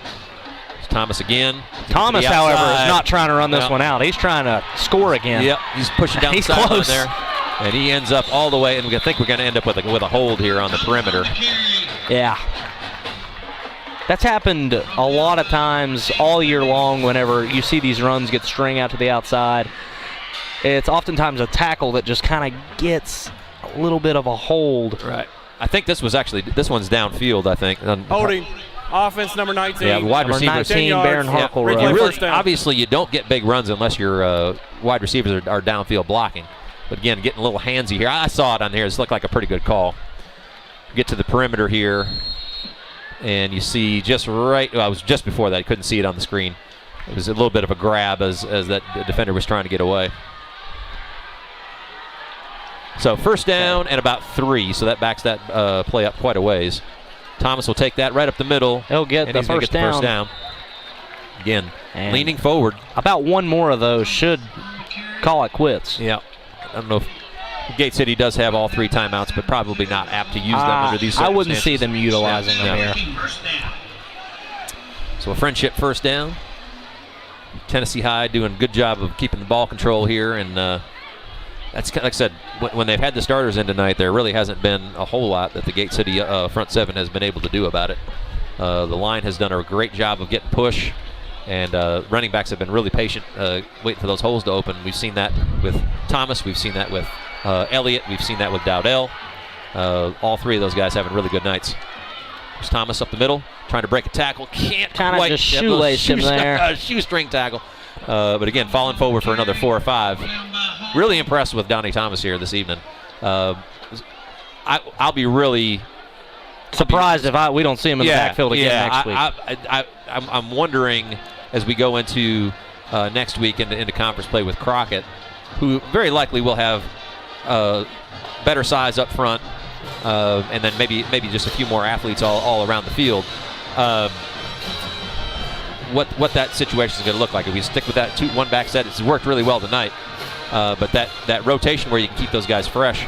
It's Thomas again. Thomas, however, is not trying to run this one out. He's trying to score again. Yep, he's pushing down the sideline there. And he ends up all the way, and I think we're going to end up with a hold here on the perimeter. Yeah. That's happened a lot of times all year long whenever you see these runs get string out to the outside. It's oftentimes a tackle that just kind of gets a little bit of a hold. Right. I think this one's downfield, I think. Holding. Offense number 19. Yeah, wide receiver. 19, Baron Harkle. Obviously, you don't get big runs unless your wide receivers are downfield blocking. But again, getting a little handsy here. I saw it on here. This looked like a pretty good call. Get to the perimeter here, and you see just right. Well, it was just before that. You couldn't see it on the screen. It was a little bit of a grab as that defender was trying to get away. So first down and about 3. So that backs that play up quite a ways. Thomas will take that right up the middle. He'll get the first down. Again, and leaning forward. About one more of those should call it quits. Yeah. I don't know if Gate City does have all 3 timeouts, but probably not apt to use them under these circumstances. I wouldn't see them utilizing them here. So a Friendship first down. Tennessee High doing a good job of keeping the ball control here, and that's like I said, when they've had the starters in tonight, there really hasn't been a whole lot that the Gate City front 7 has been able to do about it. The line has done a great job of getting push, and running backs have been really patient, waiting for those holes to open. We've seen that with Thomas. We've seen that with Elliott. We've seen that with Dowdell. All 3 of those guys having really good nights. There's Thomas up the middle, trying to break a tackle. Can't kind quite. Just shoelace him there. Shoestring tackle. But again, falling forward for another 4 or 5. Really impressed with Donnie Thomas here this evening. I'll be really surprised if we don't see him in the backfield again next week. I'm wondering as we go into next week into conference play with Crockett, who very likely will have better size up front, and then maybe just a few more athletes all around the field. What that situation is going to look like. If we stick with that 2-1 back set, it's worked really well tonight. But that rotation where you can keep those guys fresh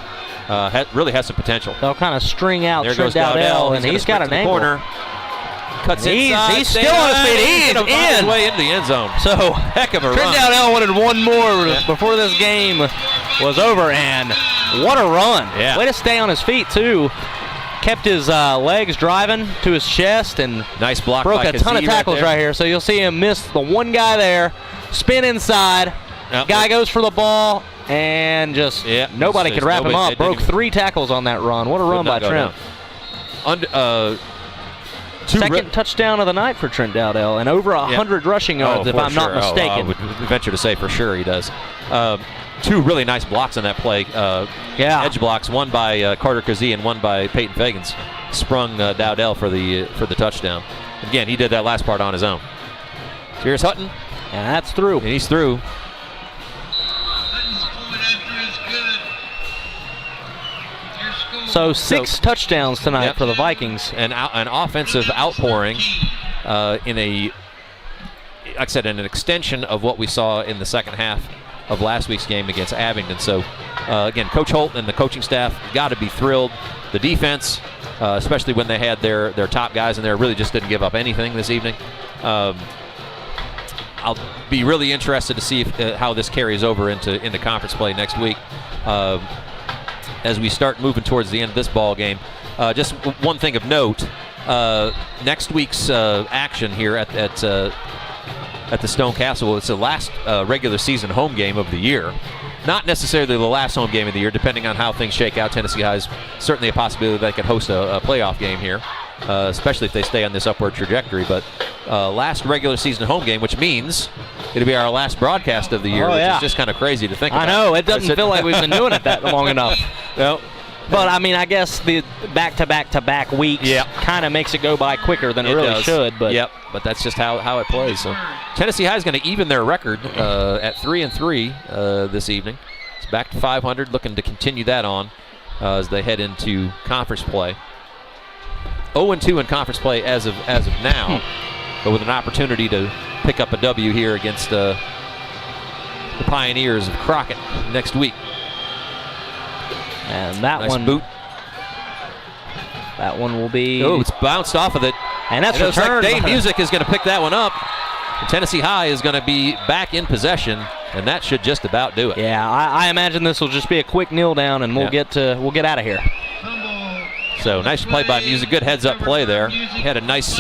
really has some potential. They'll kind of string out Trent Dowdell, and he's got an angle. Corner. Cuts inside. He's still on his feet. He's his way into the end zone. So heck of a Trent run. Dowdell wanted one more before this game was over, and what a run. Yeah. Way to stay on his feet, too. Kept his legs driving to his chest, and nice block. Broke a ton of tackles right here. So you'll see him miss the one guy there, spin inside. Guy goes for the ball, and just nobody could wrap him up. Broke 3 tackles on that run. What a run by Trent. Second touchdown of the night for Trent Dowdell, and over 100 rushing yards, if I'm not mistaken. I would venture to say for sure he does. 2 really nice blocks on that play. Edge blocks, one by Carter Kazee and one by Peyton Fagans, sprung Dowdell for the touchdown. Again, he did that last part on his own. So here's Hutton. And that's through. And he's through. So 6 touchdowns tonight for the Vikings. An offensive outpouring in like I said, in an extension of what we saw in the second half of last week's game against Abingdon. So again, Coach Holt and the coaching staff got to be thrilled. The defense, especially when they had their top guys in there, really just didn't give up anything this evening. I'll be really interested to see how this carries over into conference play next week. As we start moving towards the end of this ball game. Just one thing of note, next week's action here at the Stone Castle, it's the last regular season home game of the year. Not necessarily the last home game of the year, depending on how things shake out. Tennessee High is certainly a possibility they could host a playoff game here, especially if they stay on this upward trajectory. But last regular season home game, which means it'll be our last broadcast of the year, which is just kind of crazy to think about. I know, it doesn't feel like we've been doing it that long enough. No. But, I mean, I guess the back-to-back-to-back weeks kind of makes it go by quicker than it really should. But but that's just how it plays. So Tennessee High is going to even their record at 3-3 this evening. It's back to 500, looking to continue that on as they head into conference play. 0-2 in conference play as of now, but with an opportunity to pick up a W here against the Pioneers of Crockett next week. And that nice one boot. That one will be. Oh, it's bounced off of it. And that's it looks returned. like Dane Music is going to pick that one up. Tennessee High is going to be back in possession, and that should just about do it. Yeah, I imagine this will just be a quick kneel down, and we'll get out of here. So nice play by Music. Good heads-up play there. Had a nice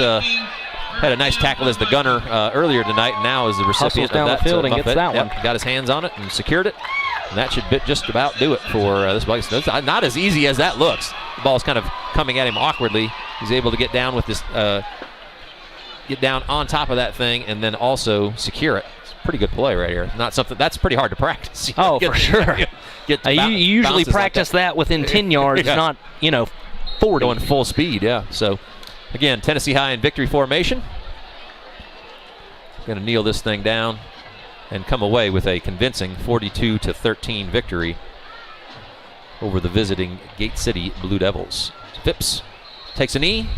tackle as the gunner earlier tonight, and now is the recipient down of that. The field and gets that one. Got his hands on it and secured it, and that should just about do it for this ball. It's not as easy as that looks. The ball's kind of coming at him awkwardly. He's able to get down with this, get down on top of that thing, and then also secure it. It's a pretty good play right here. Not something that's pretty hard to practice. Oh, for sure. You usually practice that within 10 yards, not 40. Going full speed, yeah. So again, Tennessee High in victory formation. Going to kneel this thing down and come away with a convincing 42-13 victory over the visiting Gate City Blue Devils. Phipps takes a knee.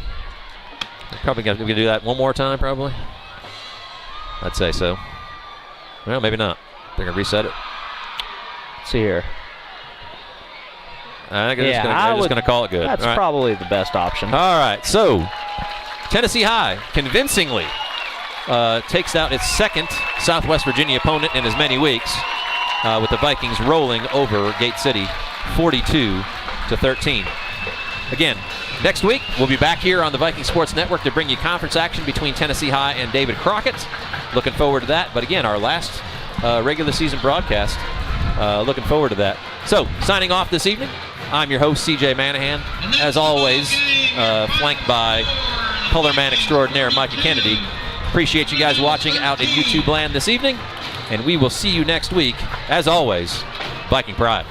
Probably going to do that one more time, probably. I'd say so. Well, maybe not. They're going to reset it. Let's see here. I think they're just going to call it good. That's probably the best option. All right, so Tennessee High convincingly takes out its second Southwest Virginia opponent in as many weeks, with the Vikings rolling over Gate City 42-13. Again, next week we'll be back here on the Viking Sports Network to bring you conference action between Tennessee High and David Crockett. Looking forward to that. But again, our last regular season broadcast. Looking forward to that. So, signing off this evening, I'm your host, CJ Manahan. As always, flanked by color man extraordinaire Micah Kennedy. Appreciate you guys watching out in YouTube land this evening, and we will see you next week. As always, Viking Pride.